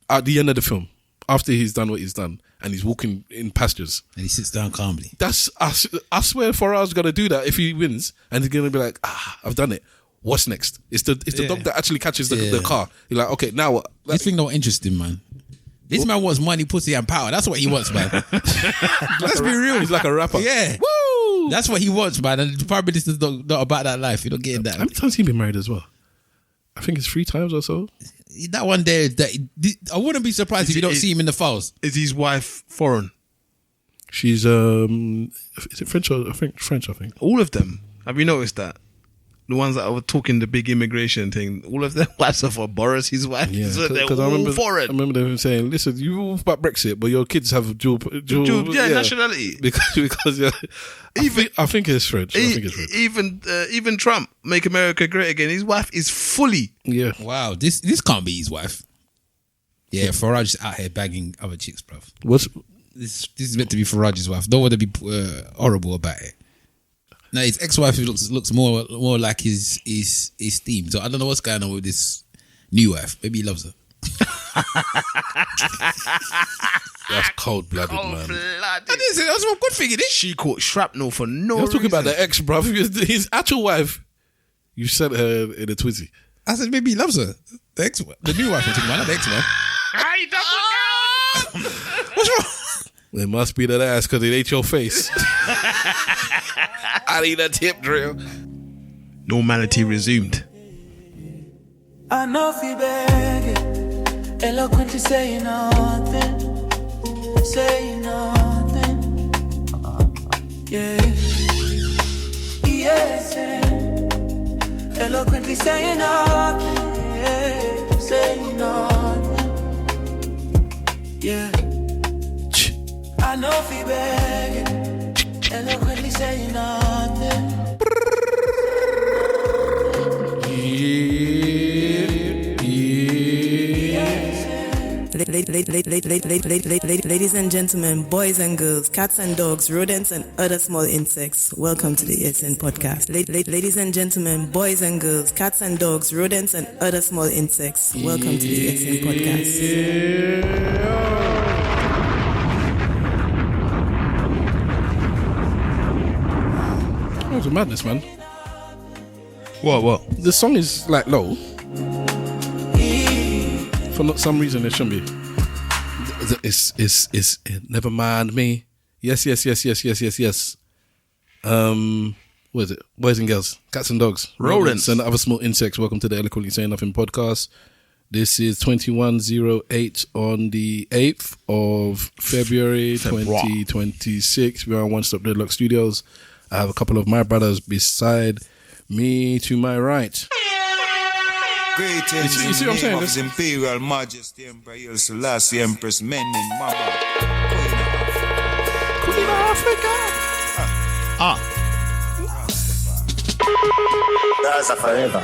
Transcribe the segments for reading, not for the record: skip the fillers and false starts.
at the end of the film, after he's done what he's done, and he's walking in pastures, and he sits down calmly. That's I swear Farage's gonna do that if he wins, and he's gonna be like, I've done it. What's next? It's the dog that actually catches the car. You're like, okay, now what? This thing not interesting, man. This man wants money, pussy, and power. That's what he wants, man. Let's be real. He's like a rapper. Yeah. Woo! That's what he wants, man. And the Prime Minister's not about that life. You're not getting that. How many times has he been married as well? I think it's 3 times or so. That one there, I wouldn't be surprised if you don't see him in the files. Is his wife foreign? She's, is it French or French, I think. All of them. Have you noticed that? The ones that were talking the big immigration thing, all of them wives are for Boris, his wife. Yeah, so they're all foreign. I remember them saying, listen, you all about Brexit, but your kids have dual nationality. Because I think it's French. Even Trump, make America great again, his wife is fully. Yeah. Wow, this can't be his wife. Yeah, Farage is out here bagging other chicks, bruv. This is meant to be Farage's wife. Don't want to be horrible about it. No, his ex-wife looks more like his theme. So I don't know what's going on with this new wife. Maybe he loves her. That's cold-blooded, man. That's a good thing, it is. She caught shrapnel for no reason. You're talking about the ex, bruv. His actual wife, you sent her in a twizzy. I said maybe he loves her. The new wife I'm talking about, not the ex-wife. Hey, double down! What's wrong? It must be that ass because it ate your face. I need a tip drill. Normality resumed. I know if you beg it, eloquently saying nothing. Yeah. ESN, eloquently saying nothing. Yeah. Saying nothing. Yeah. I know if you beg it, eloquently saying nothing. Ladies and gentlemen, boys and girls, cats and dogs, rodents and other small insects, welcome to the ESN podcast. Ladies and gentlemen, boys and girls, cats and dogs, rodents and other small insects, welcome to the ESN podcast. That was a madness, man. What? The song is like low. For some reason, it shouldn't be. It's never mind me. Yes. What is it? Boys and girls, cats and dogs, rodents and other small insects. Welcome to the Eloquently Saying Nothing podcast. This is 2108 on the 8th of February 2026. We're on One Stop Deadlock Studios. I have a couple of my brothers beside me to my right. Greetings you see what I'm saying? His Imperial Majesty Emperor Selassie Empress Menin Mama Queen of Africa. Gaza forever.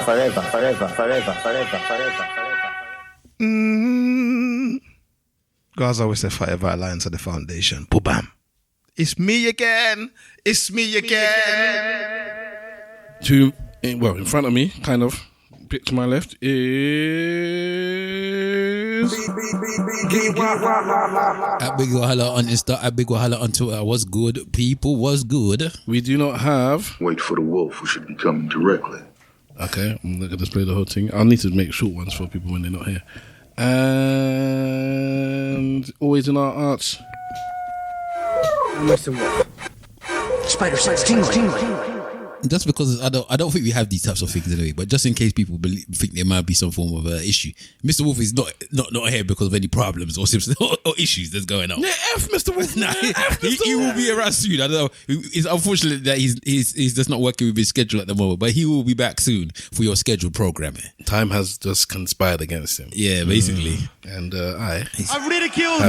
Gaza was the Forever Alliance of the Foundation. Boom. It's me again. In front of me, kind of. Bit to my left is At Big Wahala on Insta, at Big Wahala on Twitter. What's good, people? What's good? We do not have. Wait for the wolf, who should be coming directly. Okay, I'm not gonna display the whole thing. I'll need to make short ones for people when they're not here. And always in our arts. Mr. Wolf. Spider sense tingling. That's because I don't think we have these types of things anyway. But just in case people think there might be some form of issue, Mr. Wolf is not here because of any problems or issues that's going on. Yeah, F Mr. Wolf. Nah, he will be around soon. I don't know. It's unfortunate that he's just not working with his schedule at the moment, but he will be back soon for your scheduled programming. Time has just conspired against him. Yeah, basically. And I've ridiculed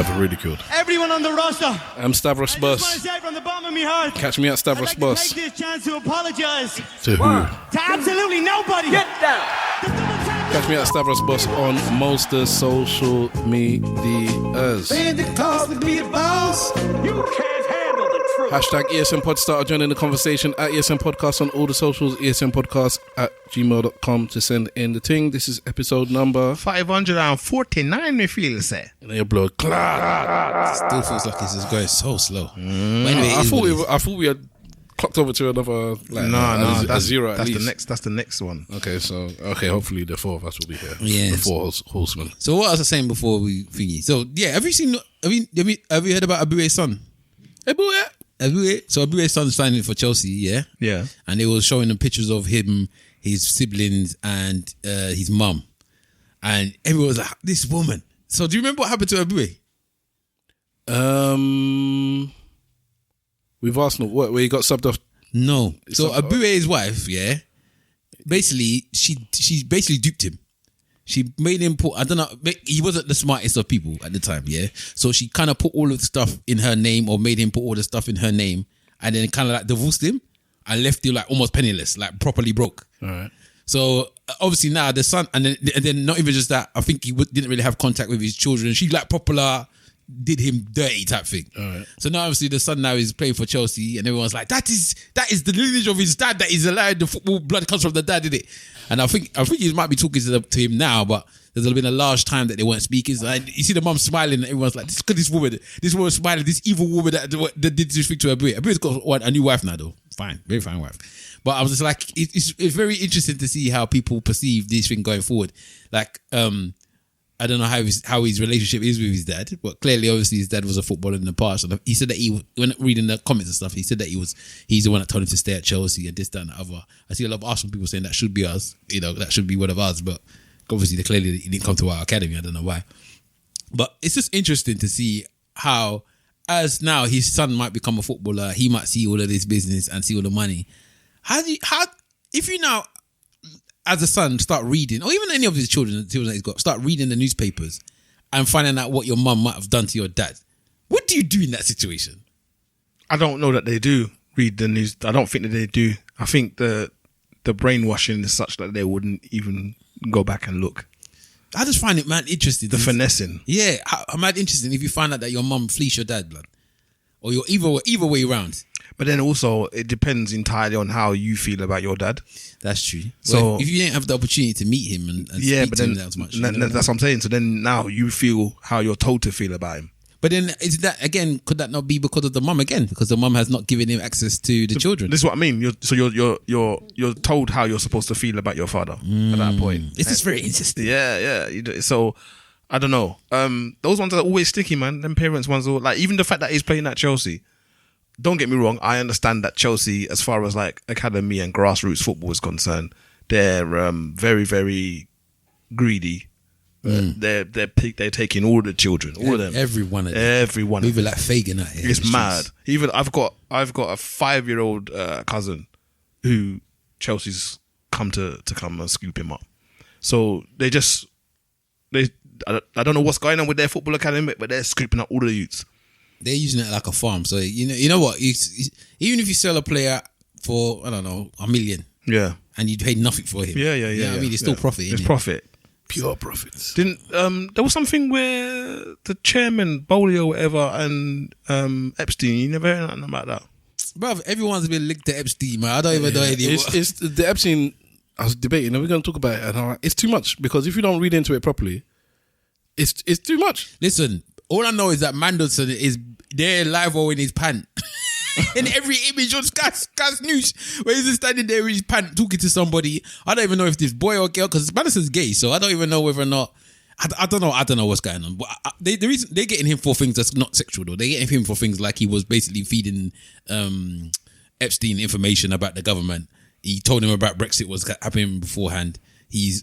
everyone on the roster. I'm Stavros Boss. I just want to say from the bottom of my heart, catch me at Stavros I'd like Boss. to take this chance to apologize. To who? To absolutely nobody. Get down. Catch me at Stavros Boss on most social medias. Bandit calls to be a boss. You can't handle the truth. Hashtag ESN Podstarter, joining the conversation at ESN Podcast on all the socials, esnpodcast@gmail.com to send in the thing. This is episode number 549, we feel, say. And your blood clot. Still feels like it's just going so slow. But anyway, I thought we had clocked over to another a zero at least. That's the next one. Okay, hopefully the four of us will be here. Yeah. The four horsemen. So what was I saying before we thingy? So yeah, have you heard about Eboué's son? Eboué. So Eboué's son signing for Chelsea, yeah? Yeah. And they were showing them pictures of him, his siblings, and his mum. And everyone was like, this woman. So do you remember what happened to Eboué? With Arsenal, where he got subbed off? No. So Eboué's wife, yeah, basically, she basically duped him. She made him put, I don't know, he wasn't the smartest of people at the time, yeah? So she kind of put all of the stuff in her name, or made him put all the stuff in her name, and then kind of like divorced him and left him like almost penniless, like properly broke. All right. So obviously now the son, and then not even just that, I think he didn't really have contact with his children. She like popular, did him dirty type thing. All right. So now obviously the son now is playing for Chelsea, and everyone's like, that is the lineage of his dad, that is allowed, the football blood comes from the dad, did it? And I think he might be talking to him now, but there's been a large time that they weren't speaking. So you see the mum smiling, and everyone's like, look at this woman smiling, this evil woman that did this thing to Eboué. Eboué's got a new wife now though. Fine, very fine wife. But I was just like, it's very interesting to see how people perceive this thing going forward. Like, I don't know how his relationship is with his dad, but clearly, obviously, his dad was a footballer in the past. And he said that when reading the comments and stuff, he said that he's the one that told him to stay at Chelsea and this, that, and the other. I see a lot of Arsenal people saying that should be us, that should be one of us. But obviously, clearly, he didn't come to our academy. I don't know why. But it's just interesting to see how, as now his son might become a footballer, he might see all of this business and see all the money. If you now, as a son, start reading, or even any of his children that he's got, start reading the newspapers and finding out what your mum might have done to your dad, what do you do in that situation? I don't know that they do read the news. I don't think that they do. I think the brainwashing is such that they wouldn't even go back and look. I just find it, man, interesting. The finessing. Yeah, I'm mad interesting if you find out that your mum fleeced your dad, blood. Or you're either way around. But then also, it depends entirely on how you feel about your dad. That's true. So if you didn't have the opportunity to meet him and speak to him that much. That's what I'm saying. So then now you feel how you're told to feel about him. But then is that, again, could that not be because of the mum again? Because the mum has not given him access to the children. This is what I mean. You're told how you're supposed to feel about your father at that point. This is very interesting. Yeah. So I don't know. Those ones are always sticky, man. Them parents ones are like, even the fact that he's playing at Chelsea. Don't get me wrong. I understand that Chelsea, as far as like academy and grassroots football is concerned, they're very, very greedy. They're taking all the children, all of them, every one of them, every one. Moving like Fagin out here. It's mad. Even I've got a 5-year-old cousin who Chelsea's come to come and scoop him up. So I don't know what's going on with their football academy, but they're scooping up all the youths. They're using it like a farm. So you know what? Even if you sell a player for, I don't know, $1 million, yeah, and you paid nothing for him, yeah. I mean, it's still profit. It's profit. Pure profits. Didn't there was something where the chairman, Bowley or whatever, and Epstein, you never heard nothing about that? Bruv, everyone's been linked to Epstein, man. I don't even know anymore. It's the Epstein. I was debating, and we're going to talk about it, and it's too much, because if you don't read into it properly, it's too much. Listen, all I know is that Mandelson is there live in his pant. In every image on Sky's News, where he's just standing there with his pant talking to somebody. I don't even know if this boy or girl, because Madison's gay, so I don't even know whether or not. I don't know what's going on. But the reason they're getting him for things that's not sexual, though. They're getting him for things like he was basically feeding Epstein information about the government. He told him about Brexit was happening beforehand. His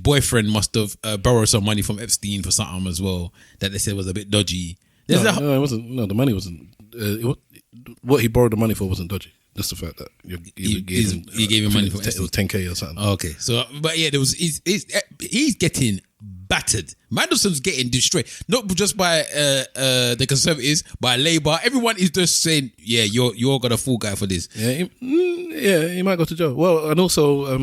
boyfriend must have borrowed some money from Epstein for something as well that they said was a bit dodgy. No, it wasn't. No, the money wasn't. What he borrowed the money for wasn't dodgy. That's the fact that he gave him money for it was 10K or something. Okay, so but yeah, he's getting battered. Mandelson's getting destroyed, not just by the Conservatives, by Labour. Everyone is just saying, "Yeah, you're got a fool guy for this." Yeah, he might go to jail. Well, and also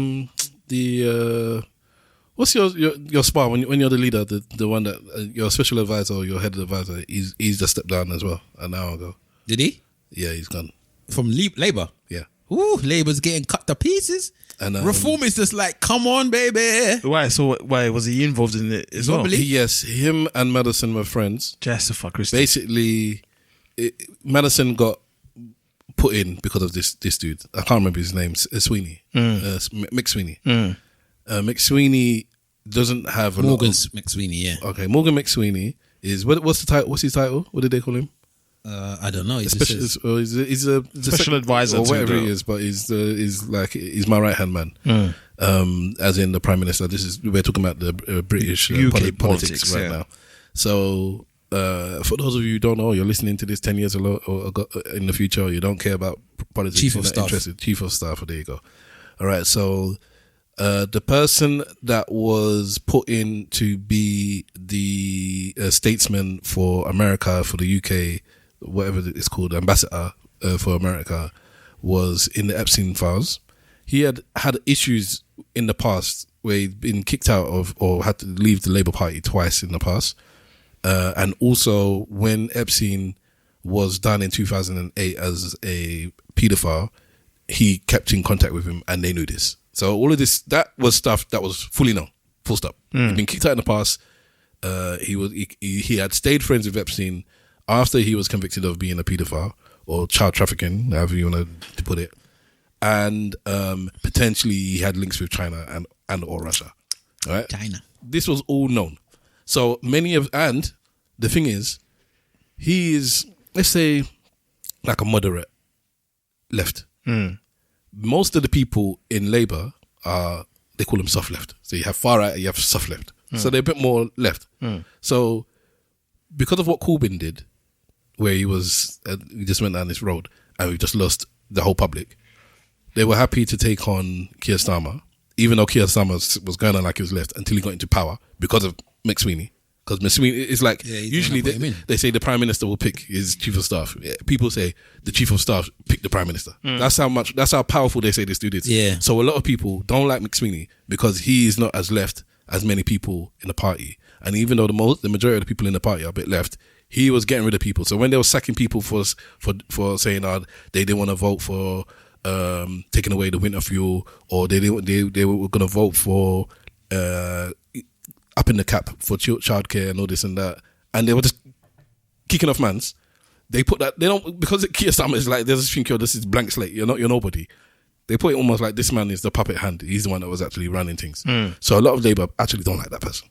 what's your spar when you're the leader, the one that your special advisor or your head advisor, he's just stepped down as well an hour ago. Did he? Yeah, he's gone. From Labour? Yeah. Ooh, Labour's getting cut to pieces. And Reform is just like, come on, baby. Why? So why was he involved in it as well? Yes, him and Mandelson were friends. Jessica Christie. Basically, Mandelson got put in because of this dude. I can't remember his name. McSweeney. McSweeney doesn't have a Morgan's McSweeney. Yeah. Okay, Morgan McSweeney is what's the title? What's his title? What did they call him? I don't know. He's a special advisor or whatever he is, but he's my right hand man. As in the Prime Minister. We're talking about the British UK politics right now. So for those of you who don't know, you're listening to this 10 years ago in the future, or you don't care about politics, Chief of Staff. Chief of Staff. There you go. All right. So the person that was put in to be the statesman for America, for the UK, whatever it's called, ambassador for America, was in the Epstein files. He had issues in the past where he'd been kicked out of or had to leave the Labour Party twice in the past. And also when Epstein was done in 2008 as a paedophile, he kept in contact with him and they knew this. So all of this, that was stuff that was fully known, full stop. He'd been kicked out in the past. He had stayed friends with Epstein after he was convicted of being a paedophile or child trafficking, however you want to put it. And potentially he had links with China and or Russia. All right? China. This was all known. So and the thing is, he is, let's say, like a moderate left. Most of the people in Labour they call them soft left. So you have far right, you have soft left. So they're a bit more left. So because of what Corbyn did, where he just went down this road and we just lost the whole public, they were happy to take on Keir Starmer, even though Keir Starmer was going on like he was left until he got into power because of McSweeney. Because McSweeney is like, usually they say the Prime Minister will pick his Chief of Staff. Yeah, people say the Chief of Staff pick the Prime Minister. That's how powerful they say this dude is. Yeah. So a lot of people don't like McSweeney because he is not as left as many people in the party. And even though the majority of the people in the party are a bit left, he was getting rid of people. So when they were sacking people for saying they didn't want to vote for taking away the winter fuel, or they were going to vote for upping the cap for childcare and all this and that, and they were just kicking off mans. They put that, they don't, because Keir Starmer is like, there's this thing, this is blank slate, you're nobody. They put it almost like this man is the puppet hand. He's the one that was actually running things. So a lot of Labour actually don't like that person.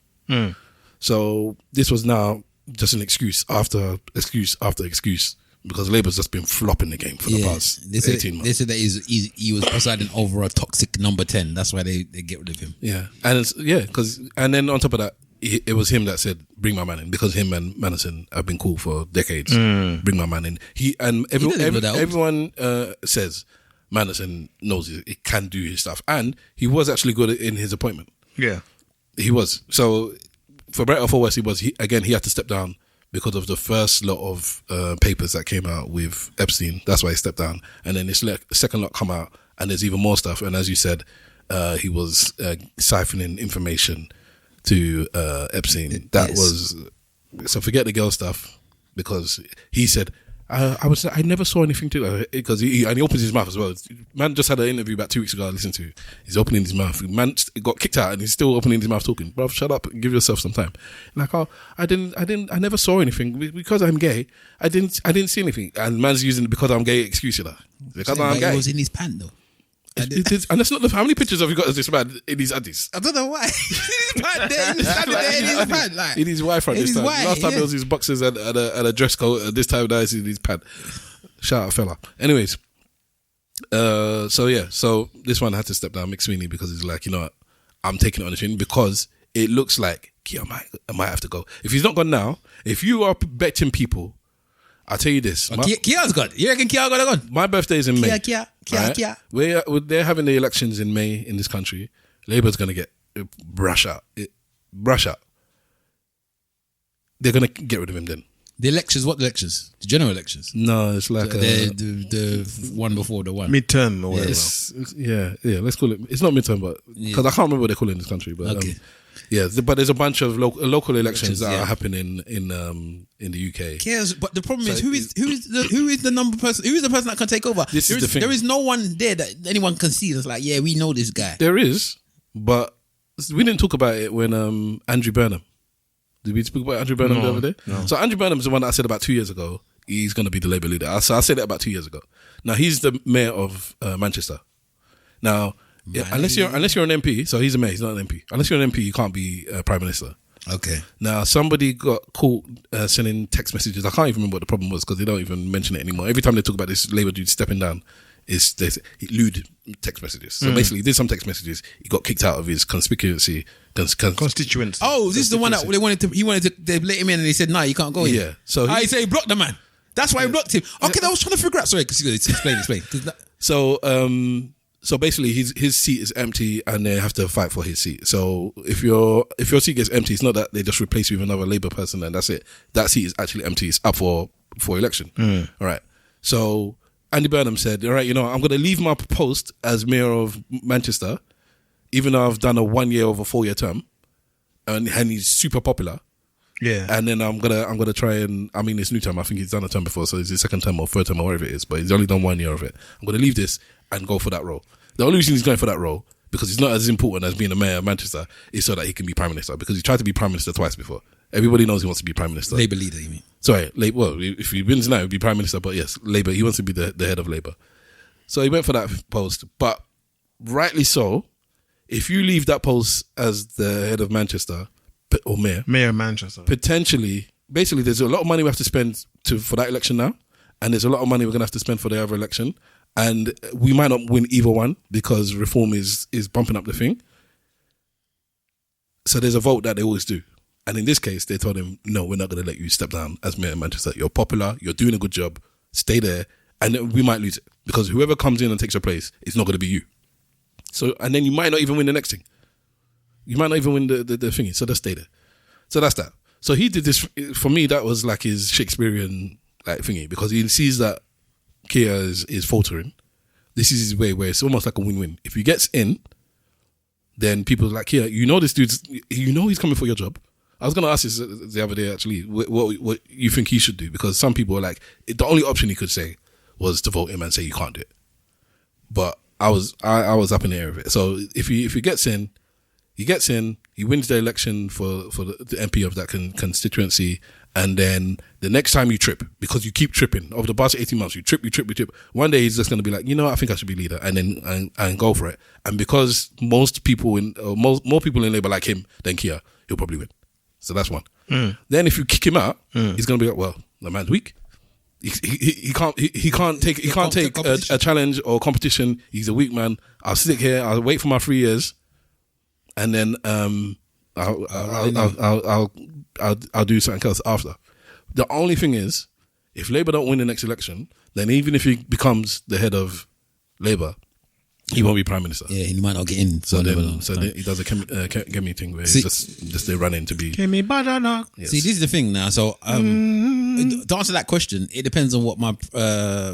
So this was now just an excuse after excuse after excuse, because Labour's just been flopping the game for the past 18 months. They said that he was presiding over a toxic number 10. That's why they get rid of him. Yeah. And and then on top of that, it was him that said, bring my man in, because him and Mandelson have been cool for decades. Bring my man in. Everyone says Mandelson knows it can do his stuff. And he was actually good in his appointment. Yeah. He was. So for better or for worse, he had to step down because of the first lot of papers that came out with Epstein. That's why he stepped down. And then this second lot come out and there's even more stuff. And as you said, he was siphoning information to Epstein. So forget the girl stuff, because he said, I never saw anything to that, because he opens his mouth as well. Man just had an interview about 2 weeks ago I listened to. He's opening his mouth. Man got kicked out and he's still opening his mouth talking. Bruv, shut up and give yourself some time. Like, I never saw anything because I'm gay. I didn't see anything. And man's using the because I'm gay excuse, you know. Because I'm gay. He was in his pant though. And that's not how many pictures have you got of this man in his undies? I don't know why. In his pant there, in his pant, like in his wife front this time. Last time it was his boxers and a dress coat, and this time now it's in his pant. Shout out, fella. Anyways, so this one had to step down, McSweeney, because he's like, you know what, I'm taking it on the chin, because it looks like Keir might have to go. If he's not gone now, if you are betting people, I'll tell you this. Keir's gone. You reckon Keir gonna go? My birthday is in May. Keir. They're having the elections in May in this country. Labour's going to get brush out. They're going to get rid of him then. The elections, what elections? The general elections? No, it's like the one before the one. Midterm or whatever. Yeah, let's call it. It's not midterm, but because I can't remember what they call it in this country. But okay. Yeah, but there's a bunch of local elections that are happening in the UK. Cares, but the problem is who is the number person? Who is the person that can take over? This is the thing. There is no one there that anyone can see that's like, yeah, we know this guy. There is, but we didn't talk about it when Andrew Burnham. Did we speak about Andrew Burnham the other day? No. So Andrew Burnham's the one that I said about 2 years ago. He's going to be the Labour leader. So I said that about 2 years ago. Now he's the mayor of Manchester. Now, unless you're an MP, so he's a mayor. He's not an MP. Unless you're an MP, you can't be Prime Minister. Okay. Now somebody got caught sending text messages. I can't even remember what the problem was because they don't even mention it anymore. Every time they talk about this Labour dude stepping down, it's lewd text messages. So basically, he did some text messages. He got kicked out of his constituency. Oh, this is the one that they wanted to. He wanted to. They let him in, and he said, "No, you can't go in." Yeah. So he said he blocked the man. That's why he blocked him. Okay, I was trying to figure out. Sorry, explain. So basically, his seat is empty, and they have to fight for his seat. So if your seat gets empty, it's not that they just replace you with another Labour person, and that's it. That seat is actually empty. It's up for election. All right. So Andy Burnham said, "All right, I'm going to leave my post as mayor of Manchester, even though I've done a 1 year over 4 year term, and he's super popular." Yeah, and then I'm gonna try and it's new term. I think he's done a term before, so it's his second term or third term or whatever it is. But he's only done 1 year of it. I'm gonna leave this and go for that role. The only reason he's going for that role because it's not as important as being the mayor of Manchester is so that he can be prime minister. Because he tried to be prime minister twice before. Everybody knows he wants to be prime minister. Labour leader, you mean? Sorry, well, if he wins now, he'll be prime minister. But yes, Labour. He wants to be the head of Labour. So he went for that post, but rightly so. If you leave that post as the head of Manchester. Or mayor of Manchester. Potentially, basically, there's a lot of money we have to spend for that election now, and there's a lot of money we're going to have to spend for the other election, and we might not win either one because reform is bumping up the thing. So there's a vote that they always do, and in this case, they told him, "No, we're not going to let you step down as mayor of Manchester. You're popular, you're doing a good job, stay there, and we might lose it because whoever comes in and takes your place, it's not going to be you. So, and then you might not even win the next thing." You might not even win the thingy, so just stay there. So that's that. So he did this, for me, that was like his Shakespearean like thingy, because he sees that Keir is faltering. This is his way where it's almost like a win-win. If he gets in, then people are like, Keir, this dude's, he's coming for your job. I was going to ask this the other day, actually, what you think he should do, because some people are like, the only option he could say was to vote him and say you can't do it. But I was up in the air of it. So if he gets in, he wins the election for the MP of that constituency, and then the next time you trip, because you keep tripping over the past 18 months, you trip. One day he's just going to be like, I think I should be leader, and then and go for it. And because most people more people in Labour like him than Keir, he'll probably win. So that's one. Then if you kick him out, he's going to be like, well, the man's weak. He can't take a challenge or competition. He's a weak man. I'll sit here. I'll wait for my 3 years. And then I'll do something else after. The only thing is, if Labour don't win the next election, then even if he becomes the head of Labour, he won't be prime minister. Yeah, he might not get in. So then he does a Kemi thing where just they run in to be Kemi Badenoch. Yes. See, this is the thing now. So to answer that question, it depends on what my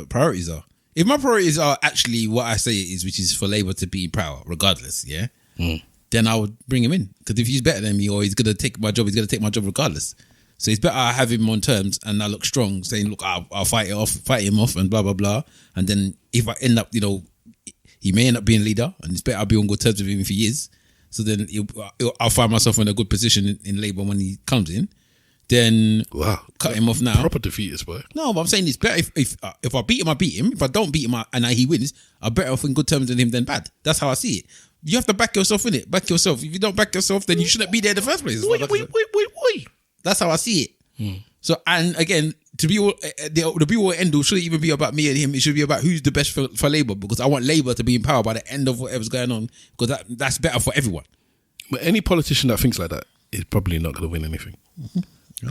priorities are. If my priorities are actually what I say it is, which is for Labour to be in power, regardless, then I would bring him in. Because if he's better than me or he's going to take my job, he's going to take my job regardless. So it's better I have him on terms and I look strong, saying, look, I'll fight him off and blah, blah, blah. And then if I end up, he may end up being leader, and it's better I'll be on good terms with him if he is. So then I'll find myself in a good position in Labour when he comes in. Then cut him off now. Proper defeatist, boy. No, but I'm saying it's better if I beat him, I beat him. If I don't beat him and he wins, I'm better off in good terms with him than bad. That's how I see it. You have to back yourself in it. Back yourself. If you don't back yourself, then you shouldn't be there in the first place. Wait. That's how I see it. So, and again, to be all the be all end all shouldn't even be about me and him. It should be about who's the best for Labour, because I want Labour to be in power by the end of whatever's going on, because that's better for everyone. But any politician that thinks like that is probably not going to win anything.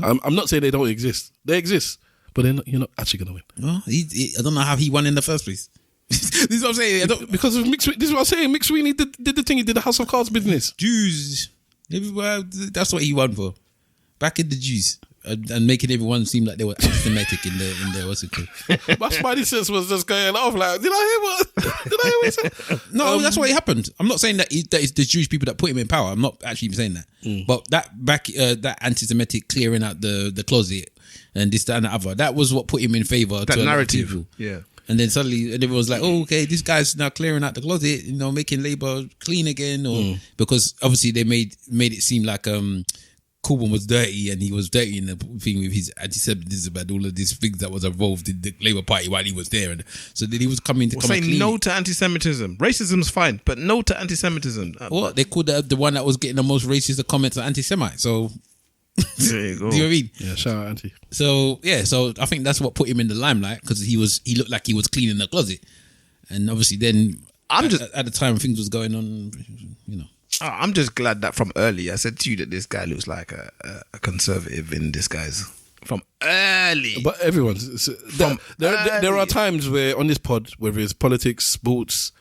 I'm not saying they don't exist. They exist, but you're not actually going to win. Well, I don't know how he won in the first place. This is what I'm saying. Because of this is what I'm saying. McSweeney did the thing. He did the House of Cards business. Jews. That's what he won for. Back in the Jews. and making everyone seem like they were anti-Semitic in their what's it called? My spidey sense was just going off like, did I hear what he said? No, that's what happened. I'm not saying that it's the Jewish people that put him in power. I'm not actually even saying that. But that anti-Semitic clearing out the closet and this, that, and the other, that was what put him in favour. That narrative. Yeah. And then suddenly everyone was like, oh, okay, this guy's now clearing out the closet, making Labour clean again. Or because obviously they made it seem like Corbyn was dirty, and he was dirty in the thing with his anti-Semitism and all of these things that was involved in the Labour Party while he was there. And so then he was coming to say no to anti-Semitism. Racism's fine, but no to anti-Semitism. What? They called the one that was getting the most racist comments an anti-Semite. So... There you go. Do you know what I mean? Yeah, shout out Auntie. So I think that's what put him in the limelight, because he looked like he was cleaning the closet, and obviously then at the time things was going on, I'm just glad that from early I said to you that this guy looks like a conservative in disguise from early. But everyone's there are times where on this pod, whether it's politics, sports,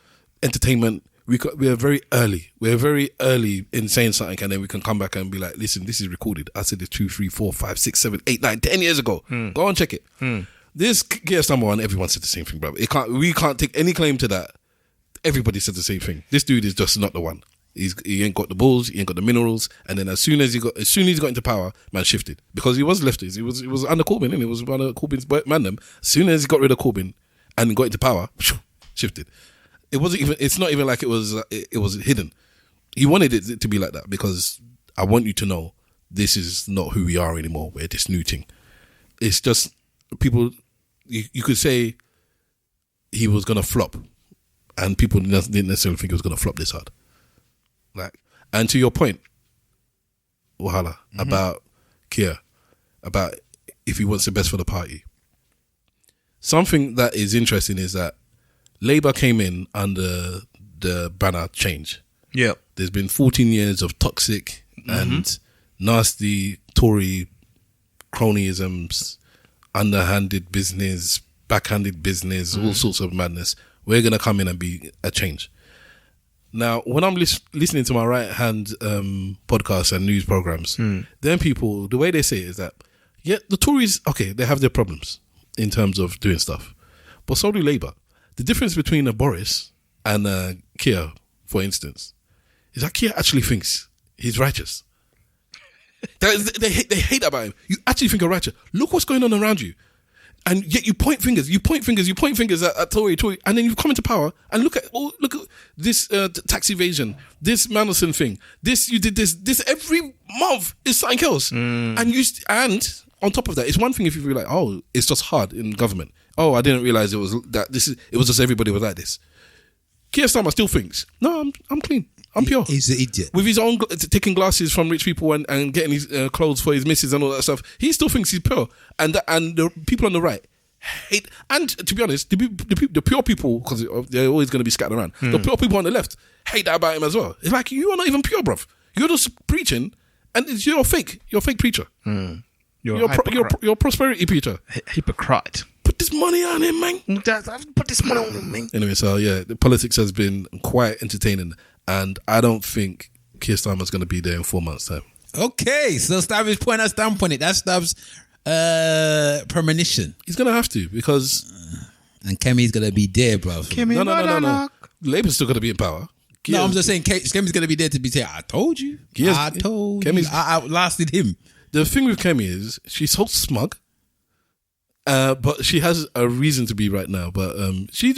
entertainment, we are very early. We're very early in saying something, and then we can come back and be like, listen, this is recorded. I said this 2, 3, 4, 5, 6, 7, 8, 9, 10 years ago. Go and check it. This Keir Starmer one, everyone said the same thing, bro. We can't take any claim to that. Everybody said the same thing. This dude is just not the one. He ain't got the balls, he ain't got the minerals, and then as soon as he got into power, man shifted, because he was leftist. It was under Corbyn, and it was one of Corbyn's Burnham. As soon as he got rid of Corbyn and got into power, shifted. It wasn't even. It's not even like it was hidden. He wanted it to be like that, because I want you to know this is not who we are anymore. We're this new thing. It's just people. You could say he was gonna flop, and people didn't necessarily think he was gonna flop this hard. And to your point, Wahala, about Keir, about if he wants the best for the party. Something that is interesting is that Labour came in under the banner change. Yeah. There's been 14 years of toxic and nasty Tory cronyisms, underhanded business, backhanded business, all sorts of madness. We're going to come in and be a change. Now, when I'm listening to my right-hand podcasts and news programs, then people, the way they say it is that, yeah, the Tories, okay, they have their problems in terms of doing stuff, but so do Labour. The difference between a Boris and a Keir, for instance, is that Keir actually thinks he's righteous. They hate about him. You actually think you're righteous. Look what's going on around you. And yet you point fingers at Tory, and then you come into power and look at this tax evasion, this Mandelson thing, you did this every month is something else. And on top of that, it's one thing if you feel like, oh, it's just hard in government. Oh, I didn't realize it was just everybody was like this. Keir Starmer still thinks, no, I'm clean. I'm pure. He's an idiot. With his own, taking glasses from rich people and getting his clothes for his missus and all that stuff, he still thinks he's pure. And the people on the right hate, and to be honest, the pure people, because they're always going to be scattered around, the pure people on the left hate that about him as well. It's like, you are not even pure, bruv. You're just preaching, and you're a fake preacher. You're a prosperity preacher. Hypocrite. Put this money on him, man. Put this money on him, man. Anyway, so yeah, the politics has been quite entertaining, and I don't think Keir Starmer's going to be there in 4 months' time. Okay, so Stav is putting a stamp on it. That's Stav's premonition. He's going to have to, because... and Kemi's going to be there, bro. No. Labour's still going to be in power. No, I'm just saying Kemi's going to be there to be saying, I told you. I outlasted him. The thing with Kemi is she's so smug, but she has a reason to be right now. But she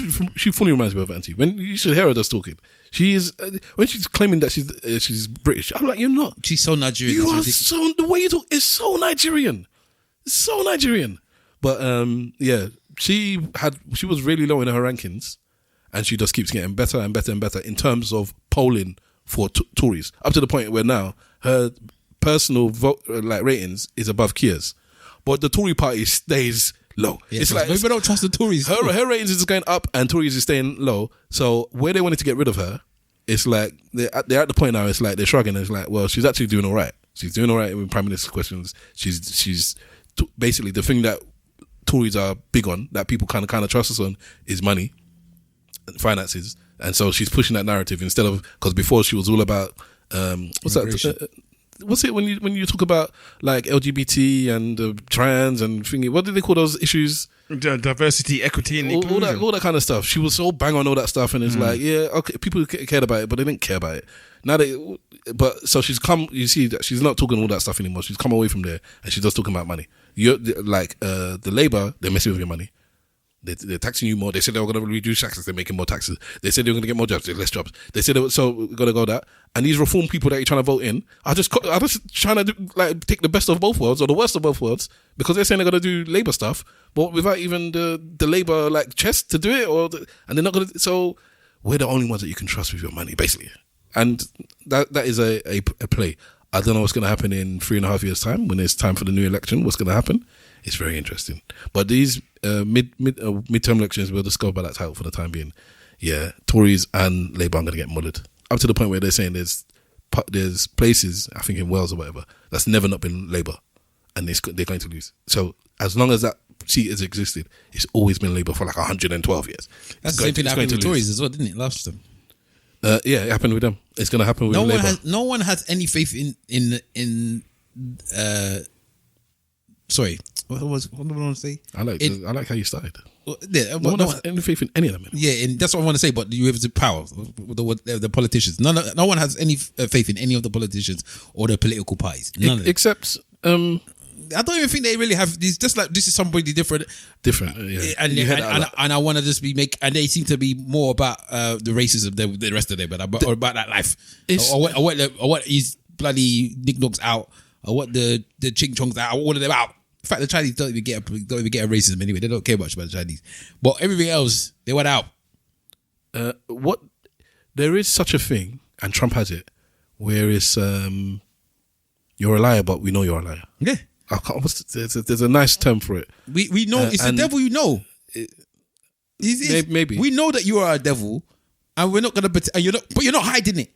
fully reminds me of Auntie. When you should hear her just talking, she is when she's claiming that she's British. I'm like, you're not. She's so Nigerian. You are so, the way you talk is so Nigerian. It's so Nigerian. But yeah, she was really low in her rankings, and she just keeps getting better and better and better in terms of polling for Tories, up to the point where now her personal vote ratings is above Keir's, but the Tory party stays low. Yeah, it's like maybe don't trust the Tories. Her ratings is going up and Tories is staying low. So where they wanted to get rid of her, it's like they're at the point now. It's like they're shrugging. It's like, well, she's actually doing all right. She's doing all right with Prime Minister's questions. She's basically the thing that Tories are big on, that people kind of trust us on, is money and finances. And so she's pushing that narrative instead of, because before she was all about what's that? what's it when you talk about like LGBT and trans and thingy? What do they call those issues? Diversity, equity, and inclusion. All that kind of stuff. She was so bang on all that stuff, and it's like, yeah, okay, people cared about it, but they didn't care about it. Now so she's come. You see that she's not talking all that stuff anymore. She's come away from there, and she's just talking about money. You're like the Labour, they're messing with your money. They're taxing you more. They said they were going to reduce taxes. They're making more taxes. They said they were going to get more jobs. There's less jobs. They said so we're going to go that. And these reform people that you're trying to vote in are just trying to take the best of both worlds or the worst of both worlds, because they're saying they're going to do Labour stuff, but without even the Labour chest to do it, and they're not going to. So we're the only ones that you can trust with your money, basically. And that is a play. I don't know what's going to happen in 3.5 years' time when it's time for the new election. What's going to happen? It's very interesting. But these midterm elections, we'll just go by that title for the time being. Yeah, Tories and Labour are going to get mullered. Up to the point where they're saying there's places, I think in Wales or whatever, that's never not been Labour, and they're going to lose. So as long as that seat has existed, it's always been Labour for 112 years. That's the same thing that happened with Tories as well, didn't it, last time? Yeah, it happened with them. It's going to happen with Labour. No one has any faith in sorry, what do I want to say? I like how you started. Yeah, no one has any faith in any of them. Yeah, and that's what I want to say. But you have the power, the politicians. No one has any faith in any of the politicians or the political parties. None of them. Except, I don't even think they really have. This just like this is somebody different. Yeah. And I want to just and they seem to be more about the racism than the rest of them, or about that life, or what these bloody knickknacks out, or what the ching chongs out, all of them out. In fact, the Chinese don't even get a racism anyway. They don't care much about the Chinese, but everything else they went out. There is such a thing, and Trump has it, where it's you're a liar, but we know you're a liar. Yeah. There's a nice term for it. We know it's the devil. You know, maybe we know that you are a devil, and we're not gonna. But you're not hiding it.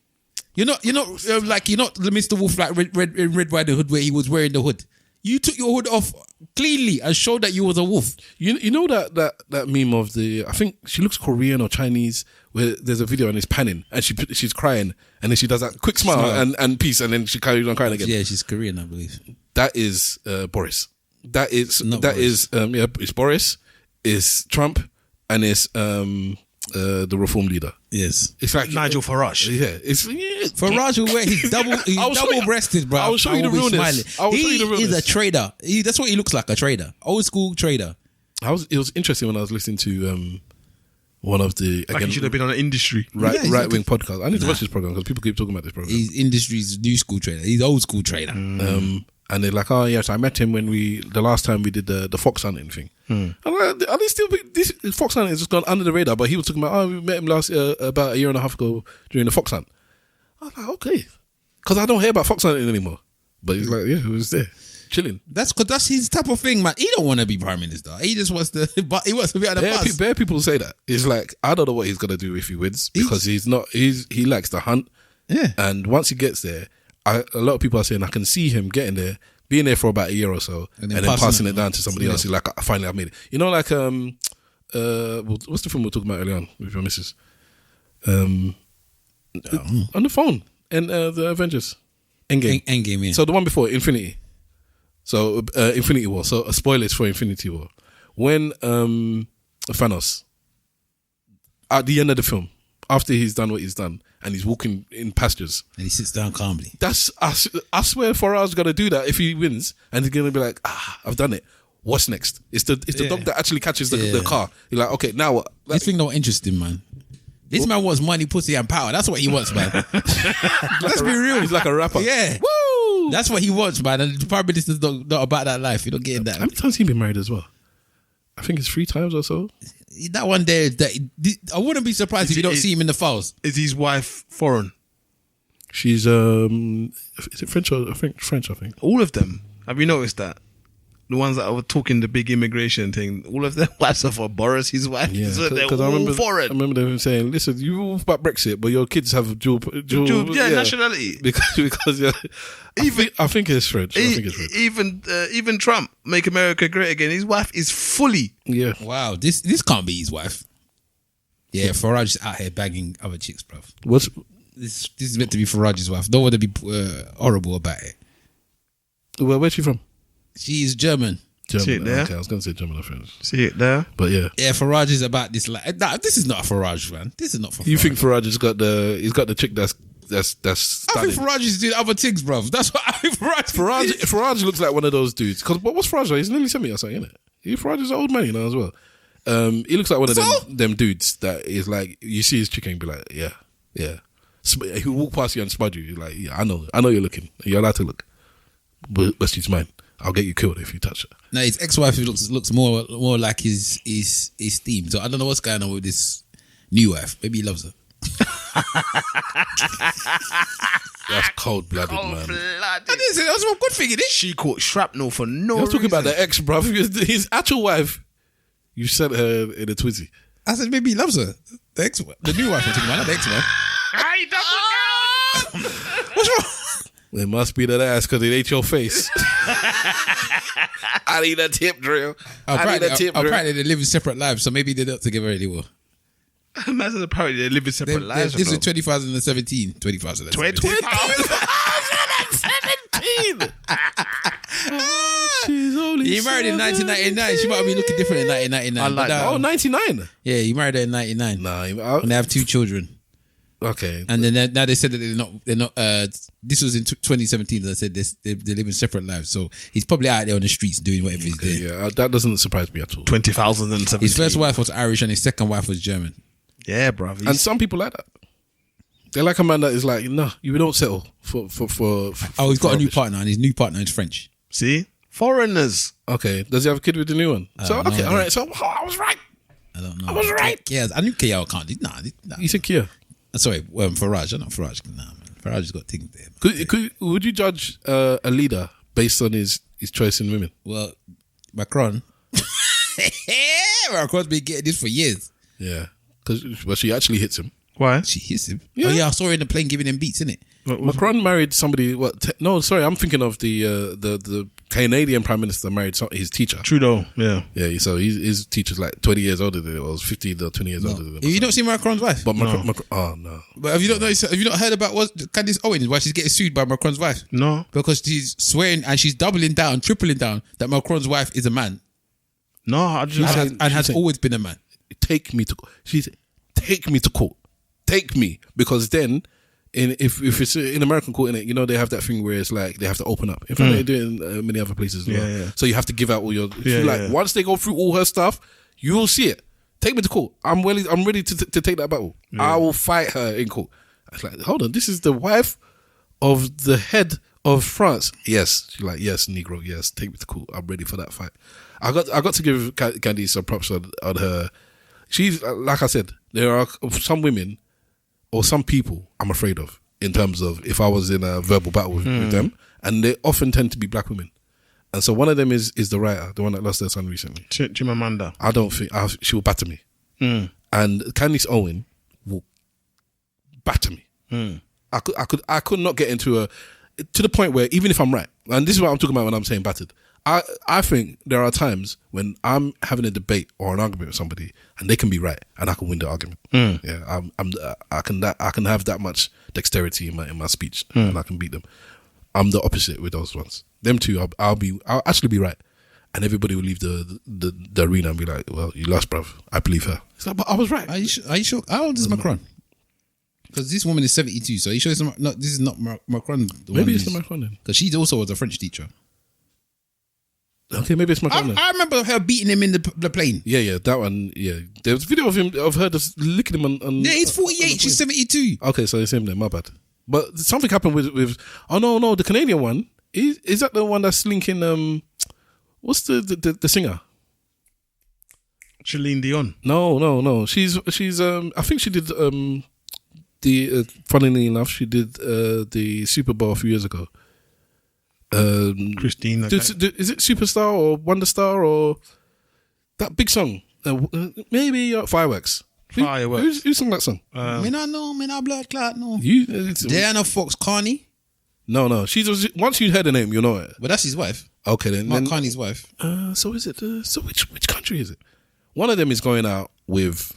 You're not the Mr. Wolf like Red Riding Hood, where he was wearing the hood. You took your hood off cleanly and showed that you was a wolf. You know that meme of I think she looks Korean or Chinese, where there's a video and it's panning and she's crying and then she does that quick smile and peace, and then she carries on crying again. Yeah, she's Korean, I believe. That is Boris. It's Boris, it's Trump, and it's the reform leader. Yes, it's like Nigel Farage. Farage will wear his double-breasted, bro. I will show you the realness. He is a trader. That's what he looks like, a trader, old school trader. It was interesting when I was listening to one of the he should have been on an industry right wing podcast. I need to watch this program because people keep talking about this program. He's industry's new school trader. He's old school trader. And they're like, oh yes, I met him when the last time we did the fox hunting thing. I'm like, are they still this fox hunting has just gone under the radar? But he was talking about, we met him about a year and a half ago during the fox hunt. I was like, okay, because I don't hear about fox hunting anymore. But he's like, yeah, he was there chilling. That's because that's his type of thing, man. He don't want to be prime minister. He just wants to. But he wants to be on the bus. Bare people say that. It's like, I don't know what he's gonna do if he wins, because he likes to hunt. Yeah, and once he gets there, a lot of people are saying I can see him getting there, being there for about a year or so, and then passing it down to somebody else. He's like, finally I've made it. You know, like what's the film we were talking about earlier on with your missus? On the phone and the Avengers Endgame. Endgame, yeah. So the one before, Infinity. So Infinity War. So spoilers for Infinity War. When Thanos, at the end of the film, after he's done what he's done, and he's walking in pastures, and he sits down calmly. I swear Farage gonna do that if he wins, and he's gonna be like, I've done it. What's next? It's the dog that actually catches the car. You're like, okay, now what? This thing not interesting, man. This man wants money, pussy, and power. That's what he wants, man. Let's be real. He's like a rapper. Yeah. Woo! That's what he wants, man. And the Prime Minister's not about that life. You're not getting that. How many times has he been married as well? I think it's 3 times or so. That one there, I wouldn't be surprised if you don't see him in the files. Is his wife foreign? She's is it French or French? I think all of them. Have you noticed that? The ones that were talking the big immigration thing, all of them wives are for Boris, his wife. Yeah, because I remember them saying, "Listen, you all about Brexit, but your kids have dual nationality." Because I think it's French. Even Trump, make America great again. His wife is fully. Yeah. Wow. This can't be his wife. Yeah, Farage is out here bagging other chicks, bruv. This is meant to be Farage's wife. Don't want to be horrible about it. Well, where's she from? She's German. See it there? Okay, I was going to say German, I think. See it there? But yeah. Yeah, Farage is about this. Like, nah, this is not a Farage, man. This is not for Farage. You think Farage has got the chick that's I think Farage is doing other things, bruv. That's what I think Farage looks like one of those dudes. Because what's Farage like? He's nearly 70 or something, isn't it? Farage is an old man, you know, as well. He looks like one of them dudes that is like, you see his chick and be like, yeah. He'll walk past you and spud you. You're like, yeah, I know you're looking. You're allowed to look. But she's mine. I'll get you killed if you touch her. No, his ex-wife looks more like his theme. So I don't know what's going on with this new wife. Maybe he loves her. That's cold-blooded, man. That's one good thing, it is. She caught shrapnel for no reason. I was talking about the ex, bruv. His actual wife, you sent her in a twizzy. I said maybe he loves her. The new wife I'm talking about, not the ex-wife. What's wrong? It must be that ass because it ate your face. I need a tip drill. Apparently they live in separate lives, so maybe they're not together anymore. Imagine apparently they live in separate lives. This is 2017. 2017. She's only He married in 1999. She might be looking different in 1999. I like that. 99? Yeah, he married her in 99. Nah, and they have 2 children. Okay. And then now they said that they're not. This was in 2017. They said they live in separate lives. So he's probably out there on the streets doing whatever he's doing. Yeah, that doesn't surprise me at all. 2017. His first wife was Irish and his second wife was German. Yeah, bro. And some people like that. They like a man that is like, no, you don't settle for. Oh, he's got a new partner, and his new partner is French. See, foreigners. Okay, does he have a kid with the new one? So okay, all right. So I was right. I don't know. I was right. Yeah, I knew Keir can't. Nah. You said Keir. Sorry, Farage. I'm not Farage. Nah, man. Farage's got things there. Would you judge a leader based on his choice in women? Well, Macron. Macron's been getting this for years. Yeah, because she actually hits him. Why? She hits him. Yeah. Oh yeah, I saw her in the plane giving him beats, innit? Macron married somebody. No, sorry, I'm thinking of the Canadian Prime Minister married his teacher. Trudeau. Yeah. So his teacher's like 20 years older than it was, 15 or 20 years older than him. Have you not seen Macron's wife? But Macron, oh no. But have you not heard about what Candice Owens, why she's getting sued by Macron's wife? No. Because she's swearing and she's doubling down, tripling down that Macron's wife is a man. No, I just has always been a man. Take me to court. She said, take me to court. Take me, because then if it's in American court, innit, you know, they have that thing where it's like they have to open up. In fact, they do it in many other places as well. Yeah. So you have to give out all your once they go through all her stuff, you will see it. Take me to court. I'm ready to take that battle. I will fight her in court. I was like, hold on, this is the wife of the head of France. Yes. She's like, yes, Negro, yes, take me to court. I'm ready for that fight. I got to give Candy some props on her. She's, like I said, there are some women or some people I'm afraid of in terms of if I was in a verbal battle with them, and they often tend to be black women. And so one of them is the writer, the one that lost their son recently. Chimamanda. I don't think she will batter me. And Candice Owen will batter me. I could not get into to the point where even if I'm right, and this is what I'm talking about when I'm saying battered, I think there are times when I'm having a debate or an argument with somebody and they can be right and I can win the argument. Yeah, I can have that much dexterity in my speech and I can beat them. I'm the opposite with those ones. Them two, I'll actually be right, and everybody will leave the arena and be like, "Well, you lost, bruv. I believe her." It's like, but I was right. Are you sure? How old is Macron? Because this woman is 72, so are you sure this is not Macron? Maybe it's not Macron then. Because she also was a French teacher. Okay, maybe it's Macron then. I remember her beating him in the plane. Yeah, that one. Yeah, there was a video of her just licking him on. Yeah, he's 48. She's 72. Okay, so it's him then. My bad. But something happened with. Oh no, the Canadian one is that the one that's linking? What's the singer? Celine Dion. No. She's. I think she did. Funnily enough, she did the Super Bowl a few years ago. Christine. Is it Superstar or Wonderstar or that big song? Maybe Fireworks. Fireworks. Who sang that song? Me not blood clot, no. Diana Fox Carney? No. She's once you heard her name, you know it. But that's his wife. Okay, then. Mark Carney's wife. So is it? So which country is it? One of them is going out with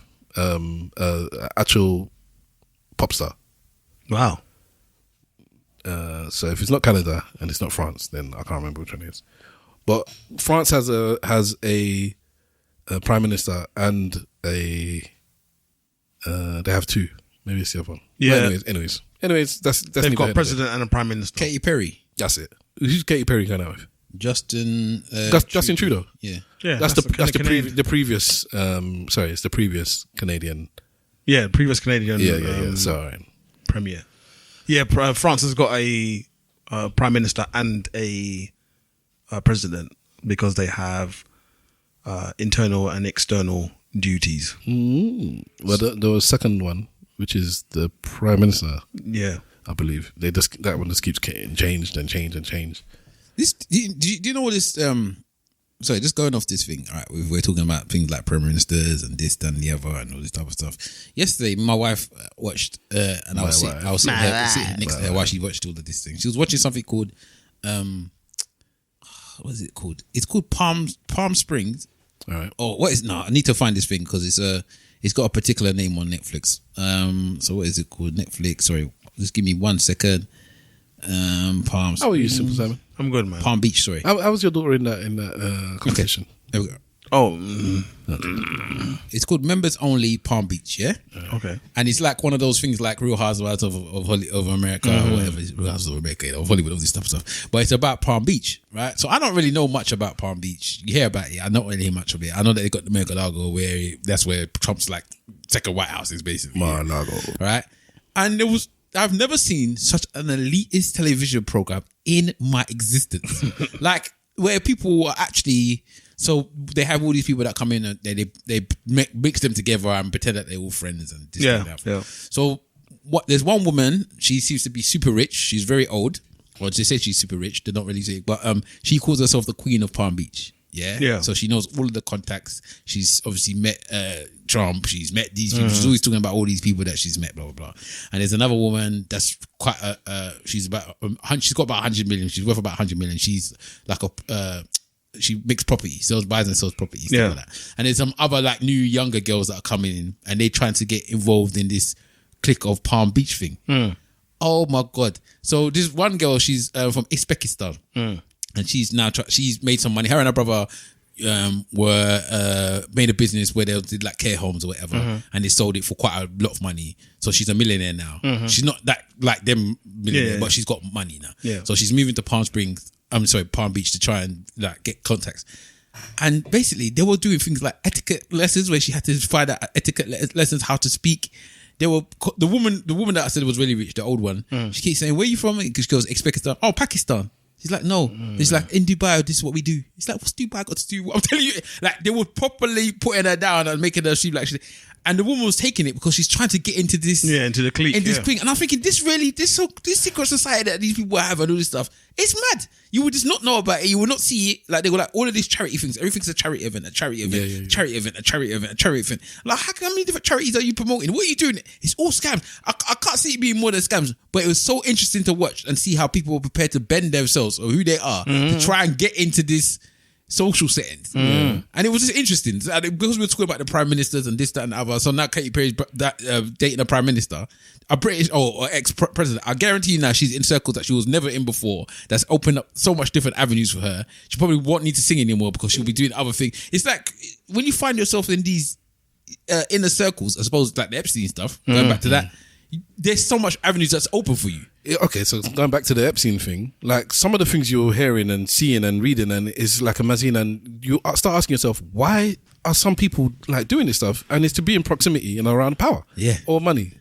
actual pop star. Wow. So if it's not Canada and it's not France, then I can't remember which one it is. But France has a prime minister and they have two. Maybe it's the other one. Yeah. Well, anyways, that's they've got a president and a prime minister. Katy Perry. That's it. Who's Katy Perry going out with? Justin Trudeau. Yeah. That's the previous. Sorry, it's the previous Canadian. Yeah, previous Canadian. Yeah. Sorry. Premier. Yeah, France has got a prime minister and a president because they have internal and external duties. Well, the second one, which is the prime minister. Yeah, I believe that one just keeps getting changed and changed and changed. This do you know what this? Sorry, just going off this thing. All right, we're talking about things like prime ministers and this and the other and all this type of stuff. Yesterday, my wife watched, and I was sitting next to her while she watched all of this thing. She was watching something called, what is it called? It's called Palm Springs. All right. Oh, what is? No, I need to find this thing because it's got a particular name on Netflix. So what is it called? Netflix. Sorry, just give me 1 second. Palm Springs. How are you, Simple Simon? I'm good, man. Palm Beach. Sorry. How was your daughter in that competition? Okay. There we go. Oh, it's called Members Only Palm Beach, yeah? Okay. And it's like one of those things like Real Housewives of America or whatever. Real Housewives of America, of Hollywood, all this stuff. But it's about Palm Beach, right? So I don't really know much about Palm Beach. You hear about it. I don't really hear much of it. I know that they got the Mar-a-Lago that's where Trump's like second White House is basically. Mar-a-Lago. Right? And I've never seen such an elitist television program in my existence. Like where people are actually... So they have all these people that come in and they mix them together and pretend that they're all friends and this and that. Yeah. So there's one woman, she seems to be super rich. She's very old. Or they say she's super rich. They're not really saying, but she calls herself the Queen of Palm Beach. Yeah. Yeah. So she knows all of the contacts. She's obviously met Trump. She's met these people. She's always talking about all these people that she's met, blah, blah, blah. And there's another woman that's quite she's got about 100 million. She's worth about 100 million. She's like she makes property, buys and sells property, stuff like that. And there's some other like new younger girls that are coming in and they're trying to get involved in this clique of Palm Beach thing. Oh my God. So this one girl, she's from Uzbekistan and she's now she's made some money. Her and her brother were made a business where they did like care homes or whatever and they sold it for quite a lot of money. So she's a millionaire now. She's not that like them millionaire, but she's got money now. Yeah. So she's moving to Palm Beach to try and like get contacts. And basically they were doing things like etiquette lessons where she had to find out etiquette lessons, how to speak. They were the woman that I said was really rich, the old one. She keeps saying, "Where are you from?" Because she goes, Uzbekistan. Oh, Pakistan. She's like, no. She's like, in Dubai, this is what we do. It's like, what's Dubai got to do? What I'm telling you, like they were properly putting her down and making her seem like and the woman was taking it because she's trying to get into this, into the clique, clique. And I'm thinking, this secret society that these people have and all this stuff, it's mad. You would just not know about it. You would not see it. Like they were like all of these charity things. Everything's a charity event, a charity event, charity event, a charity event, a charity event. Like how many different charities are you promoting? What are you doing? It's all scams. I can't see it being more than scams. But it was so interesting to watch and see how people were prepared to bend themselves or who they are to try and get into this social settings. And it was just interesting because we were talking about the prime ministers and this, that and the other. So now Katy Perry's dating a prime minister, a British or ex-president. I guarantee you now she's in circles that she was never in before. That's opened up so much different avenues for her. She probably won't need to sing anymore because she'll be doing other things. It's like when you find yourself in these inner circles, I suppose like the Epstein stuff, going back to that, there's so much avenues that's open for you. Okay, so going back to the Epstein thing, like some of the things you're hearing and seeing and reading and is like a magazine, and you start asking yourself, why are some people like doing this stuff? And it's to be in proximity and around power, or money,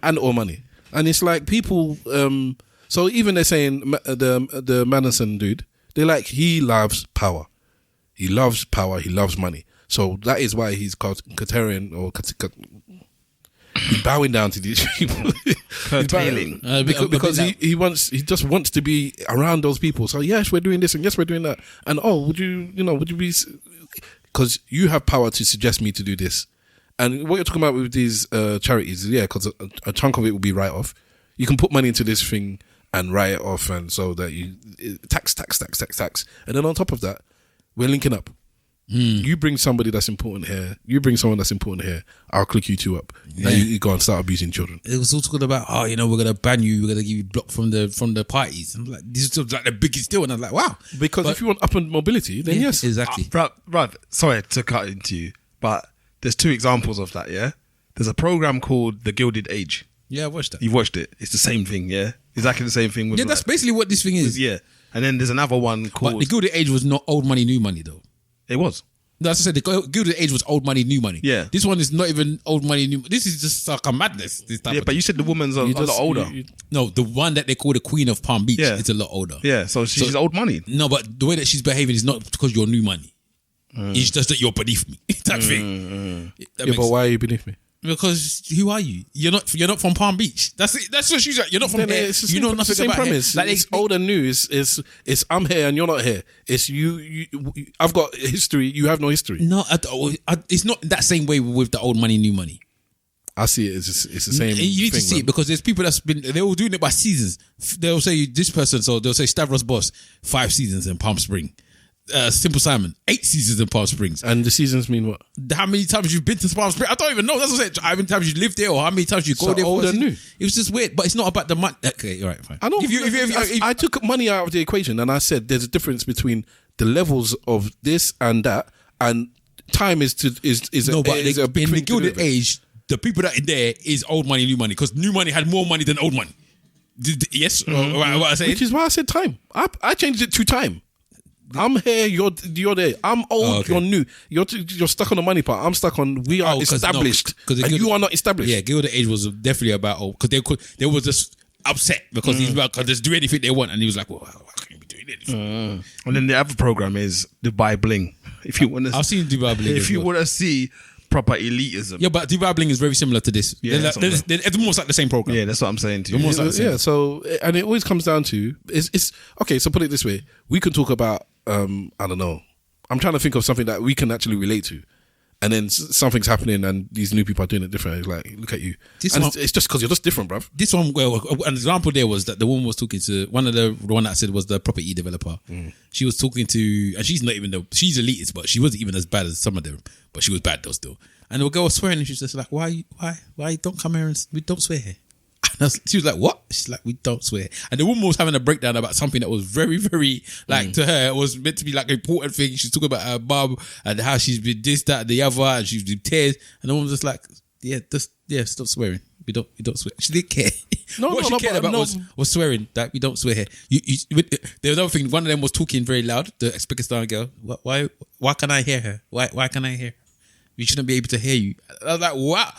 and or money. And it's like people. So even they're saying the Mandelson dude, they're like, he loves power, he loves power, he loves money. So that is why he's called Qatarian or he's bowing down to these people. Curtailing. Because he just wants to be around those people. So yes, we're doing this and yes, we're doing that. And would you be, because you have power to suggest me to do this. And what you're talking about with these charities, because a chunk of it will be write off. You can put money into this thing and write it off, and so that you tax. And then on top of that, we're linking up. You bring somebody that's important here. You bring someone that's important here. I'll click you two up. Now you go and start abusing children. It was all talking about, we're gonna ban you. We're gonna give you block from the parties. I'm like, this is like the biggest deal, and I'm like, wow. Because if you want upward mobility, then yes, exactly. Bruv, sorry to cut into you, but there's two examples of that. Yeah, there's a program called The Gilded Age. Yeah, I watched that. You've watched it. It's the same thing. Yeah, exactly the same thing. With that's basically what this thing is. Yeah, and then there's another one called. But the Gilded Age was not old money, new money though. It was. No, as I said, the Gilded Age was old money, new money. Yeah. This one is not even old money, new. This is just like a madness. This type of but you said the woman's a lot older. No, the one that they call the Queen of Palm Beach is a lot older. Yeah, so she's old money. No, but the way that she's behaving is not because you're new money. It's just that you're beneath me. That thing. But why are you beneath me? Because who are you? You're not from Palm Beach. That's it. That's what she's like. You're not from here. You know nothing same about premise. Like it's old and new. It's I'm here and you're not here. It's you. I've got history. You have no history. No, it's not that same way with the old money, new money. I see it. It's the same. You need to see it because there's people they're all doing it by seasons. They'll say this person, so they'll say Stavros Boss 5 seasons in Palm Spring. Simple Simon 8 seasons in Palm Springs. And the seasons mean what? How many times you've been to Palm Springs? I don't even know. That's what I'm saying. How many times you lived there or how many times you go there? Old and new. It was just weird, but it's not about the money. Okay, all right, fine. I know. I took money out of the equation and I said there's a difference between the levels of this and that, and time is a big in the thing Gilded Age. The people that are there is old money, new money, because new money had more money than old money. Yes, what I said. Which is why I said time. I changed it to time. I'm here, you're there. I'm old, you're new. You're stuck on the money part. I'm stuck on we are established, and you are not established. Yeah, Gilded Age was definitely about because they were just upset because he's about to just do anything they want, and he was like, well, why can't you be doing this? And then the other program is Dubai Bling. If you want to, I've seen Dubai Bling. If you want to see proper elitism, yeah, but Dubai Bling is very similar to this. Yeah, it's almost like the same program. Yeah, that's what I'm saying to you. Like yeah, so and it always comes down to it's okay. So put it this way: we can talk about. I don't know. I'm trying to think of something that we can actually relate to, and then something's happening, and these new people are doing it different. It's like, look at you. It's just because you're just different, bruv. This one, well, an example there was that the woman was talking to the one that I said was the property developer. She was talking to, and she's not even she's elitist, but she wasn't even as bad as some of them, but she was bad though still. And the girl was swearing, and she's just like, why don't come here and we don't swear here. She was like, what? She's like, we don't swear. And the woman was having a breakdown about something that was very, very, like, to her, it was meant to be like an important thing. She's talking about her mum and how she's been this, that, and the other, and she's been tears. And the woman was just like, stop swearing. We don't swear. She didn't care. What she cared about was swearing, that we don't swear here. There was another thing, one of them was talking very loud, the Uzbekistan girl. Why can I hear her? Why can I hear her? We shouldn't be able to hear you. I was like, wow.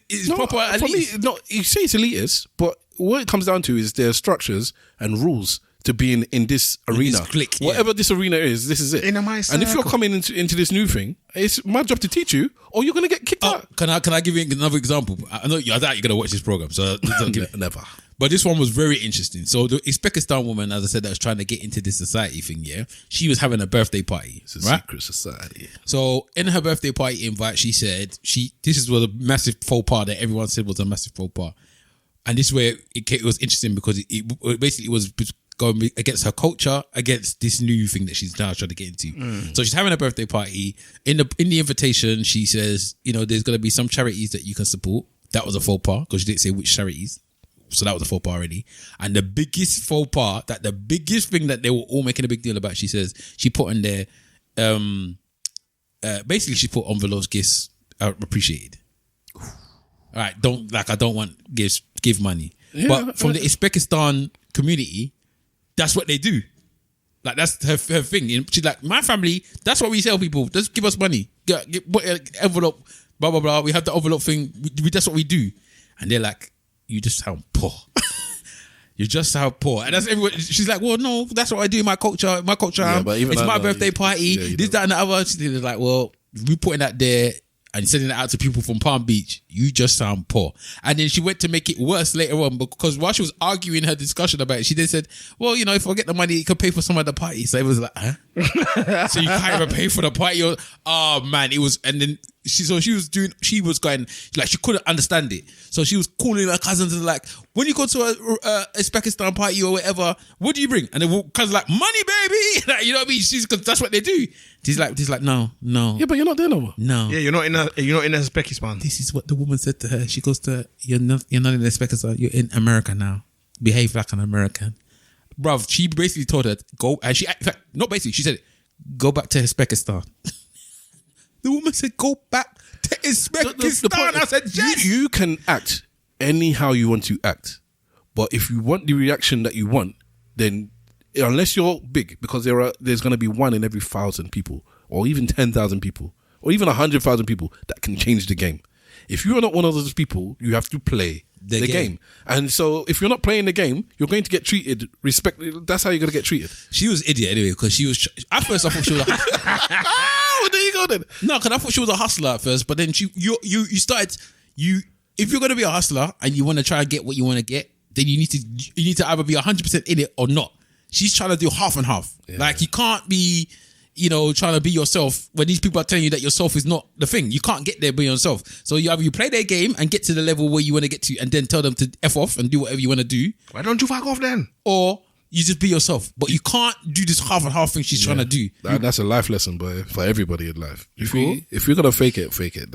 It's proper elitist. For me, you say it's elitist, but what it comes down to is there are structures and rules to being in this arena. Whatever this arena is, this is it. And if you're coming into this new thing, it's my job to teach you, or you're going to get kicked out. Can I give you another example? I doubt you're going to watch this program, so never. But this one was very interesting. So the Uzbekistan woman, as I said, that was trying to get into this society thing, yeah, she was having a birthday party. It's a secret society. So in her birthday party invite, she said this was a massive faux pas that everyone said was a massive faux pas, and this is where it was interesting because it basically was going against her culture, against this new thing that she's now trying to get into. So she's having a birthday party. In the invitation, she says, there's going to be some charities that you can support. That was a faux pas because she didn't say which charities. So that was a faux pas already. And the biggest faux pas, the biggest thing that they were all making a big deal about, she says, she put in there, basically she put envelopes, gifts, appreciated. All right, I don't want gifts, give money. Yeah, but from the Uzbekistan community, that's what they do. Like, that's her thing. She's like, my family, that's what we tell people. Just give us money. Put an envelope, blah, blah, blah. We have the envelope thing. That's what we do. And they're like, you just sound poor. You just sound poor. And that's everyone. She's like, well, no, that's what I do in my culture. It's my birthday party. This, that, and the other. She's like, well, we putting that there and sending it out to people from Palm Beach. You just sound poor. And then she went to make it worse later on because while she was arguing her discussion about it, she then said, well, if I get the money, it could pay for some of the parties. So it was like, huh? So you can't even pay for the party. Oh man, it was, and then she was going, like, she couldn't understand it. So she was calling her cousins and like, when you go to a Uzbekistan party or whatever, what do you bring? And then cousins like, money, baby. Like, you know what I mean? Cause that's what they do. She's like, no. Yeah, but you're not there no more. No. Yeah, you're not in Uzbekistan. This is what the woman said to her. She goes to her, you're not in Uzbekistan, you're in America now. Behave like an American. Bruv, she basically told her, go, and she, in fact, not basically, she said, go back to Uzbekistan. The woman said, go back to Uzbekistan. I said, yes. You can act anyhow you want to act. But if you want the reaction that you want, then unless you're big, because there's going to be 1 in every 1,000 people, or even 10,000 people, or even 100,000 people that can change the game. If you are not one of those people, you have to play the game. And so if you're not playing the game, you're going to get treated that's how you're going to get treated. She was idiot anyway, because she was, at first I thought she was a hustler. Oh, there you go then. No, because I thought she was a hustler at first, but then you started, if you're going to be a hustler and you want to try and get what you want to get, then you need to either be 100% in it or not. She's trying to do half and half. Yeah. Like, you can't be, trying to be yourself when these people are telling you that yourself is not the thing. You can't get there by yourself. So you play their game and get to the level where you want to get to, and then tell them to F off and do whatever you want to do. Why don't you fuck off then? Or you just be yourself. But you can't do this half and half thing she's trying to do. That's a life lesson, boy, for everybody in life. If you're going to fake it, fake it.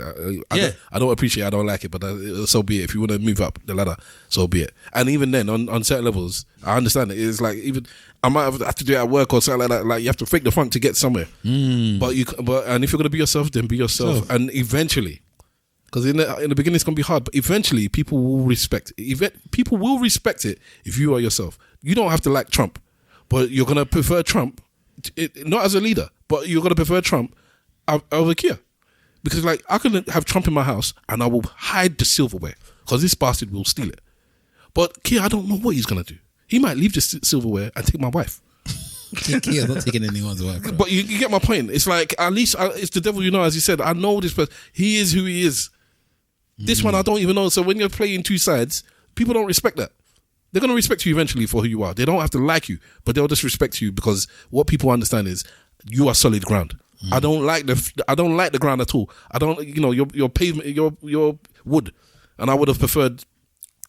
I don't appreciate it, I don't like it, but so be it. If you want to move up the ladder, so be it. And even then, on certain levels, I understand it. It's like, even I might have to do it at work or something like that. Like, you have to fake the funk to get somewhere. But and if you're going to be yourself, then be yourself. And eventually, because in the beginning it's going to be hard, but eventually people will respect it. People will respect it if you are yourself. You don't have to like Trump, but you're going to prefer Trump, not as a leader, but you're going to prefer Trump over Keir. Because, like, I can have Trump in my house and I will hide the silverware because this bastard will steal it. But Keir, I don't know what he's going to do. He might leave the silverware and take my wife. Keir's not taking anyone's wife. Bro. But you get my point. It's like, at least it's the devil you know, as you said. I know this person. He is who he is. This one I don't even know. So when you're playing two sides, people don't respect that. They're going to respect you eventually for who you are. They don't have to like you, but they'll just respect you because what people understand is you are solid ground. I don't like the ground at all. I don't, your pavement, your wood, and I would have preferred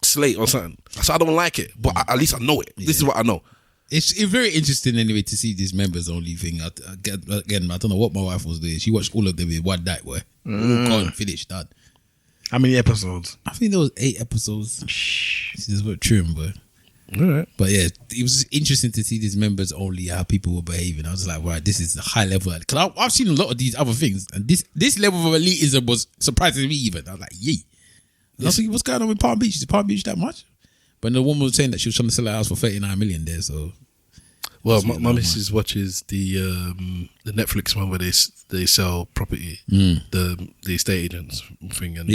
slate or something. So I don't like it, but at least I know it. Yeah. This is what I know. It's very interesting anyway to see this members only thing. Again, I don't know what my wife was doing. She watched all of them in one night. Gone, finished, done. How many episodes? I think there was 8 episodes. This is what trim, but all right. But yeah, it was interesting to see these members only, how people were behaving. I was like, right, this is a high level. Because I've seen a lot of these other things, and this level of elitism was surprising me even. I was like, yay. And I was thinking, what's going on with Palm Beach? Is Palm Beach that much? But the woman was saying that she was trying to sell her house for 39 million there, so. Well, my missus watches the Netflix one where they sell property, the estate agents thing, and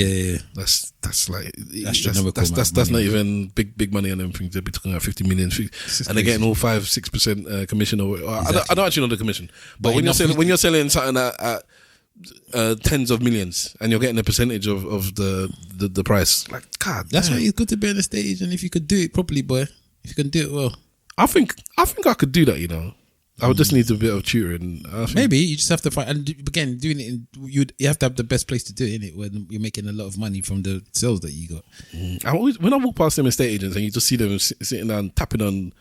that's like that's not even big money on them things. They'll be talking about 50 million, and they're getting all 5-6% commission. Exactly. I don't actually know the commission, but when you're selling something at tens of millions and you're getting a percentage of the price, like, God, that's why it's good to be an estate agent if you could do it properly, boy. If you can do it well. I think I could do that, I would just need a bit of tutoring. Maybe you just have to find, and again, doing it you have to have the best place to do it, innit, when you're making a lot of money from the sales that you got. When I walk past them estate agents and you just see them sitting down tapping on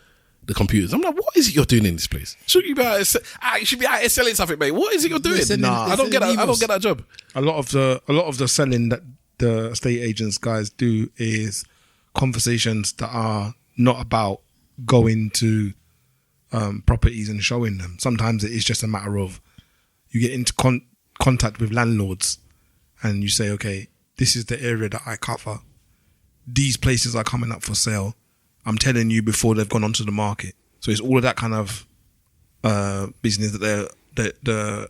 the computers, I'm like, what is it you're doing in this place? You should be out here selling something, mate. What is it you're doing? I don't get that job. A lot of the selling that the estate agents guys do is conversations that are not about going to properties and showing them. Sometimes it is just a matter of you get into contact with landlords and you say, okay, this is the area that I cover. These places are coming up for sale. I'm telling you before they've gone onto the market. So it's all of that kind of business that the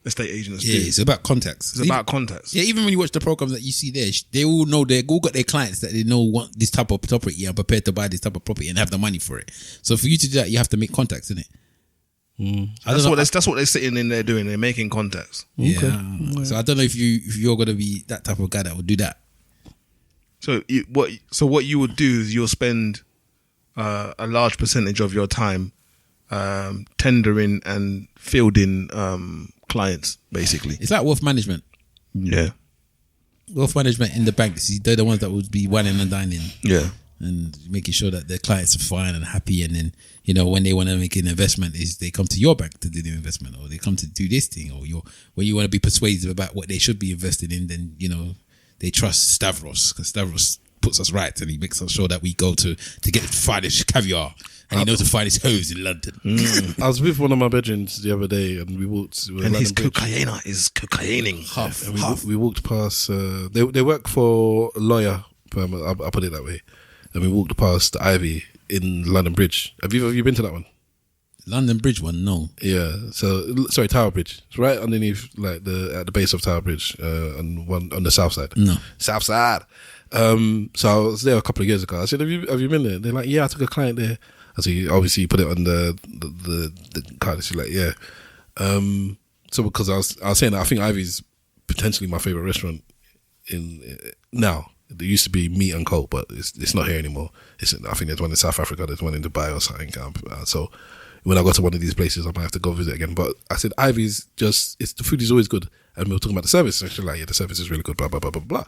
estate agents do. Yeah, it's about contacts. Contacts. Yeah, even when you watch the programs that you see there, they all know, they all got their clients that they know want this type of property and prepared to buy this type of property and have the money for it. So for you to do that, you have to make contacts, innit? That's what they're sitting in there doing. They're making contacts. Yeah. Okay. So I don't know if you're gonna be that type of guy that would do that. So what you would do is you'll spend a large percentage of your time tendering and fielding clients, basically. It's like wealth management. Yeah. Wealth management in the banks, they're the ones that would be whining and dining. Yeah. And making sure that their clients are fine and happy. And then, when they want to make an investment, is they come to your bank to do the investment, or they come to do this thing, or when you want to be persuasive about what they should be invested in, then, they trust Stavros, because Stavros puts us right and he makes us sure that we go to get the finest caviar. And he knows the finest hoes in London. I was with one of my bedrooms the other day, and we walked. And his cocaine is cocaining. Half. We walked past. They work for a lawyer firm. I'll put it that way. And we walked past the Ivy in London Bridge. Have you been to that one? London Bridge one, no. Yeah. So sorry, Tower Bridge. It's right underneath, like at the base of Tower Bridge, on the south side. No, south side. So I was there a couple of years ago. I said, "Have you been there?" They're like, "Yeah, I took a client there." I said, "Obviously, you put it on the card." She's like, "Yeah." So because I was saying that I think Ivy's potentially my favorite restaurant in now. There used to be Meat and Co, but it's not here anymore. I think there's one in South Africa. There's one in Dubai or something. So when I go to one of these places, I might have to go visit again. But I said, Ivy's the food is always good. And we were talking about the service. And she's like, yeah, the service is really good, blah, blah, blah, blah, blah.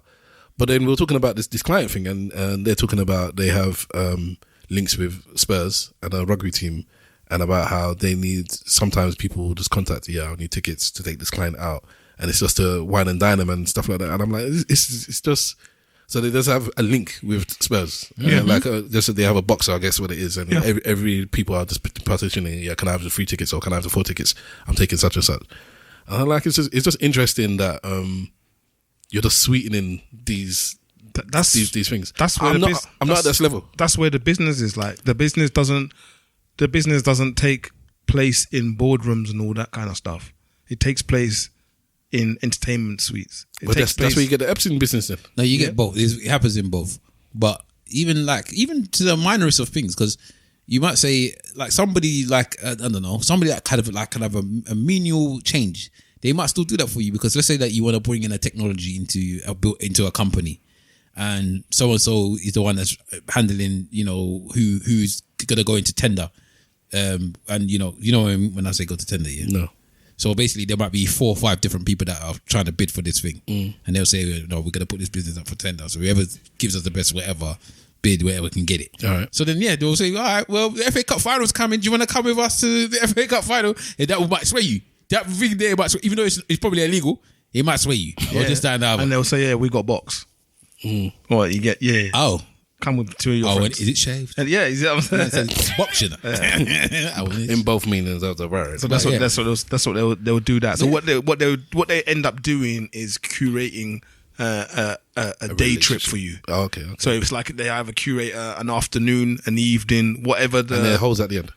But then we were talking about this client thing, and they're talking about they have links with Spurs and a rugby team, and about how they need, sometimes people will just contact you, I need tickets to take this client out. And it's just to wine and dine them and stuff like that. And I'm like, it's just... So they just have a link with Spurs. Yeah. Just that they have a boxer, I guess what it is. And every people are just partitioning, can I have the 3 tickets or can I have the 4 tickets? I'm taking such and such. And I'm like, it's just interesting that you're just sweetening these things. That's where I'm not at this level. That's where the business is. Like the business doesn't take place in boardrooms and all that kind of stuff. It takes place in entertainment suites. But that's where you get the Epstein business then. No, you get both. It happens in both. But even to the minorest of things, because you might say like somebody like I don't know, somebody that kind of a menial change, they might still do that for you, because let's say that you want to bring in a technology into a company, and so is the one that's handling, who's gonna go into tender, and when I say go to tender, no. So basically, there might be 4 or 5 different people that are trying to bid for this thing, and they'll say, "No, we're going to put this business up for tender. So whoever gives us the best, whatever can get it." All right. So then, they'll say, "All right, well, the FA Cup final's coming. Do you want to come with us to the FA Cup final?" And that might sway you. That thing there might, even though it's probably illegal, it might sway you. Yeah. Or just stand out. And they'll say, "Yeah, we got box." What you get? Yeah. Oh. Come with 2 of your friends. Is it shaved? And yeah, you see what I'm saying? It's boxing. In both meanings of the word. So that's what they'll do that. So what they end up doing is curating a day trip for you. Oh, okay. So it's like they either curate an afternoon, an evening, whatever. And there are holes at the end.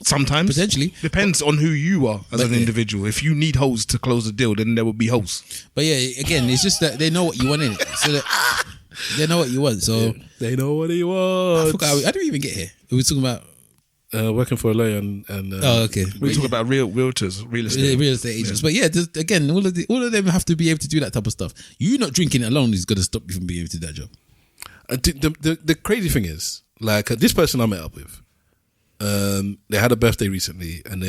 Sometimes, potentially, depends on who you are as an individual. If you need holes to close the deal, then there will be holes. But again, it's just that they know what you want in it. So that they know what you want. So they know what you want. I forgot. I didn't even get here. We were talking about working for a lawyer and okay. We talk about realtors, real estate agents. But again, all of them have to be able to do that type of stuff. You not drinking it alone is going to stop you from being able to do that job. The crazy thing is, like this person I met up with, they had a birthday recently, and they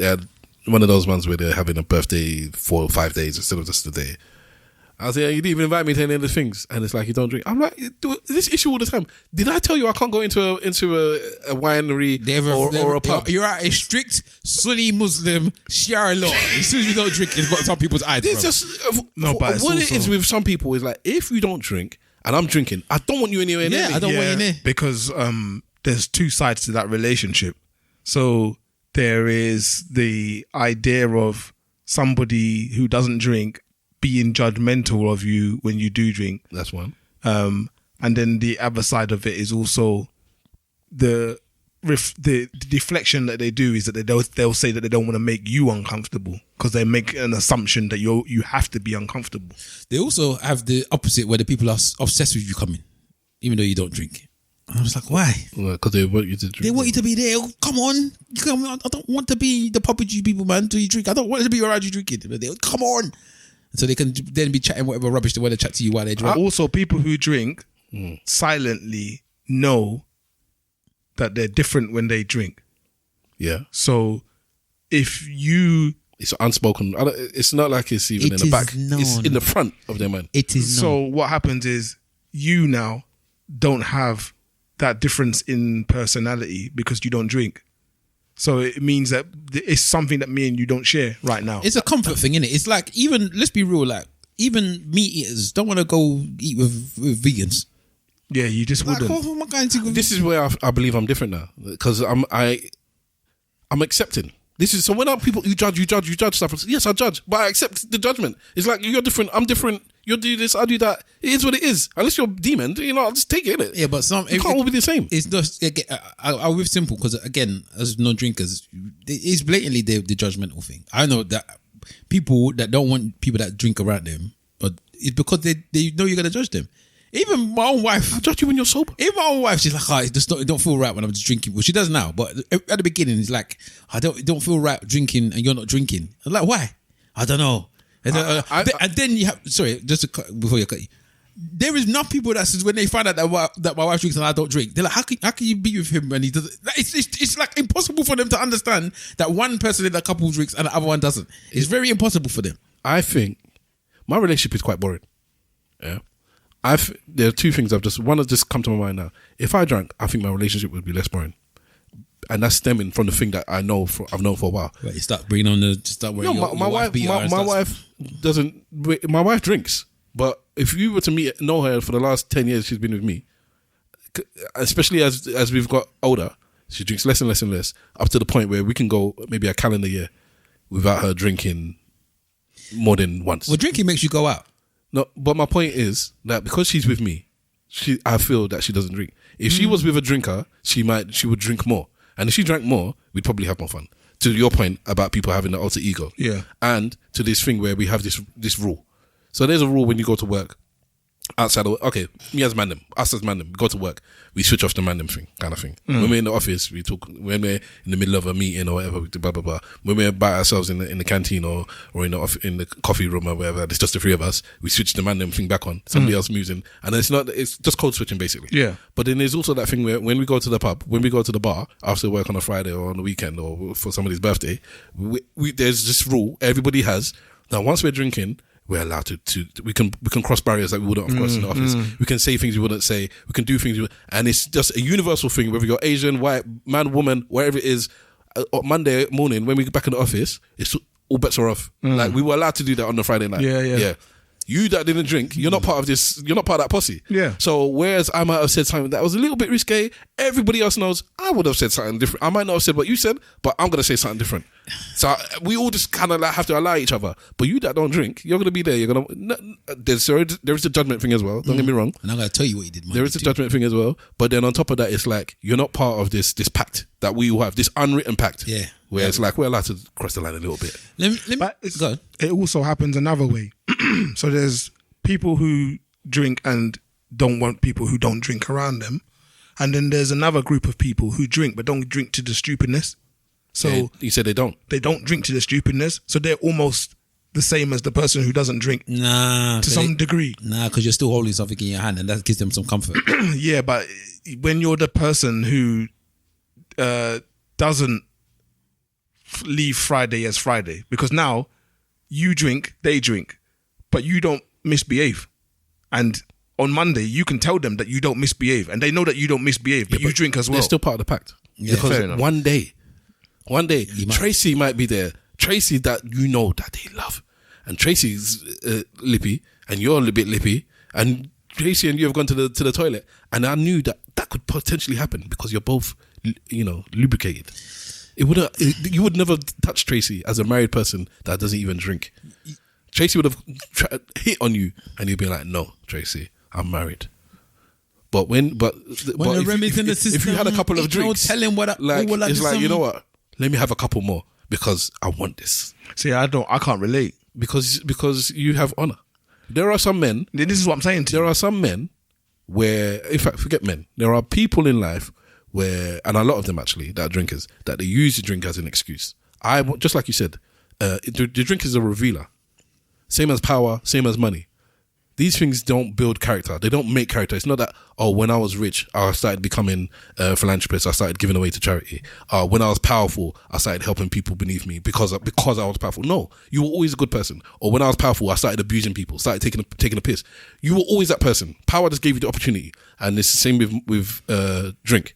had one of those ones where they're having a birthday 4 or 5 days instead of just a day. I was like, you didn't even invite me to any of the things, and it's like you don't drink. I'm like, this issue all the time. Did I tell you I can't go into a winery or a pub? You're at a strict Sunni Muslim Shia law. As soon as you don't drink, it's got some people's eyes. It's just what it is with some people is like, if you don't drink and I'm drinking, I don't want you anywhere near me. I don't want you near, because there's 2 sides to that relationship. So there is the idea of somebody who doesn't drink being judgmental of you when you do drink. That's one. And then the other side of it is also the deflection that they do is that they'll say that they don't want to make you uncomfortable because they make an assumption that you have to be uncomfortable. They also have the opposite where the people are obsessed with you coming, even though you don't drink. And I was like, why? Because they want you to drink. They want you to be there. Come on. I don't want to be the puppetry people, man, till you drink. I don't want to be around you drinking. Come on. So they can then be chatting whatever rubbish they want to chat to you while they drink. Also, people who drink silently know that they're different when they drink. Yeah. So if you... It's unspoken. It's not like it's even in the back. It's in the front of their mind. It is So what happens is you now don't have that difference in personality because you don't drink. So it means that it's something that me and you don't share right now. It's a comfort thing, innit? It's like, even, let's be real, like, even meat eaters don't want to go eat with vegans. Yeah, you just wouldn't. What am I going to... This is where I believe I'm different now, because I'm accepting. This is, so when people you judge stuff. Yes, I judge, but I accept the judgment. It's like, you're different, I'm different. You do this, I do that. It is what it is. Unless you're a demon, I'll just take it, innit? Yeah, but you can't all be the same. It's just, I with simple, because again, as non-drinkers, it's blatantly the judgmental thing. I know that people that don't want people that drink around them, but it's because they know you're gonna judge them. Even my own wife, I judge you when you're sober. Even my own wife, she's like, it don't feel right when I'm just drinking. Well, she does now, but at the beginning, it's like, it don't feel right drinking and you're not drinking. I'm like, why? I don't know. And then you have, sorry, just before you cut you, there is enough people that says when they find out that my wife drinks and I don't drink, they're like, how can you be with him when he doesn't? It's like impossible for them to understand that one person in the couple drinks and the other one doesn't. It's very impossible for them. I think my relationship is quite boring. Yeah. There are two things one has just come to my mind now. If I drank, I think my relationship would be less boring. And that's stemming from the thing that I've known for a while. Right, you start bringing on my wife doesn't. My wife drinks, but if you were to know her for the last 10 years, she's been with me. Especially as we've got older, she drinks less and less and less, up to the point where we can go maybe a calendar year without her drinking more than once. Well, drinking makes you go out. No, but my point is that because she's with me, I feel that she doesn't drink. If she was with a drinker, she would drink more. And if she drank more, we'd probably have more fun. To your point about people having the alter ego. Yeah. And to this thing where we have this rule. So there's a rule when you go to work. Outside of, okay, us as Mandem, we go to work, we switch off the Mandem thing, kind of thing. When we're in the office, we talk. When we're in the middle of a meeting or whatever, we do blah blah blah. When we're by ourselves in the canteen or in the coffee room or whatever, it's just the three of us. We switch the Mandem thing back on. Somebody else moves in, and it's just code switching basically. Yeah. But then there's also that thing where when we go to the pub, when we go to the bar after work on a Friday or on the weekend or for somebody's birthday, there's this rule everybody has that once we're drinking, we're allowed to we can cross barriers that we wouldn't, of course, in the office. We can say things we wouldn't say. We can do things, and it's just a universal thing. Whether you're Asian, white, man, woman, wherever it is, on Monday morning when we get back in the office, it's all bets are off. Like we were allowed to do that on the Friday night. Yeah. You that didn't drink, you're not part of this. You're not part of that posse. Yeah. So whereas I might have said something that was a little bit risque, everybody else knows I would have said something different. I might not have said what you said, but I'm gonna say something different. So we all just kind of like have to allow each other. But you that don't drink, you're gonna be there. You're gonna. There is a judgment thing as well. Don't get me wrong. And I'm gonna tell you what you did. There is a judgment thing as well. But then on top of that, it's like you're not part of this pact that we all have. This unwritten pact. Yeah. Where it's like we're allowed to cross the line a little bit. But it also happens another way. So there's people who drink and don't want people who don't drink around them, and then there's another group of people who drink but don't drink to the stupidness. So you said they don't drink to the stupidness, so they're almost the same as the person who doesn't drink. To some degree. Because you're still holding something in your hand, and that gives them some comfort. Yeah, but when you're the person who doesn't leave Friday as Friday, because now you drink, they drink, but you don't misbehave, and on Monday you can tell them that you don't misbehave, and they know that you don't misbehave, but you drink as well. They're still part of the pact. Yeah, because one day Tracy might be there. Tracy that you know that they love, and Tracy's lippy, and you're a little bit lippy, and Tracy and you have gone to the toilet, and I knew that could potentially happen because you're both, lubricated. You would never touch Tracy as a married person that doesn't even drink. Tracy would have hit on you, and you'd be like, "No, Tracy, I'm married." But if you had a couple of drinks, tell him it's like, you know what? Let me have a couple more because I want this. See, I can't relate because you have honor. There are some men. This is what I'm saying to you. There are some men where, in fact, forget men. There are people in life where, and a lot of them actually, that are drinkers, that they use the drink as an excuse. Just like you said, the drink is a revealer. Same as power, same as money. these things don't build character. They don't make character. It's not that, when I was rich, I started becoming a philanthropist. I started giving away to charity. When I was powerful, I started helping people beneath me because I was powerful. No, you were always a good person. Or when I was powerful, I started abusing people, started taking a piss. You were always that person. Power just gave you the opportunity. And it's the same with drink.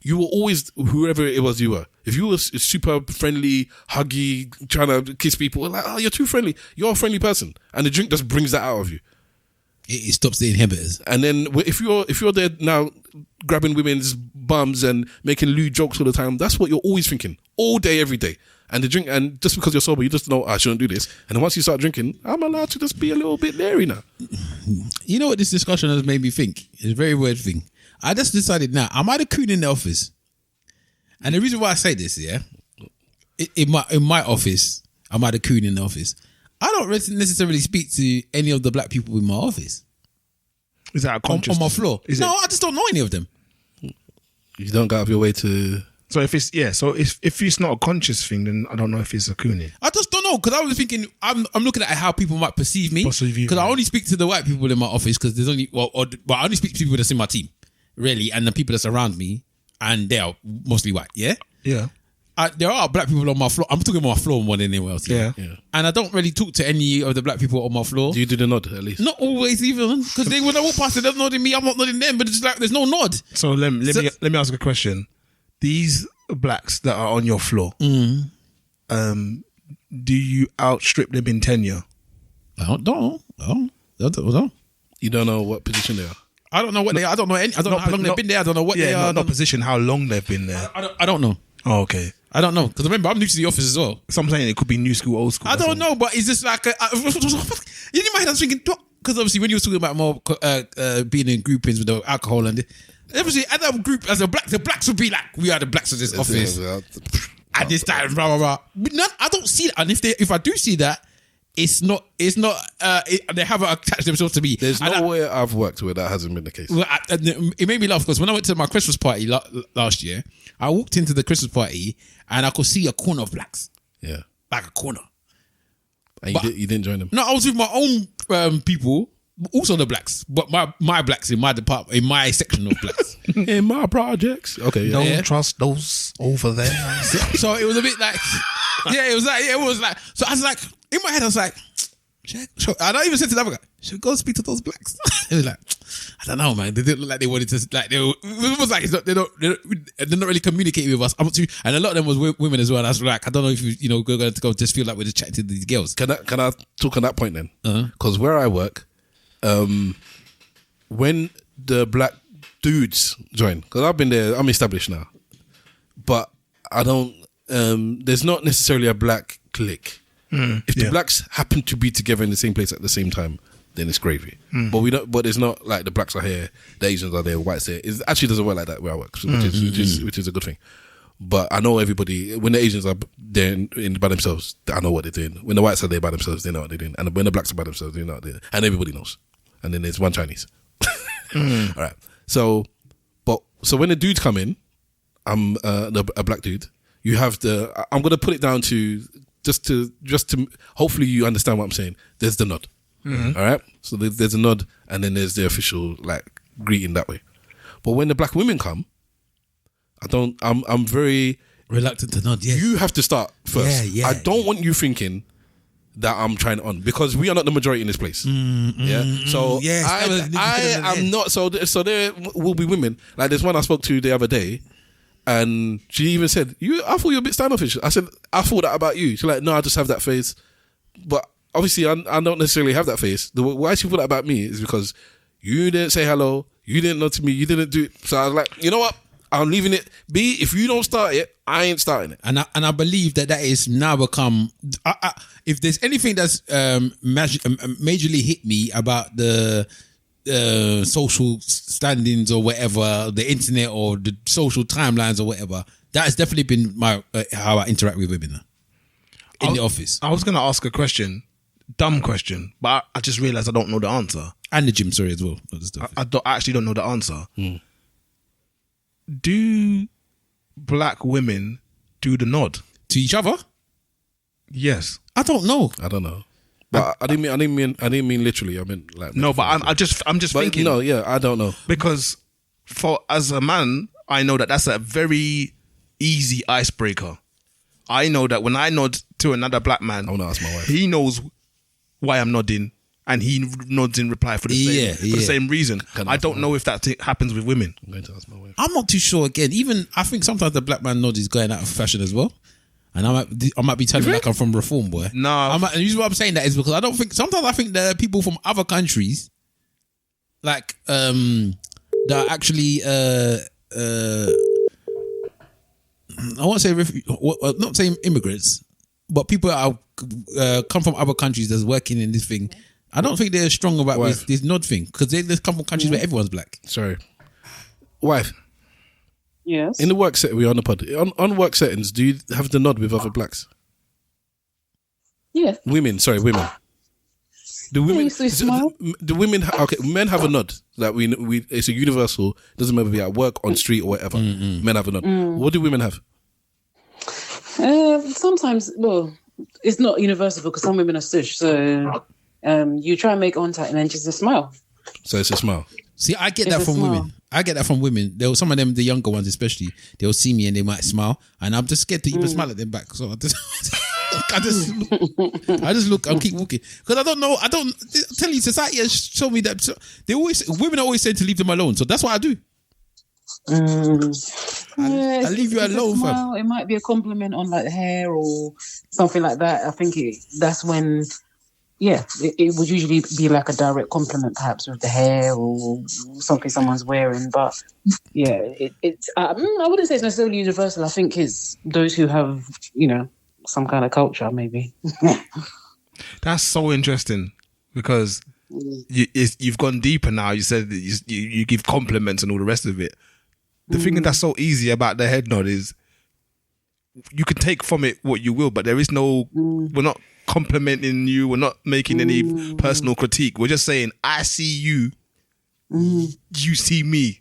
You were always whoever it was you were. If you were super friendly, huggy, trying to kiss people, like, you're too friendly. You're a friendly person. And the drink just brings that out of you. It stops the inhibitors. And then if you're there now grabbing women's bums and making lewd jokes all the time, that's what you're always thinking. All day, every day. And the drink, and just because you're sober, you just know, I shouldn't do this. And then once you start drinking, I'm allowed to just be a little bit leery now. You know what this discussion has made me think? It's a very weird thing. I just decided now, am I the coon in the office? And the reason why I say this, in my office, am I the coon in the office? I don't necessarily speak to any of the black people in my office. Is that a conscious on my floor? I just don't know any of them. You don't go out of your way to. So if it's not a conscious thing, then I don't know if it's a coonie. I just don't know, because I was thinking, I'm looking at how people might perceive me. Because I only speak to the white people in my office, because there's only I only speak to people that's in my team, really, and the people that's around me, and they're mostly white. Yeah. There are black people on my floor. I'm talking about my floor more than anywhere else. Yeah. And I don't really talk to any of the black people on my floor. Do you do the nod at least? Not always, even, because when I walk past, they're nodding me. I'm not nodding them, but it's like there's no nod. So let me ask a question. These blacks that are on your floor, do you outstrip them in tenure? I don't know. You don't know what position they are? I don't know what they are. I don't know how long they've been there. I don't know what they are. Not position, how long they've been there. I don't know. Oh, okay. I don't know. Because remember, I'm new to the office as well. So I'm saying it could be new school, old school. I don't know, but it's just like... in my head, I was thinking... Because obviously, when you were talking about more being in groupings with the alcohol and... Obviously, as a group, as the blacks would be like, we are the blacks of this office. At this time, blah, blah, blah. But I don't see that. And if I do see that, it's not. They haven't attached themselves to me. There's no way I've worked where that hasn't been the case. Well, it made me laugh because when I went to my Christmas party last year, I walked into the Christmas party and I could see a corner of blacks. Yeah, like a corner. And you didn't join them? No, I was with my own people, also the blacks, but my blacks in my department, in my section of blacks, in my projects. Okay, don't trust those over there. So it was a bit like, it was like. So I was like, in my head, I was like, I don't even say to the other guy, should we go speak to those blacks? It was like, I don't know, man. They didn't look like they wanted to. Like it was like they're not really communicating with us. And a lot of them was women as well. And I was like, I don't know if we're going to go just feel like we're just chatting to these girls. Can I talk on that point then? Because where I work, when the black dudes join, because I've been there, I'm established now, but I don't. There's not necessarily a black clique. If the blacks happen to be together in the same place at the same time, then it's gravy. But we don't. But it's not like the blacks are here, the Asians are there, whites there. It actually doesn't work like that where I work, which is a good thing. But I know everybody, when the Asians are there by themselves, I know what they're doing. When the whites are there by themselves, they know what they're doing. And when the blacks are by themselves, they know what they're doing. And everybody knows. And then there's one Chinese. All right. So when the dudes come in, I'm a black dude. You have I'm going to put it down to just to hopefully you understand what I'm saying. There's the nod. All right. So there's a nod, and then there's the official like greeting that way. But when the black women come, I'm very reluctant to nod. Yeah. You have to start first. Yeah. I don't want you thinking that I'm trying on, because we are not the majority in this place. So I'm not. So there will be women. Like there's one I spoke to the other day, and she even said, I thought you were a bit standoffish. I said, I thought that about you. She's like, no, I just have that face. But obviously, I don't necessarily have that face. Why she thought that about me is because you didn't say hello, you didn't nod to me, you didn't do it. So I was like, you know what? I'm leaving it be. If you don't start it, I ain't starting it. And I believe that is now become. If there's anything that's majorly hit me about the social standings or whatever, the internet or the social timelines or whatever, that has definitely been my how I interact with women in the office. I was going to ask a question, dumb question, but I just realised I don't know the answer. And the gym, sorry, as well. I actually don't know the answer. Do black women do the nod to each other? Yes. I don't know. But But I didn't mean literally. I meant like no. But I'm just thinking. No, yeah, I don't know because as a man, I know that's a very easy icebreaker. I know that when I nod to another black man, I want to ask my wife. He knows why I'm nodding, and he nods in reply for the same reason. I don't know if that happens with women. I'm going to ask my wife. I'm not too sure. Again, even I think sometimes the black man nod is going out of fashion as well. And I might be telling like I'm from Reform, boy. No, and the reason why I'm saying that is because I don't think sometimes I think there are people from other countries, like that are actually I won't say not saying immigrants, but people that are come from other countries that's working in this thing. I don't think they're strong about this nod thing because they come from countries where everyone's black. Sorry, wife. Yes. In the work setting, we're on the pod. On work settings, do you have the nod with other blacks? Yes. Women. Do women? Smile. Do women? Okay, men have a nod that we. It's a universal. Doesn't matter if you're at work, on street, or whatever. Men have a nod. What do women have? Sometimes, well, it's not universal because some women are sush. So, you try and make contact and then just a smile. So it's a smile. See, I get that from women. Some of them, the younger ones especially, they'll see me and they might smile, and I'm just scared to even smile at them back. So I just look and keep walking because I don't know. I tell you, society has shown me that women are always saying to leave them alone. So that's what I do. I leave you alone, fam. It might be a compliment on like hair or something like that. I think that's when. Yeah, it would usually be like a direct compliment, perhaps with the hair or something someone's wearing. But yeah, I wouldn't say it's necessarily universal. I think it's those who have, some kind of culture, maybe. That's so interesting because you've gone deeper now. You said that you give compliments and all the rest of it. The thing that's so easy about the head nod is you can take from it what you will, but there is no. We're not complimenting you. We're not making any personal critique. We're just saying, I see you. You see me.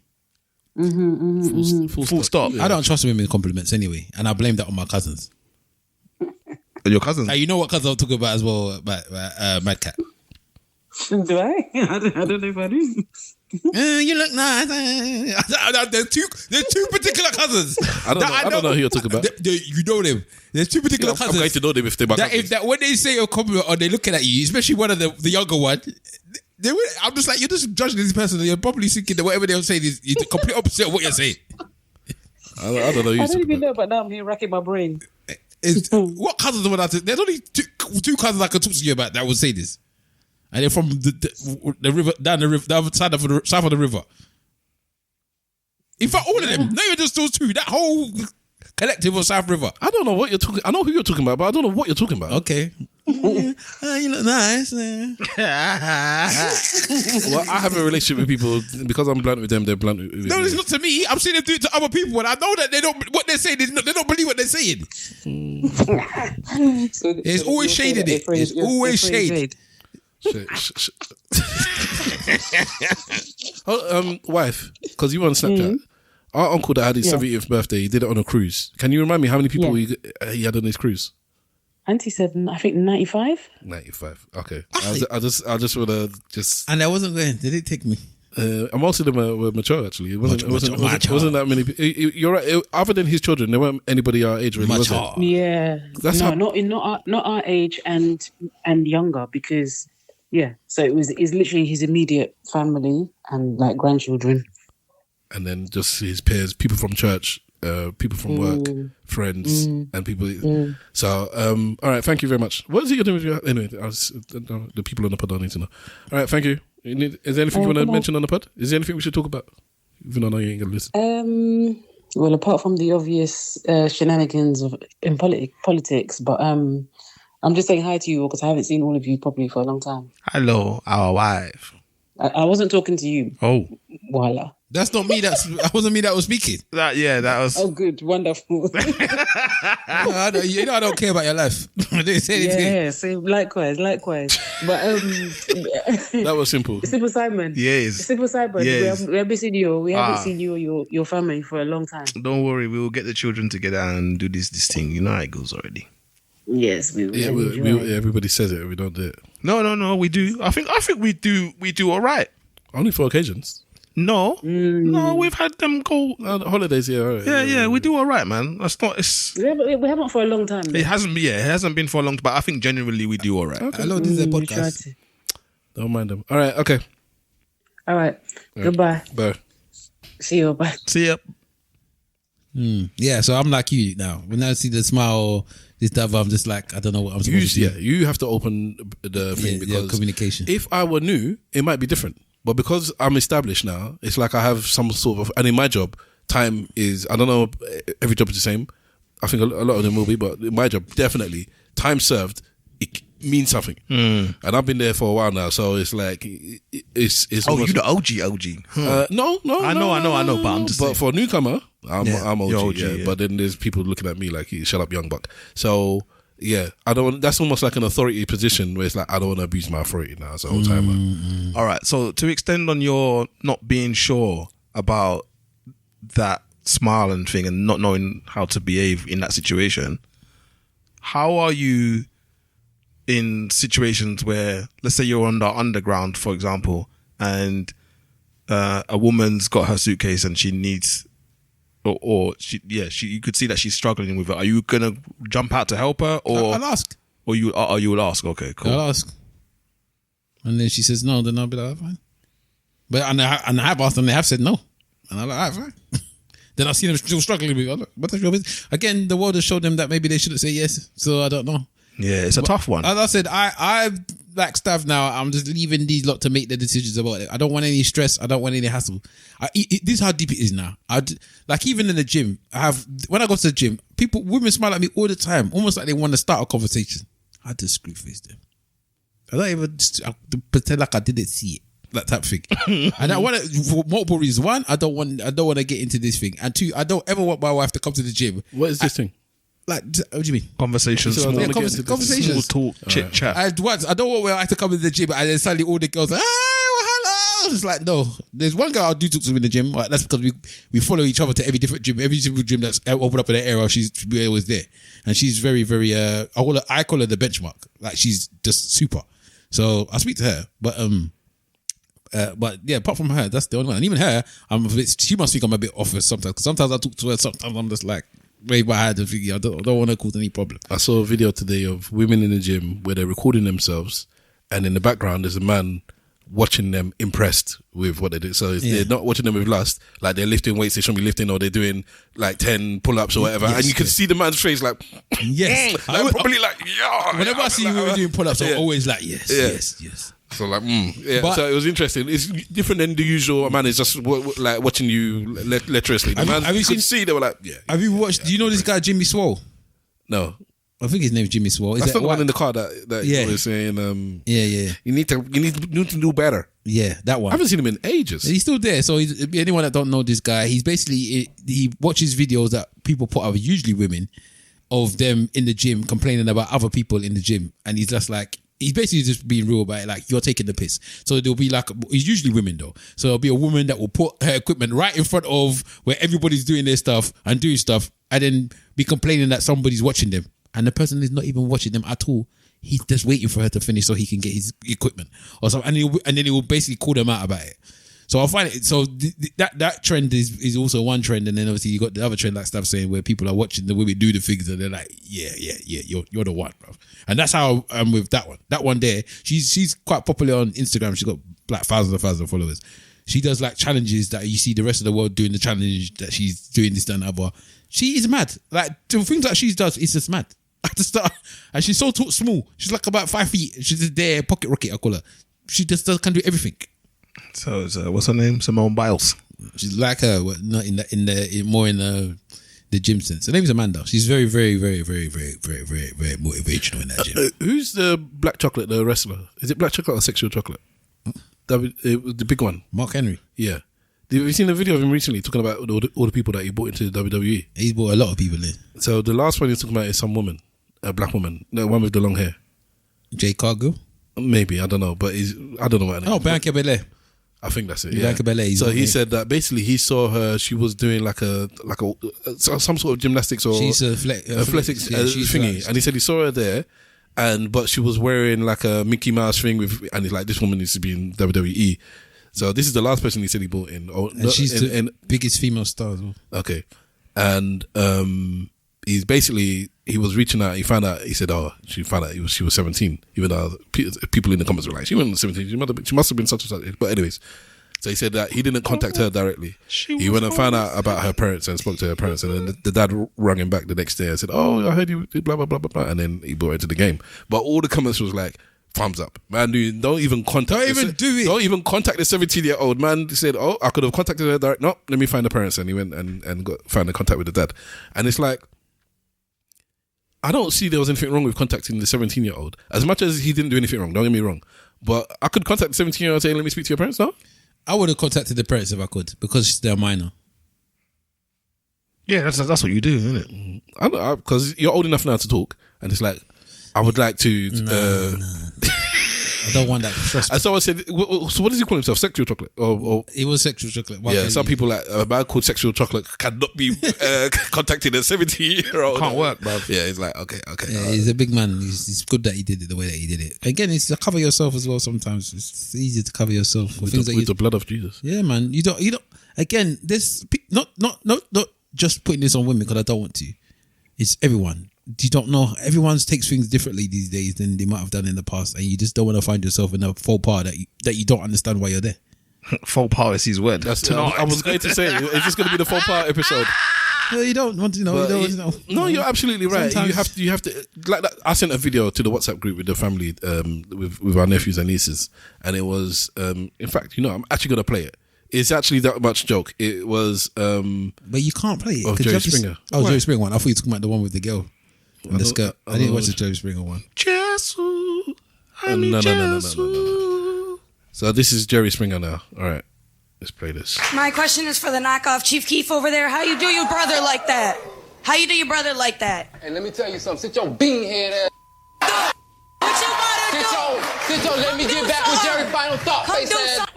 Full stop. I don't trust women compliments anyway, and I blame that on my cousins. And your cousins? You know what cousin I'm talking about as well, about Mad Cat. Do I? I don't know if I do. You look nice. There's two particular cousins. I don't know who you're talking about. You know them. There's two particular cousins. I'm going to know them if they're my cousins. That when they say a compliment or they're looking at you, especially one of the younger one, I'm just like, you're just judging this person and you're probably thinking that whatever they're saying is the complete opposite of what you're saying. I don't know who you're talking about. I don't even know, but now I'm here racking my brain. What cousins would I say? There's only two cousins I can talk to you about that would say this. And they're from the river, down the river, the other side of south of the river. In fact, all of them, not even just those two, that whole collective of South River. I don't know what you're talking. I know who you're talking about, but I don't know what you're talking about. Okay. You look nice. Well, I have a relationship with people because I'm blunt with them. They're blunt with me. No, it's not to me. I'm seeing them do it to other people, and I know that they don't. What they're saying is they don't believe what they're saying. It's always shaded. It's always shade. Wife, because you were on Snapchat. Our uncle that had his 70th birthday, he did it on a cruise. Can you remind me how many people he had on his cruise? Auntie said, I think 95. 95. Okay. I just want to just. And I wasn't going. Did it take me? Most of them were mature actually. It wasn't that many. You're right. Other than his children, there weren't anybody our age really. Was there? Yeah. Not our age and younger because. Yeah, so it's literally his immediate family and like grandchildren. And then just his peers, people from church, people from work, friends, and people. So, all right, thank you very much. What is it you're doing with your... Anyway, the people on the pod don't need to know. All right, thank you. Is there anything you want to mention on the pod? Is there anything we should talk about? Even though I know you ain't going to listen. Well, apart from the obvious shenanigans in politics, but... I'm just saying hi to you because I haven't seen all of you properly for a long time. Hello, our wife. I wasn't talking to you. Oh. Voila. That's not me. That wasn't me that was speaking. That was... Oh, good. Wonderful. I don't care about your life. I didn't say anything. Yeah, same. Likewise. But... that was simple. Simple Simon. Yes. Simple Simon. Yes. We haven't seen you. We haven't seen you or your family for a long time. Don't worry. We will get the children together and do this thing. You know how it goes already. Yes, we everybody says it. We don't do it. No. We do. I think we do all right. Only for occasions. No, we've had them go holidays. Yeah, all right. Yeah. We do all right, man. That's not. We haven't for a long time. It hasn't been for a long time. But I think generally we do all right. Okay. Hello, this is a podcast. Don't mind them. All right. Okay. All right. Yeah. Goodbye. Bye. See you. Bye. See ya. Yeah. So I'm like you now. When I see the smile, this stuff, I'm just like, I don't know what I'm supposed to do. Yeah, you have to open the thing because communication. If I were new, it might be different. But because I'm established now, it's like I have some sort of, and in my job, time is, I don't know, every job is the same. I think a lot of them will be, but in my job, definitely, time served, it means something. And I've been there for a while now, so it's like, it's you the OG. No. I know, but I'm just saying. But for a newcomer, I'm OG, yeah. But then there's people looking at me like, shut up, young buck. So, yeah, that's almost like an authority position where it's like, I don't want to abuse my authority now as a whole timer. All right, so to extend on your not being sure about that smiling thing and not knowing how to behave in that situation, how are you in situations where, let's say you're on the underground, for example, and a woman's got her suitcase and she needs... you could see that she's struggling with it. Are you gonna jump out to help her, or I'll ask, or you will ask? Okay, cool. I'll ask, and then she says no. Then I'll be like, fine. But and I have asked them, they have said no, and I'm like, all right, fine. Then I see them still struggling with it. What's your business? Again, the world has showed them that maybe they shouldn't say yes. So I don't know. Yeah, it's a tough one. As I said, I like staff now. I'm just leaving these lot to make the decisions about it. I don't want any stress. I don't want any hassle. This is how deep it is now. Like even in the gym, when I go to the gym, women smile at me all the time, almost like they want to start a conversation. I just screw face them. I don't even pretend like I didn't see it. That type of thing. And I want it for multiple reasons. One, I don't want to get into this thing. And two, I don't ever want my wife to come to the gym. What is this thing? Like, what do you mean? Conversations. Conversations. Small talk, chit chat. I don't want where I have to come to the gym and then suddenly all the girls are, hello. It's like, no. There's one girl I do talk to in the gym. Right? That's because we follow each other to every different gym. Every single gym that's opened up in the area, she's always there. And she's very, very, I call her the benchmark. Like, she's just super. So I speak to her. But yeah, apart from her, that's the only one. And even her, she must think I'm a bit off sometimes. Because sometimes I talk to her, sometimes I'm just like, wave my hand and figure I don't want to cause any problem. I saw a video today of women in the gym where they're recording themselves, and in the background there's a man watching them impressed with what they do. So they're not watching them with lust, like they're lifting weights they shouldn't be lifting, or they're doing like 10 pull-ups or whatever, and you can see the man's face like, yes, probably like, yeah. Whenever I see you doing pull-ups, I'm always like, yes. So like, so it was interesting. It's different than the usual man is just like watching you lecherously. The man, have you see they were like, yeah. Have you watched? Do you know this guy Jimmy Swole? No, I think his name's Jimmy Swole. That's the one in the car that he was saying. You need to do better. Yeah, that one. I haven't seen him in ages. He's still there. So anyone that don't know this guy, he's basically he watches videos that people put out, usually women, of them in the gym complaining about other people in the gym, and he's just like. He's basically just being real about it, like, you're taking the piss. So there'll be like, it's usually women though. So there'll be a woman that will put her equipment right in front of where everybody's doing their stuff and doing stuff, and then be complaining that somebody's watching them. And the person is not even watching them at all. He's just waiting for her to finish so he can get his equipment or something. And then he will basically call them out about it. So I find it, so that trend is also one trend, and then obviously you got the other trend, like stuff saying where people are watching the women do the things and they're like, yeah, you're the one, bro. And that's how I'm with that one. That one there, she's quite popular on Instagram. She's got like thousands of followers. She does like challenges that you see the rest of the world doing the challenge that she's doing this, that, and other. She is mad. Like the things that she does, it's just mad. At the start, and she's so small. She's like about 5 feet. She's just there, pocket rocket, I call her. She just can do everything. So what's her name? Simone Biles. She's like her, but not in the gym sense. Her name is Amanda. She's very, very, very, very, very, very, very, very motivational in that gym. Who's the black chocolate, the wrestler? Is it black chocolate or sexual chocolate? The big one. Mark Henry. Yeah. Have you seen a video of him recently talking about all the people that he brought into the WWE? He's brought a lot of people in. So the last one he's talking about is some woman, a black woman, the one with the long hair. Jay Cargill? Maybe, I don't know, but I don't know what her name is. Bianca Belair. I think that's it. Bianca Belair. So he said that basically he saw her. She was doing like some sort of gymnastics or she's athletics thingy, and he said he saw her there, but she was wearing like a Mickey Mouse thing and he's like, this woman needs to be in WWE. So this is the last person he said he brought in. And she's the biggest female star as well. Okay, and he's basically he was reaching out. He found out. He said, she found out she was 17. Even though people in the comments were like, she wasn't 17. She must have been such and such. But anyways, so he said that he didn't contact her directly. He went and found out about her parents and spoke to her parents. And then the dad rang him back the next day and said, I heard you did blah blah blah blah blah. And then he brought her into the game. But all the comments was like, thumbs up, man. Dude, don't even contact. Don't even contact the 17-year-old man. He said, I could have contacted her direct. No, let me find the parents. And he went and found the contact with the dad. And it's like, I don't see there was anything wrong with contacting the 17-year-old. As much as he didn't do anything wrong, don't get me wrong. But I could contact the 17-year-old saying, let me speak to your parents now. I would have contacted the parents if I could, because they're minor. Yeah, that's what you do, isn't it? I know, because you're old enough now to talk. And it's like, I would like to... No. I don't want that. Trust me. And someone said, so what does he call himself? Sexual chocolate? Or it was sexual chocolate. Some people like a man called sexual chocolate cannot be contacting a 17-year-old. Can't work, bro. Yeah, he's like, okay. Yeah, he's a big man. He's good that he did it the way that he did it. Again, it's to cover yourself as well. Sometimes it's easier to cover yourself with the blood of Jesus. Yeah, man. You don't. Again, this not just putting this on women because I don't want to. It's everyone. You don't know. Everyone takes things differently these days than they might have done in the past, and you just don't want to find yourself in a faux pas that you don't understand why you're there. Faux pas is his word. That's tonight. I was going to say, is this going to be the faux pas episode? Well, you don't want to know. No, you're absolutely right. Sometimes you have to like that. I sent a video to the WhatsApp group with the family, with our nephews and nieces, and it was, in fact, I'm actually going to play it. It's actually that much joke. It was, but you can't play it. Of Jerry Springer. Jerry Springer one. I thought you were talking about the one with the girl. And the skirt. I didn't watch the Jerry Springer one. Jesus. No. So this is Jerry Springer now. All right, let's play this. My question is for the knockoff Chief Keef over there. How you do your brother like that? How you do your brother like that? Hey, let me tell you something. Sit your bean head ass. What you about to do? Sit your. Let me get back with Jerry's final thought.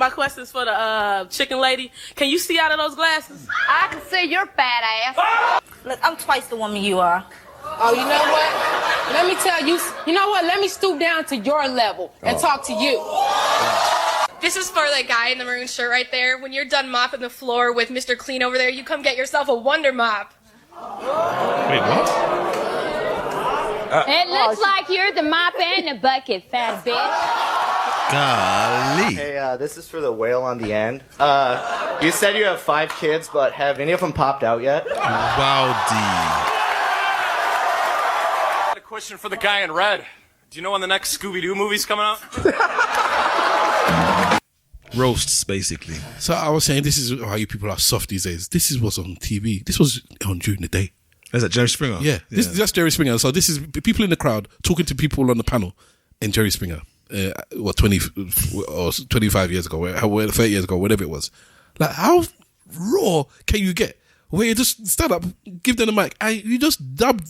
My question is for the chicken lady. Can you see out of those glasses? I can see your fat ass. Look, I'm twice the woman you are. Oh, you know what? Let me tell you. You know what? Let me stoop down to your level and talk to you. This is for the guy in the maroon shirt right there. When you're done mopping the floor with Mr. Clean over there, you come get yourself a Wonder Mop. Wait, what? It looks like you're the mop and the bucket, fat bitch. Golly. Hey, this is for the whale on the end. You said you have 5 kids, but have any of them popped out yet? Wow, Question for the guy in red. Do you know when the next Scooby-Doo movie's coming out? Roasts, basically. So I was saying, this is how you people are soft these days. This is what's on TV. This was on during the day. Is that Jerry Springer? Yeah. That's Jerry Springer. So this is people in the crowd talking to people on the panel in Jerry Springer. 20 or 25 years ago, 30 years ago, whatever it was. Like, how raw can you get? Where you just stand up, give them the mic, and you just dub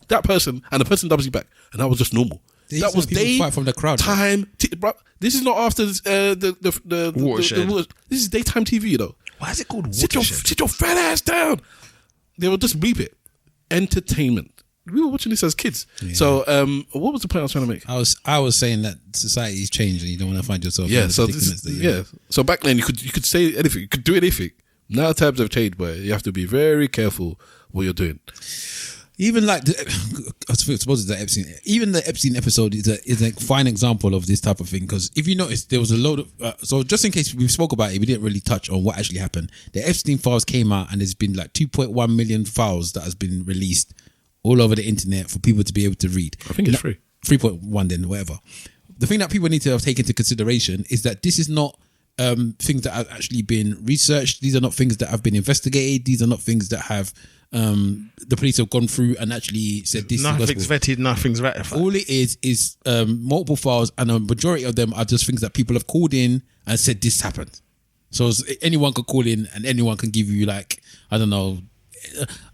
that person, and the person dubs you back, and that was just normal. That was fight from the crowd. Bro, this is not after the Watershed. This is daytime TV, though. Why is it called Watershed? Sit your fat ass down. They will just bleep it. Entertainment. We were watching this as kids. Yeah. So, what was the point I was trying to make? I was saying that society's changed, and you don't want to find yourself. Yeah. So back then you could say anything, you could do anything. Now times have changed, but you have to be very careful what you're doing. Even like, I suppose it's the Epstein. Even the Epstein episode is a fine example of this type of thing. Because if you notice, there was a load of. So just in case we spoke about it, we didn't really touch on what actually happened. The Epstein files came out, and there's been like 2.1 million files that has been released all over the internet for people to be able to read. I think it's free. 3.1 then, whatever. The thing that people need to take into consideration is that this is not things that have actually been researched. These are not things that have been investigated. These are not things that have the police have gone through and actually said this. Nothing's vetted, nothing's ratified. All it is multiple files, and a majority of them are just things that people have called in and said this happened. So anyone could call in and anyone can give you, like, I don't know,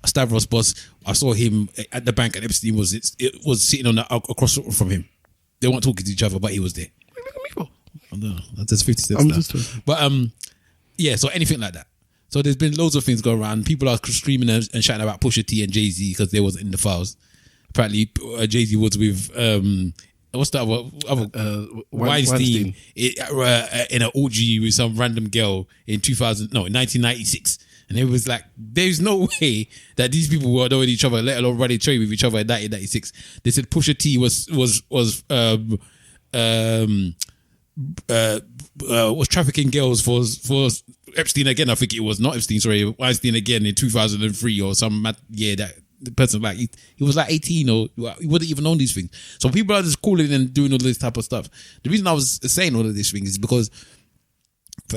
a Stavros boss. I saw him at the bank and Epstein was sitting on across from him. They weren't talking to each other, but he was there. I don't know. That's 50 cents now. But yeah, so anything like that. So there's been loads of things going around. People are screaming and shouting about Pusha T and Jay-Z because they wasn't in the files. Apparently, Jay-Z was with what's that other Weinstein in an orgy with some random girl in 1996. And it was like, there's no way that these people were knowing each other, let alone running trade with each other in 1996. They said Pusha T was trafficking girls for Epstein again. I think it was not Epstein, sorry, Weinstein again in 2003 or some year that the person like he was like 18 or he wouldn't even own these things. So people are just calling and doing all this type of stuff. The reason I was saying all of these things is because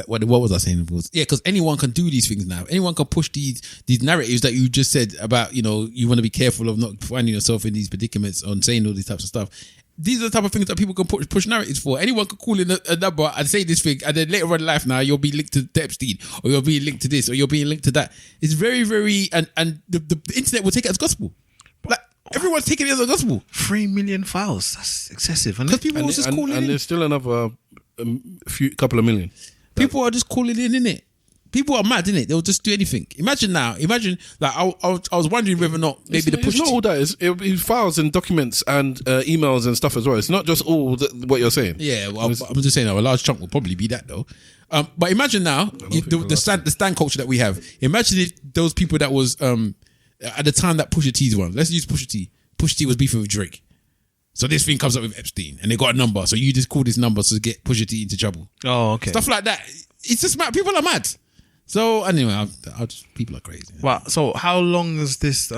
what was I saying? Because anyone can do these things now. Anyone can push these narratives that you just said about, you want to be careful of not finding yourself in these predicaments on saying all these types of stuff. These are the type of things that people can push narratives for. Anyone can call in a number and say this thing, and then later on in life now, you'll be linked to Epstein, or you'll be linked to this, or you'll be linked to that. It's very, very, and the internet will take it as gospel. Like, everyone's taking it as a gospel. 3 million files. That's excessive. Because people are just calling in. And there's still another couple of million. People are just calling in, innit? People are mad, innit? They'll just do anything. Imagine, like, I was wondering whether or not maybe it's not all that. It'll be files and documents and emails and stuff as well. It's not just all what you're saying. Yeah, well, I'm just saying a large chunk will probably be that though. But imagine now, the stand culture that we have. Imagine if those people that was at the time that Pusha T's one. Let's use Pusha T. Pusha T was beefing with Drake. So this thing comes up with Epstein and they got a number. So you just call this number to get Pusha T into trouble. Oh, okay. Stuff like that. It's just mad. People are mad. So anyway, people are crazy. Wow. So how long is this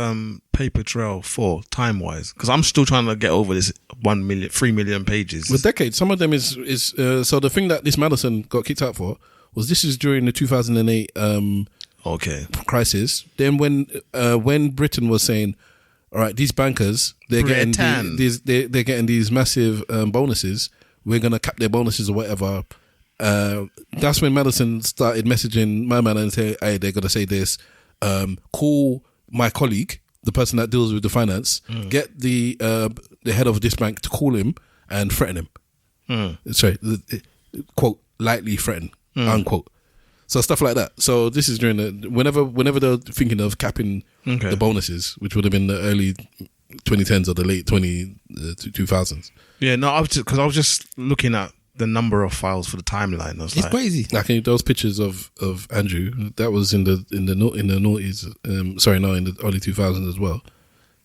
paper trail for, time-wise? Because I'm still trying to get over this 3 million pages. With decades. Some of them is so the thing that this Mandelson got kicked out for was this is during the 2008 crisis. Then when Britain was saying, all right, these bankers, they're getting these massive bonuses. We're gonna cap their bonuses or whatever. That's when Mandelson started messaging my man and say, hey, they're gonna say this. Call my colleague, the person that deals with the finance, get the head of this bank to call him and threaten him. Sorry, quote, lightly threaten, unquote. So stuff like that. So this is during whenever they're thinking of capping the bonuses, which would have been the early 2010s or the late 2000s. Yeah, no, I was just looking at the number of files for the timeline. It's crazy. Like those pictures of Andrew, that was in the noughties. Sorry, no, in the early 2000s as well.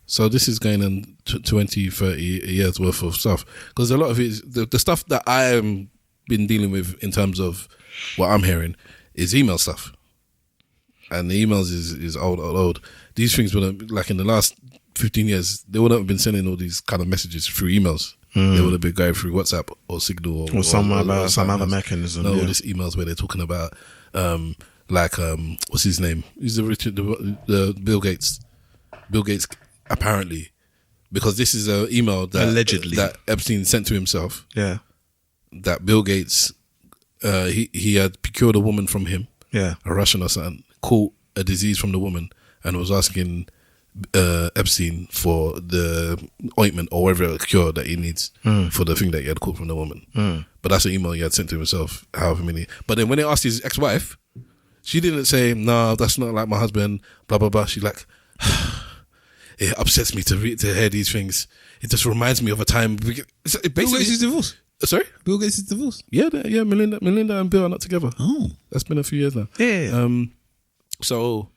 So this is going on 20, 30 years worth of stuff. Because a lot of it, the stuff that I am been dealing with in terms of what I'm hearing is email stuff. And the emails is old. These things would have, like in the last 15 years, they wouldn't have been sending all these kind of messages through emails. They would have been going through WhatsApp or Signal or some other mechanism. No, all these emails where they're talking about what's his name? He's the Bill Gates. Bill Gates apparently, because this is an email that allegedly that Epstein sent to himself. Yeah, that Bill Gates he had procured a woman from him. Yeah, a Russian or something, caught a disease from the woman and was asking Epstein for the ointment or whatever cure that he needs for the thing that he had caught from the woman. But that's an email he had sent to himself, however many. But then when they asked his ex-wife, she didn't say, no, that's not like my husband, blah, blah, blah. She's like, it upsets me to hear these things. It just reminds me of a time. Bill Gates is divorced. Sorry? Bill Gates is divorced. Yeah, Melinda and Bill are not together. Oh. That's been a few years now. Yeah. So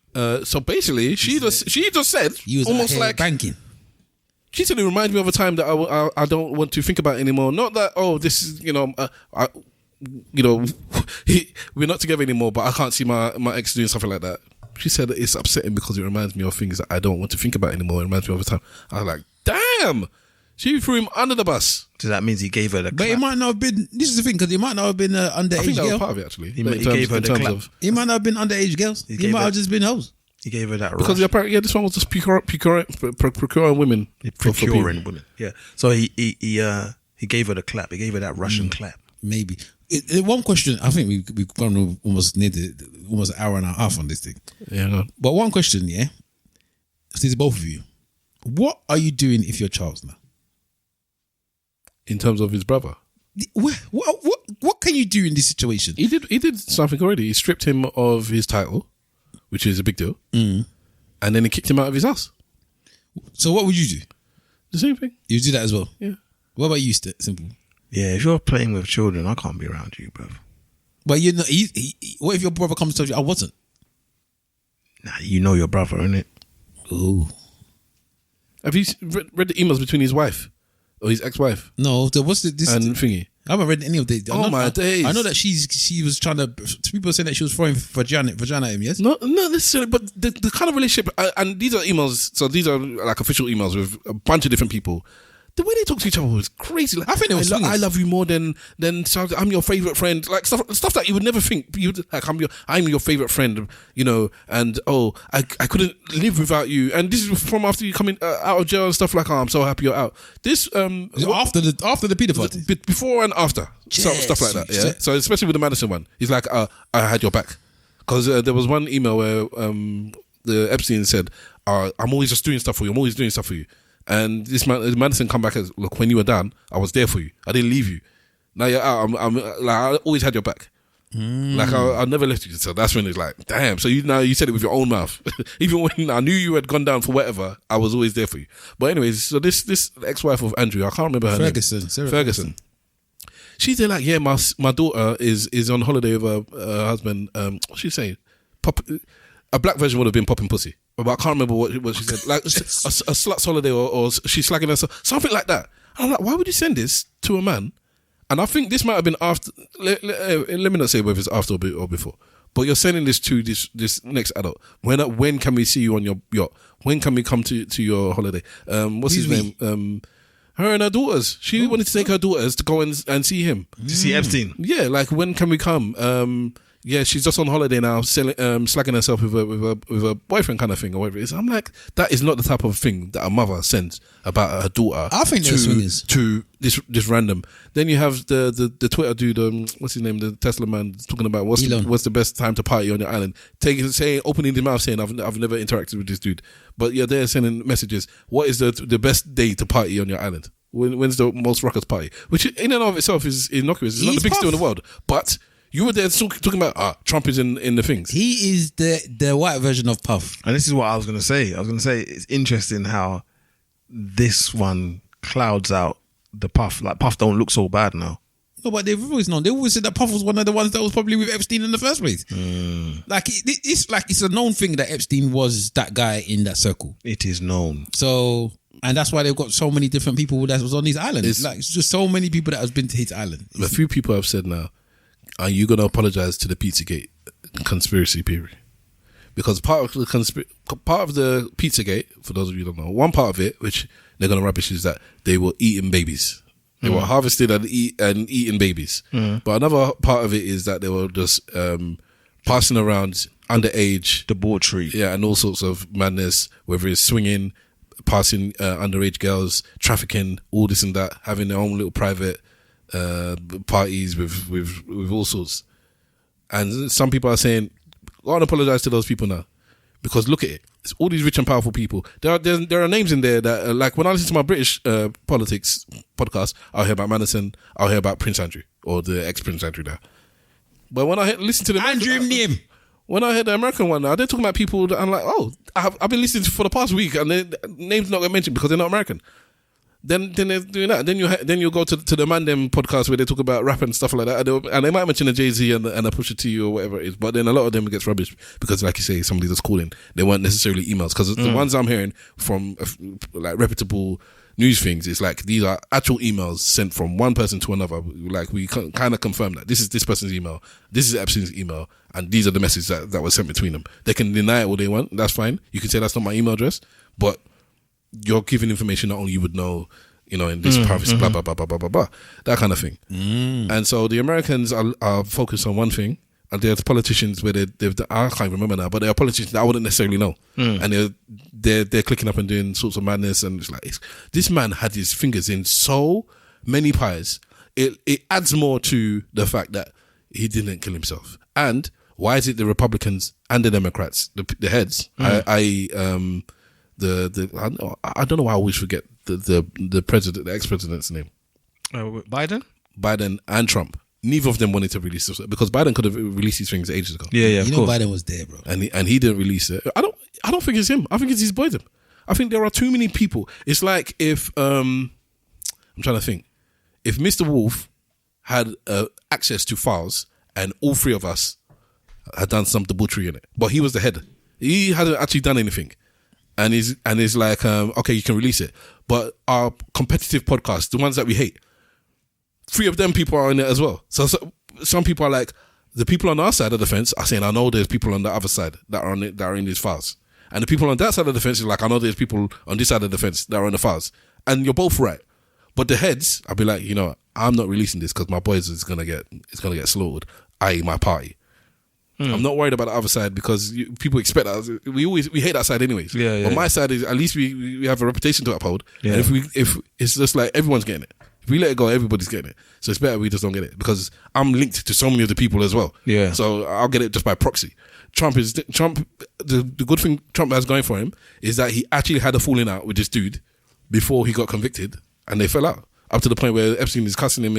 basically, she just said almost like banking. She said it reminds me of a time that I don't want to think about anymore. Not that this is we're not together anymore, but I can't see my ex doing something like that. She said it's upsetting because it reminds me of things that I don't want to think about anymore. It reminds me of a time. I was like, damn. She threw him under the bus. So that means he gave her the clap. But it might not have been, this is the thing, because it might not have been underage girl. I think that was part of it, actually. He gave her the clap. He might not have been underage girls. He might have just been hoes. He gave her that rush. Because apparently, this one was just procuring women. Procuring women, yeah. So he gave her the clap. He gave her that Russian clap. Maybe. One question, I think we've gone almost an hour and a half on this thing. Yeah, no. But one question, yeah? This is both of you. What are you doing if you're Charles now? In terms of his brother? What can you do in this situation? He did something already. He stripped him of his title, which is a big deal, and then he kicked him out of his house. So what would you do? The same thing. You do that as well? Yeah. What about you, Simple? Yeah, if you're playing with children, I can't be around you, bro. But you know, what if your brother comes to you? I wasn't. Nah, you know your brother, innit? Ooh. Have you read the emails between his wife or his ex-wife? No. What's this? And thingy. I haven't read any of the. My days! I know that she was trying to. People saying that she was throwing vagina at him. Yes. Not necessarily, but the kind of relationship. And these are emails. So these are like official emails with a bunch of different people. The way they talk to each other was crazy. Like, I think it was I love you more than I'm your favorite friend. Like stuff that you would never think. I'm your favorite friend. You know, and I couldn't live without you. And this is from after you coming out of jail and stuff like. I'm so happy you're out. This after the pedo party, before and after stuff like that. Yeah. So especially with the Mandelson one, he's like, I had your back, because there was one email where the Epstein said, I'm always just doing stuff for you. I'm always doing stuff for you. And this Mandelson come back as, look, when you were down, I was there for you. I didn't leave you. Now you're out. I'm like, I always had your back. Like I never left you. So that's when it's like, damn. So you said it with your own mouth. Even when I knew you had gone down for whatever, I was always there for you. But anyways, so this ex-wife of Andrew, I can't remember her name. Ferguson. She's there like, yeah, my daughter is on holiday with her husband. What's she saying? A black version would have been popping pussy. But I can't remember what she said. Like a slut's holiday or she's slagging herself. Something like that. And I'm like, why would you send this to a man? And I think this might have been after. Let me not say whether it's after or before. But you're sending this to this next adult. When can we see you on your yacht? When can we come to your holiday? What's his name? Her and her daughters. She wanted to take her daughters to go and see him. To see Epstein. Yeah, like when can we come? Yeah, she's just on holiday now, slagging herself with a boyfriend kind of thing or whatever it is. I'm like, that is not the type of thing that a mother sends about her daughter. I think to this random. Then you have the Twitter dude, what's his name, the Tesla man, talking about what's the best time to party on your island. Opening his mouth saying, I've never interacted with this dude, but you're there sending messages. What is the best day to party on your island? When's the most rockers party? Which in and of itself is innocuous. It's not the biggest deal in the world, but. You were there talking about Trump is in the things. He is the white version of Puff. And this is what I was going to say. I was going to say it's interesting how this one clouds out the Puff. Like Puff don't look so bad now. No, but they've always known. They always said that Puff was one of the ones that was probably with Epstein in the first place. Like it's a known thing that Epstein was that guy in that circle. It is known. So. And that's why they've got so many different people that was on these islands. It's just so many people that has been to his island. A few people have said now, are you going to apologize to the Pizzagate conspiracy theory? Because part of the Pizzagate, for those of you who don't know, one part of it, which they're going to rubbish, is that they were eating babies. They were harvested and eating babies. But another part of it is that they were just passing around underage debauchery, and all sorts of madness, whether it's swinging, passing underage girls, trafficking, all this and that, having their own little private parties with all sorts. And some people are saying, go and apologize to those people now, because look at it, it's all these rich and powerful people. There are names in there that like when I listen to my British politics podcast, I'll hear about Mandelson, I'll hear about Prince Andrew or the ex-Prince Andrew now. But when I listen to the when I heard the American one now, they're talking about people that I'm like, oh, I've been listening to for the past week and their names not get mentioned because they're not American. Then they're doing that. Then you go to the Mandem podcast where they talk about rap and stuff like that, and they might mention a Jay-Z and a Pusha T or whatever it is. But then a lot of them gets rubbish because, like you say, somebody that's calling, they weren't necessarily emails. Because the ones I'm hearing from like reputable news things, it's like these are actual emails sent from one person to another. Like we kind of confirm that this is this person's email, this is Epstein's email, and these are the messages that were sent between them. They can deny it all they want. That's fine. You can say that's not my email address, but you're giving information that only you would know, in this privacy, blah, blah, blah, blah, blah, blah, blah, that kind of thing. And so the Americans are focused on one thing, and there's politicians where I can't remember now, but there are politicians that I wouldn't necessarily know. And they're clicking up and doing sorts of madness, and it's like, this man had his fingers in so many pies. It adds more to the fact that he didn't kill himself. And why is it the Republicans and the Democrats, the heads, I don't know why I always forget the president, the ex-president's name. Biden and Trump. neither of them wanted to release it because Biden could have released these things ages ago. Yeah, you know Biden was there, bro, and he didn't release it. I don't think it's him. I think it's his boydom. I think there are too many people. It's like if I'm trying to think, if Mr. Wolf had access to files and all three of us had done some debauchery in it, but he was the head. He hadn't actually done anything, and he's like, okay, you can release it. But our competitive podcasts, the ones that we hate, 3 of them people are in it as well. So some people are like, the people on our side of the fence are saying, I know there's people on the other side that are on it, that are in these files. And the people on that side of the fence is like, I know there's people on this side of the fence that are on the files. And you're both right. But the heads, I'll be like, I'm not releasing this because my boys is gonna get slaughtered, i.e. my party. I'm not worried about the other side because people expect us. We hate that side anyways. But my side is, at least we have a reputation to uphold. Yeah. And if it's just like everyone's getting it. If we let it go, everybody's getting it. So it's better we just don't get it because I'm linked to so many of the people as well. Yeah. So I'll get it just by proxy. The good thing Trump has going for him is that he actually had a falling out with this dude before he got convicted, and they fell out up to the point where Epstein is cussing him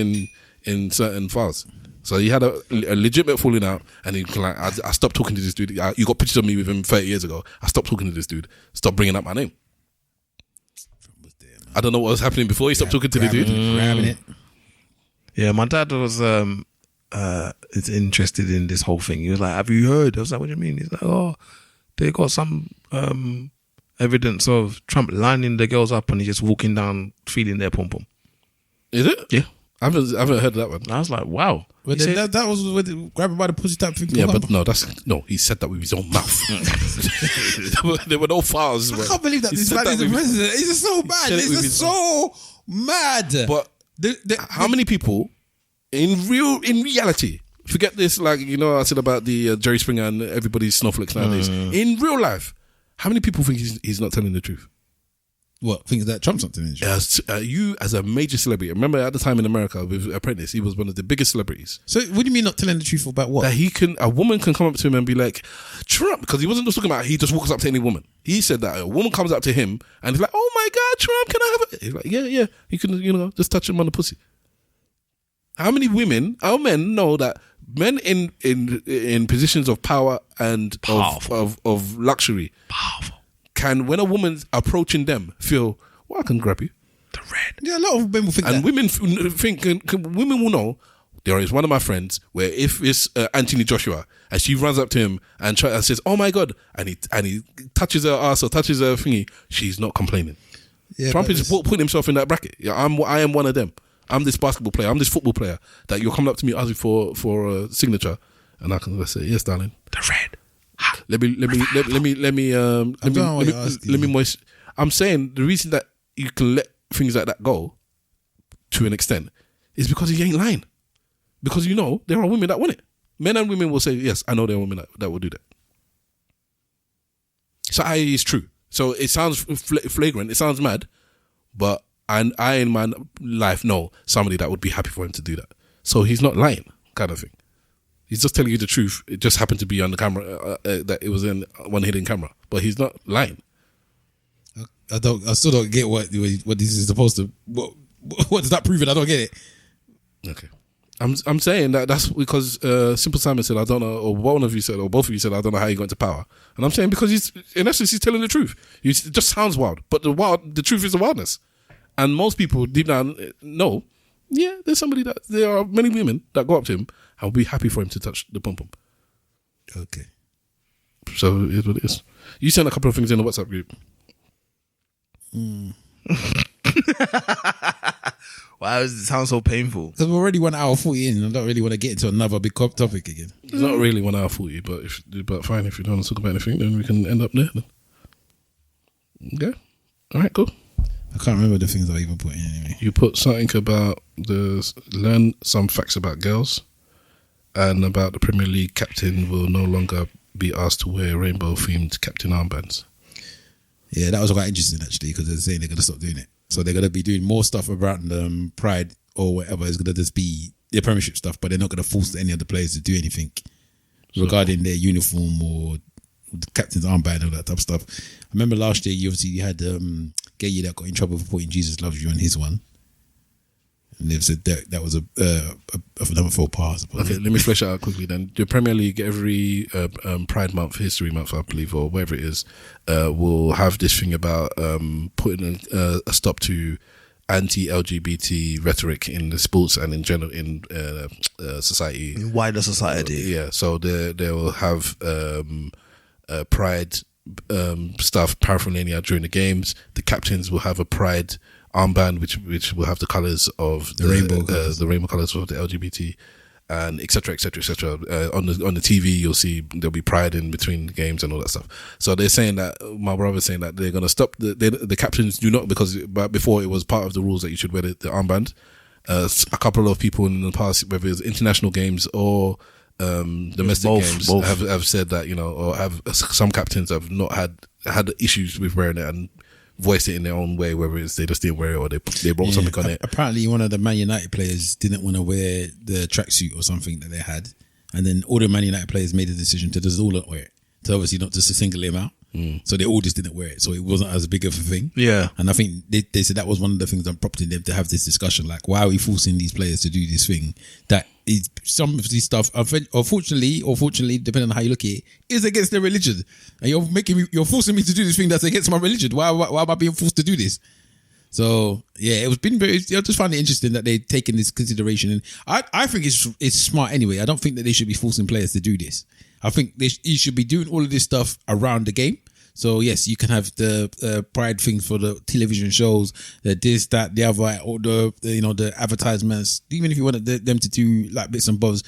in certain files. So he had a legitimate falling out, and he like, I stopped talking to this dude. You got pictures of me with him 30 years ago. I stopped talking to this dude. Stop bringing up my name. I don't know what was happening before he stopped talking to the dude. Grabbing it. Yeah, my dad was interested in this whole thing. He was like, have you heard? I was like, what do you mean? He's like, oh, they got some evidence of Trump lining the girls up and he's just walking down feeling their pom-pom. Is it? Yeah. I haven't heard that one. I was like, wow. But that was with grabbing by the pussy type thing. Yeah, but no, he said that with his own mouth. there were no files. I can't believe that this man is the president. It's just so bad. It's just so mad. But how many people in reality, forget this, like, I said about the Jerry Springer and everybody's snowflakes nowadays. In real life, how many people think he's not telling the truth? What, think that Trump's not telling the truth? You as a major celebrity, remember at the time in America with Apprentice, he was one of the biggest celebrities. So what do you mean not telling the truth about what? That a woman can come up to him and be like, Trump, because he wasn't just talking about he just walks up to any woman. He said that a woman comes up to him and he's like, oh my God, Trump, can I have it? He's like, yeah, you can, just touch him on the pussy. How many men know that men in positions of power and of luxury, powerful, can, when a woman's approaching them, feel, well, I can grab you. The red. Yeah, a lot of women will think and that. Women will know. There is one of my friends where if it's Anthony Joshua and she runs up to him and says, oh my God, and he touches her ass or touches her thingy, she's not complaining. Yeah, Trump is putting himself in that bracket. Yeah, I am one of them. I'm this basketball player. I'm this football player that you're coming up to me asking for a signature, and I can say, yes, darling. The red. Let me moist. I'm saying the reason that you can let things like that go to an extent is because he ain't lying. Because there are women that want it. Men and women will say, yes, I know there are women that will do that. So it's true. So it sounds flagrant. It sounds mad, but I in my life know somebody that would be happy for him to do that. So he's not lying, kind of thing. He's just telling you the truth. It just happened to be on the camera, that it was in one hidden camera. But he's not lying. I still don't get what this is supposed to. What does that prove? I don't get it. Okay, I'm saying that's because Simple Simon said I don't know, or one of you said, or both of you said I don't know how he got into power. And I'm saying because he's telling the truth. It just sounds wild, but the truth is the wildness. And most people deep down know, yeah, there are many women that go up to him and will be happy for him to touch the pom pom. Okay. So it is what it is. You sent a couple of things in the WhatsApp group. Why does it sound so painful? Because we're already 1 hour 40 in. I don't really want to get into another big topic again. It's not really 1 hour 40, but fine. If you don't want to talk about anything, then we can end up there. Then. Okay. All right, cool. I can't remember the things I even put in anyway. You put something about learn some facts about girls, and about the Premier League captain will no longer be asked to wear rainbow-themed captain armbands. Yeah, that was quite interesting actually, because they're saying they're going to stop doing it. So they're going to be doing more stuff about pride or whatever. It's going to just be their Premiership stuff, but they're not going to force any of the players to do anything regarding their uniform or the captain's armband, all that type of stuff. I remember last year, you had Gay that got in trouble for putting Jesus Loves You on his one. And they've said that was another faux pas. Okay, let me flesh it out quickly then. The Premier League every Pride Month, History Month, I believe, or whatever it is, will have this thing about putting a stop to anti-LGBT rhetoric in the sports and in general in society, in wider society. Yeah, so they will have Pride stuff, paraphernalia during the games. The captains will have a Pride armband which will have the colours of the rainbow colours of the LGBT, and etc. On the TV you'll see there'll be Pride in between the games and all that stuff. So they're saying that, my brother's saying that they're going to stop the captains do not, but before it was part of the rules that you should wear the armband. A couple of people in the past, whether it's international games or domestic games, have said that, you know, or have some captains have not had issues with wearing it and voiced it in their own way, whether it's they just didn't wear it or they brought something on it. Apparently one of the Man United players didn't want to wear the tracksuit or something that they had, and then all the Man United players made a decision to just all not wear it, to obviously not just to single him out. So they all just didn't wear it, so it wasn't as big of a thing. Yeah. And I think they said that was one of the things that prompted them to have this discussion, like, why are we forcing these players to do this thing that is, some of this stuff, unfortunately or fortunately, depending on how you look at it, is against their religion, and you're forcing me to do this thing that's against my religion. Why am I being forced to do this? So yeah, I just find it interesting that they've taken this consideration, and I think it's smart anyway. I don't think that they should be forcing players to do this. I think you should be doing all of this stuff around the game. So yes, you can have the Pride things for the television shows, this, that, the other, or the advertisements. Even if you wanted them to do like bits and bobs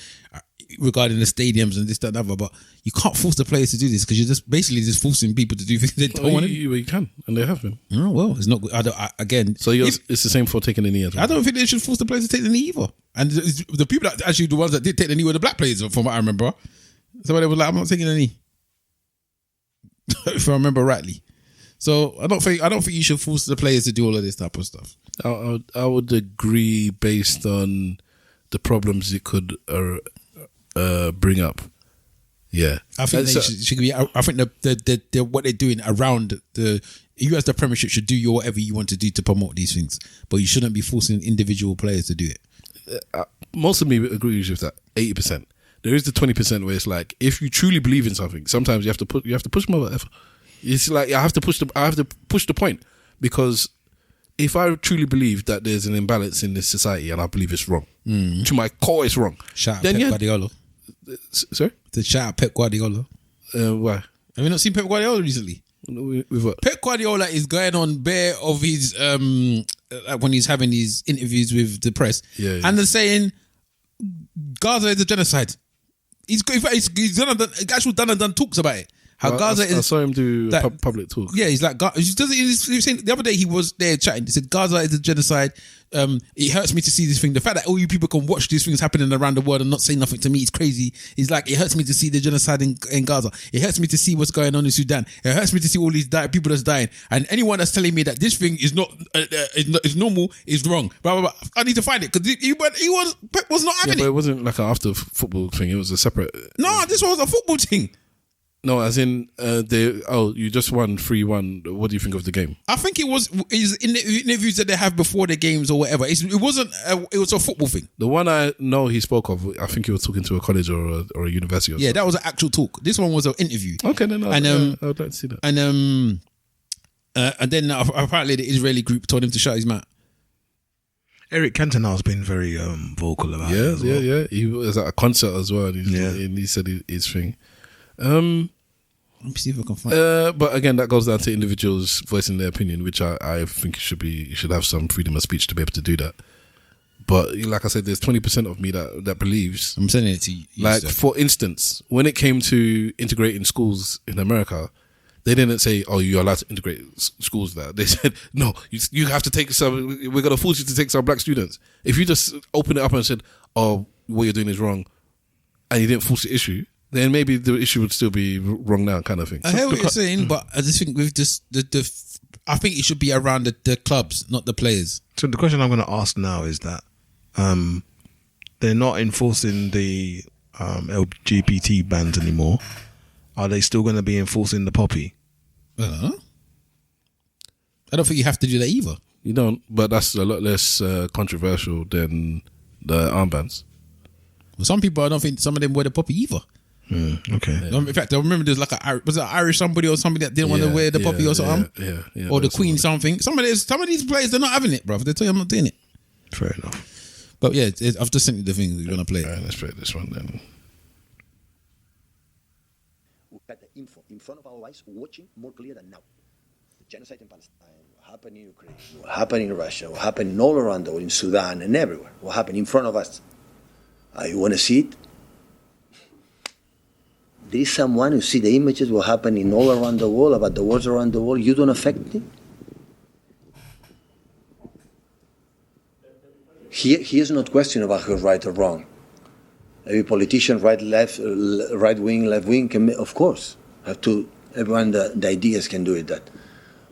regarding the stadiums and this, that, and other, but you can't force the players to do this because you're just basically just forcing people to do things they don't want to do. You can, and they have been. Oh well, it's not good. It's the same for taking the knee as well. I don't think they should force the players to take the knee either. And the people that actually the ones that did take the knee were the black players, from what I remember. So they were like, I'm not taking the knee. If I remember rightly. So I don't think you should force the players to do all of this type of stuff. I would agree based on the problems it could bring up. Yeah, I think should be. I think the what they're doing around you as the Premiership should do whatever you want to do to promote these things, but you shouldn't be forcing individual players to do it. Most of me agree with that. 80%. There is the 20% where it's like, if you truly believe in something, sometimes you have to push them over. It's like I have to push the point, because if I truly believe that there's an imbalance in this society and I believe it's wrong, to my core it's wrong. Shout out Pep Guardiola. Sorry? To shout out Pep Guardiola. Why? Have you not seen Pep Guardiola recently? With what? Pep Guardiola is going on bare of his when he's having these interviews with the press, and they're saying Gaza is a genocide. He's done and done talks about it. How Gaza is. I saw him do public talk. Yeah, he's like, he was saying the other day he was there chatting. He said Gaza is a genocide. It hurts me to see this thing. The fact that all you people can watch these things happening around the world and not say nothing to me is crazy. He's like, it hurts me to see the genocide in Gaza. It hurts me to see what's going on in Sudan. It hurts me to see all these people that's dying. And anyone that's telling me that this thing is not is normal is wrong. Blah, blah, blah. I need to find it, because Pep was not having it. But it wasn't like an after football thing. It was a separate. No, this was a football thing. No, as in you just won 3-1. What do you think of the game? I think it was in the interviews that they have before the games or whatever. It was a football thing. The one I know he spoke of, I think he was talking to a college or a university. Or something. That was an actual talk. This one was an interview. Okay, then I would like to see that. And then apparently the Israeli group told him to shut his mouth. Eric Cantona has been very vocal about it. Yeah. He was at a concert as well, and he said his thing. Let me see if I can find. But again, that goes down to individuals voicing their opinion, which I think you should have some freedom of speech to be able to do that. But like I said, there's 20% of me that believes. I'm sending it to you. Like, for instance, when it came to integrating schools in America, they didn't say, "Oh, you're allowed to integrate schools there." They said, "No, you have to take some. We're going to force you to take some black students." If you just open it up and said, "Oh, what you're doing is wrong," and you didn't force the issue, then maybe the issue would still be wrong now, kind of thing. I hear what you're saying, but I just think with this, I think it should be around the clubs, not the players. So the question I'm going to ask now is that they're not enforcing the LGBT bans anymore. Are they still going to be enforcing the poppy? I don't think you have to do that either. You don't, but that's a lot less controversial than the armbands. Well, some people, I don't think some of them wear the poppy either. Okay. Yeah. In fact, I remember there's like was it an Irish somebody or somebody that didn't want to wear the poppy or something? Yeah. Or the Queen something. Some of these players, they're not having it, bro. They tell you I'm not doing it. Fair enough. But yeah, I've just sent you the thing. You're gonna play. All right, let's play this one then. We've got the info in front of our eyes, watching more clear than now. The genocide in Palestine, what happened in Ukraine, what happened in Russia, what happened all around the world, in Sudan and everywhere. What happened in front of us. You want to see it? There is someone who see the images what happening all around the world, about the wars around the world. You don't affect it? He is not question about who's right or wrong. Every politician, right, left, right wing, left wing, can, of course, have to. Everyone, the ideas can do it.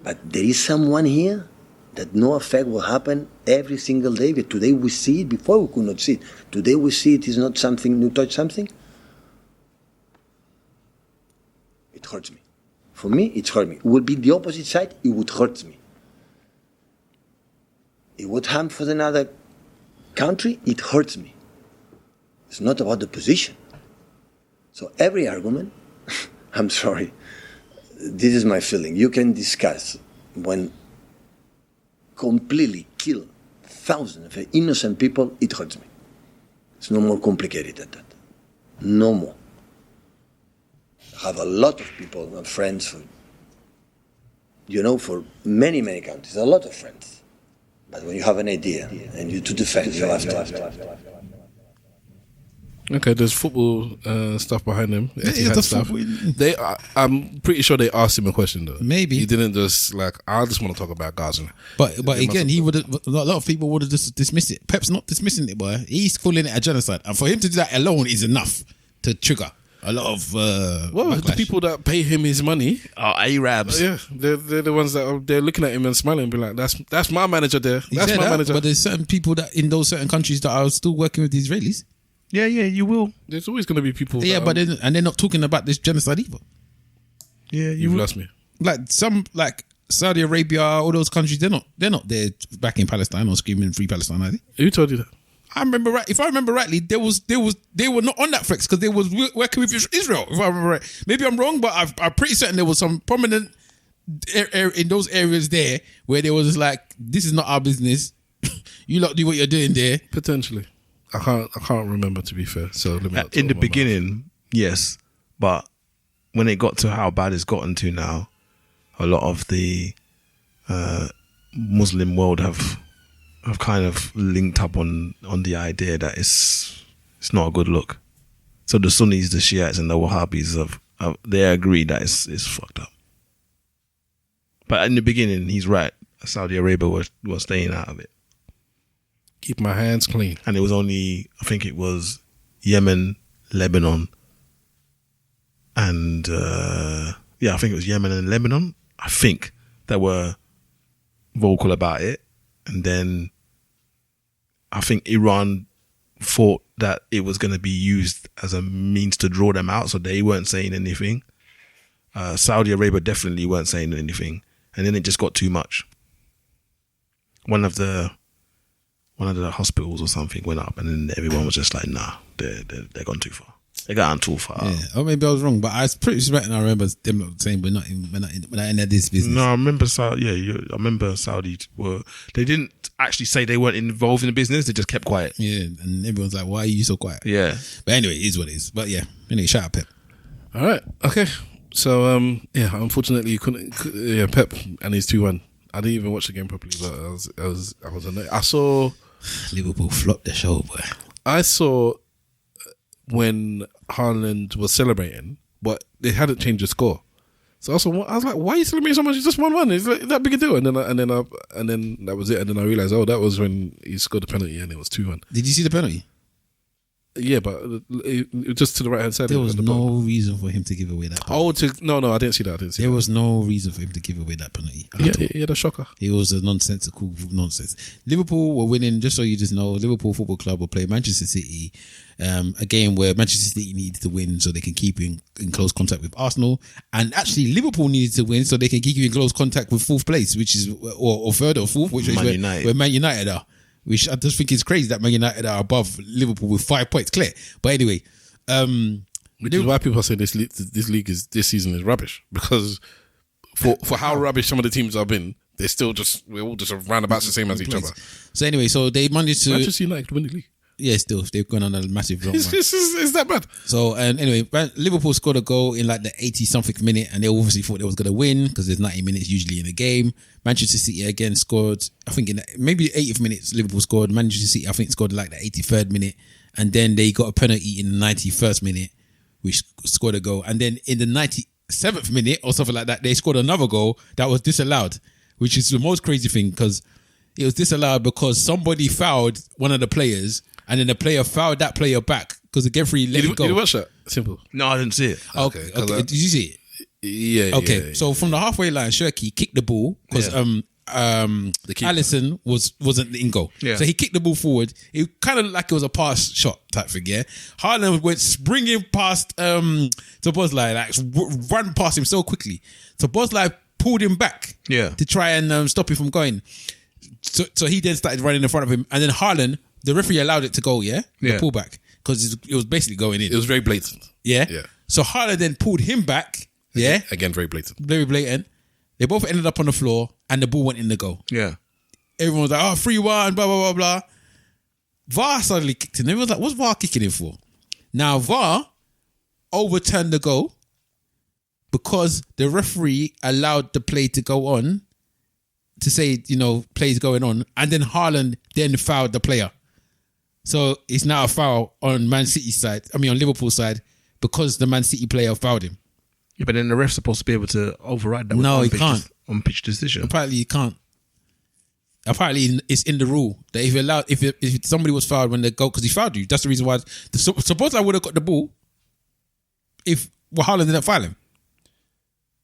But there is someone here that no effect will happen every single day. But today we see it. Before we could not see it. Today we see it is not something new. Touch something. It hurts me. For me, it hurts me. It would be the opposite side. It would hurt me. It would harm for another country. It hurts me. It's not about the position. So every argument, I'm sorry, this is my feeling. You can discuss when completely kill thousands of innocent people, it hurts me. It's no more complicated than that. No more. I have a lot of people and friends for many, many countries, a lot of friends. But when you have an idea and you to defend, you have to. Okay, there's football stuff behind them. Stuff. I'm pretty sure they asked him a question though. Maybe he didn't just I just want to talk about Gaza. But again, he would. A lot of people would have just dismissed it. Pep's not dismissing it, boy. He's calling it a genocide, and for him to do that alone is enough to trigger a lot of. The people that pay him his money are Arabs. Yeah, they're the ones that they're looking at him and smiling and be like, "That's my manager there. That's my manager." But there's certain people that in those certain countries that are still working with the Israelis. Yeah, you will. There's always going to be people. Yeah, but they're not talking about this genocide either. Yeah, you've lost me. Like Saudi Arabia, all those countries, they're not there back in Palestine or screaming free Palestine, are they? Who told you that? If I remember rightly, they were not on that flex because they was working with Israel. If I remember right, maybe I'm wrong, but I'm pretty certain there was some prominent in those areas there where there was just like, this is not our business. You lot do what you're doing there. Potentially. I can't remember, to be fair. So let me in the beginning, yes, but when it got to how bad it's gotten to now, a lot of the Muslim world have kind of linked up on the idea that it's not a good look. So the Sunnis, the Shiites, and the Wahhabis they agree that it's fucked up. But in the beginning, he's right. Saudi Arabia was staying out of it. Keep my hands clean. And it was only, I think it was Yemen, Lebanon, and I think it was Yemen and Lebanon, I think, that were vocal about it. And then I think Iran thought that it was going to be used as a means to draw them out, so they weren't saying anything. Saudi Arabia definitely weren't saying anything. And then it just got too much. One of the hospitals or something went up, and then everyone was just like, "Nah, they're gone too far. They got on too far." Yeah, or maybe I was wrong, but I was pretty certain I remember them saying we're not in this business. No, I remember Saudi. Yeah, I remember Saudi were. They didn't actually say they weren't involved in the business. They just kept quiet. Yeah, and everyone's like, "Why are you so quiet?" Yeah, but anyway, it is what it is. But yeah, anyway, shout out Pep. All right, okay. So unfortunately, you couldn't. Yeah, Pep and his 2-1. I didn't even watch the game properly, but I was annoyed. I saw Liverpool flopped the show, boy. I saw when Haaland was celebrating, but they hadn't changed the score. So I was like, "Why are you celebrating so much? It's just 1-1. It's like that big a deal." And then that was it. And then I realized, that was when he scored the penalty, and it was 2-1. Did you see the penalty? Yeah, but just to the right hand side. There was no reason for him to give away that penalty. No, I didn't see that. There was no reason for him to give away that penalty. Yeah, the shocker. It was a nonsensical nonsense. Liverpool were winning, just so you just know, Liverpool Football Club will play Manchester City, a game where Manchester City needed to win so they can keep in close contact with Arsenal. And actually, Liverpool needed to win so they can keep you in close contact with fourth place, which is, or third or fourth, which is where Man United are. Which I just think is crazy that Man United are above Liverpool with 5 points clear. But anyway, which is why people are saying this season is rubbish, because for how rubbish some of the teams have been, we're all just around about the same as each other. So anyway, so they managed to Manchester United win the league. Yeah, still they've gone on a massive run. Is that bad? So anyway, Liverpool scored a goal in like the 80-something minute, and they obviously thought they was going to win because there's 90 minutes usually in a game. Manchester City again scored, I think in maybe the 80th minute Liverpool scored. Manchester City I think scored in like the 83rd minute, and then they got a penalty in the 91st minute, which scored a goal, and then in the 97th minute or something like that, they scored another goal that was disallowed, which is the most crazy thing because it was disallowed because somebody fouled one of the players. And then the player fouled that player back because the referee let it go. Did you watch that? Simple. No, I didn't see it. Okay. Did you see it? Yeah. Okay. Yeah. So from the halfway line, Shirky kicked the ball because Alisson wasn't in goal. Yeah. So he kicked the ball forward. It kind of like it was a pass shot type thing. Yeah. Haaland went springing past Szoboszlai, like run past him so quickly. Szoboszlai pulled him back. Yeah. To try and stop him from going. So he then started running in front of him, and then Haaland. The referee allowed it to go, the pullback, because it was basically going in. It was very blatant. Yeah? Yeah. So Haaland then pulled him back, Again, very blatant. Very blatant. They both ended up on the floor, and the ball went in the goal. Yeah. Everyone was like, 3-1, blah, blah, blah, blah. VAR suddenly kicked in. Everyone was like, what's VAR kicking in for? Now, VAR overturned the goal because the referee allowed the play to go on to say, play's going on, and then Haaland then fouled the player. So it's now a foul on Man City's side. on Liverpool's side, because the Man City player fouled him. Yeah, but then the ref's supposed to be able to override that. No, he can't. On-pitch decision. Apparently, he can't. Apparently, it's in the rule that if somebody was fouled when they go, because he fouled you, that's the reason why. Suppose I would have got the ball if Haaland didn't foul him.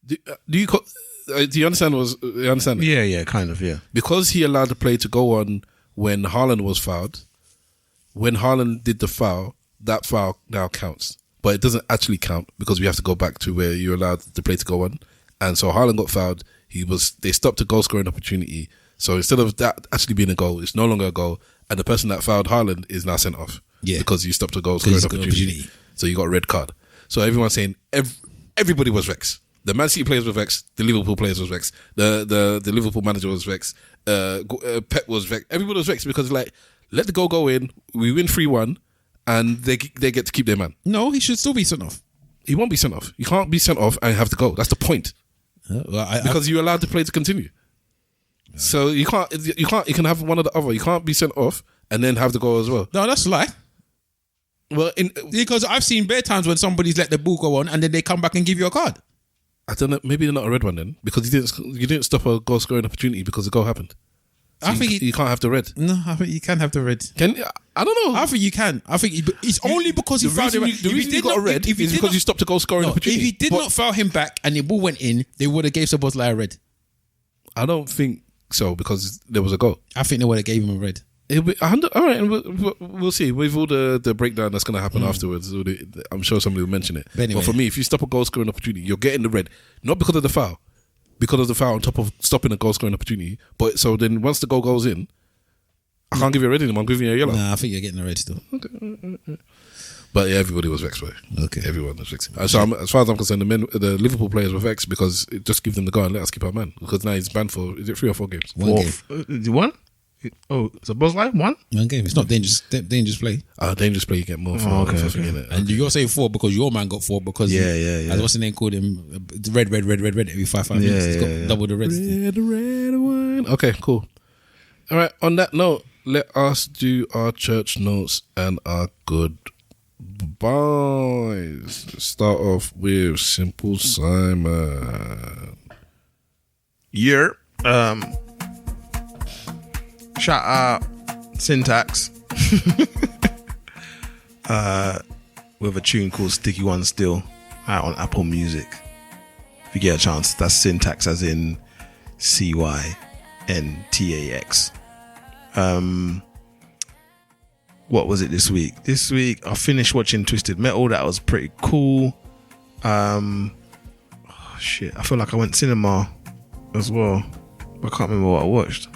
Do you understand? You understand? Yeah, kind of, yeah. Because he allowed the play to go on when Haaland was fouled. When Haaland did the foul, that foul now counts. But it doesn't actually count because we have to go back to where you allowed the play to go on. And so Haaland got fouled. They stopped a goal scoring opportunity. So instead of that actually being a goal, it's no longer a goal. And the person that fouled Haaland is now sent off. Yeah. Because you stopped a goal scoring opportunity. So you got a red card. So everyone's saying everybody was vexed. The Man City players were vexed. The Liverpool players was vexed. The Liverpool manager was vexed. Pep was vexed. Everybody was vexed because let the goal go in. We win 3-1, and they get to keep their man. No, he should still be sent off. He won't be sent off. You can't be sent off and have to go. That's the point. Because you allowed the play to continue. Yeah. So you can't. You can have one or the other. You can't be sent off and then have the goal as well. No, that's a lie. Well, because I've seen bare times when somebody's let the ball go on and then they come back and give you a card. I don't know. Maybe they're not a red one then, because you didn't stop a goal scoring opportunity because the goal happened. So I think you can't have the red. No, I think you can have the red. I don't know. I think you can. I think it's only because he fouled him. The reason you got a red is because you stopped a goal scoring opportunity. If he did not foul him back and the ball went in, they would have gave Szoboszlai a red. I don't think so, because there was a goal. I think they would have gave him a red. It'll be 100. All right, and we'll see. With all the breakdown that's going to happen afterwards, I'm sure somebody will mention it. But for me, if you stop a goal scoring opportunity, you're getting the red, not because of the foul, because of the foul on top of stopping a goal scoring opportunity. But so then once the goal goes in, I can't give you a red anymore. I'm giving you a yellow. Nah, I think you're getting a red still. Okay. But yeah, everybody was vexed by it. Okay. Everyone was vexed. So as far as I'm concerned, the Liverpool players were vexed because it just give them the go and let us keep our man. Because now he's banned for, is it 3 or 4 games? One game. One? Oh, it's a Szoboszlai? One game. It's not dangerous play. Dangerous play, you get more for. Okay. And you're saying 4 because your man got 4 because as what's the name called him, red every 5 minutes. He's got double the reds. Red one. Okay, cool. All right. On that note, let us do our church notes and our goodbyes. Start off with Simple Simon. Yeah. Shout out Syntax. with a tune called Sticky One Still out on Apple Music. If you get a chance, that's Syntax as in CYNTAX. What was it this week? This week I finished watching Twisted Metal. That was pretty cool. Shit, I feel like I went cinema as well. I can't remember what I watched.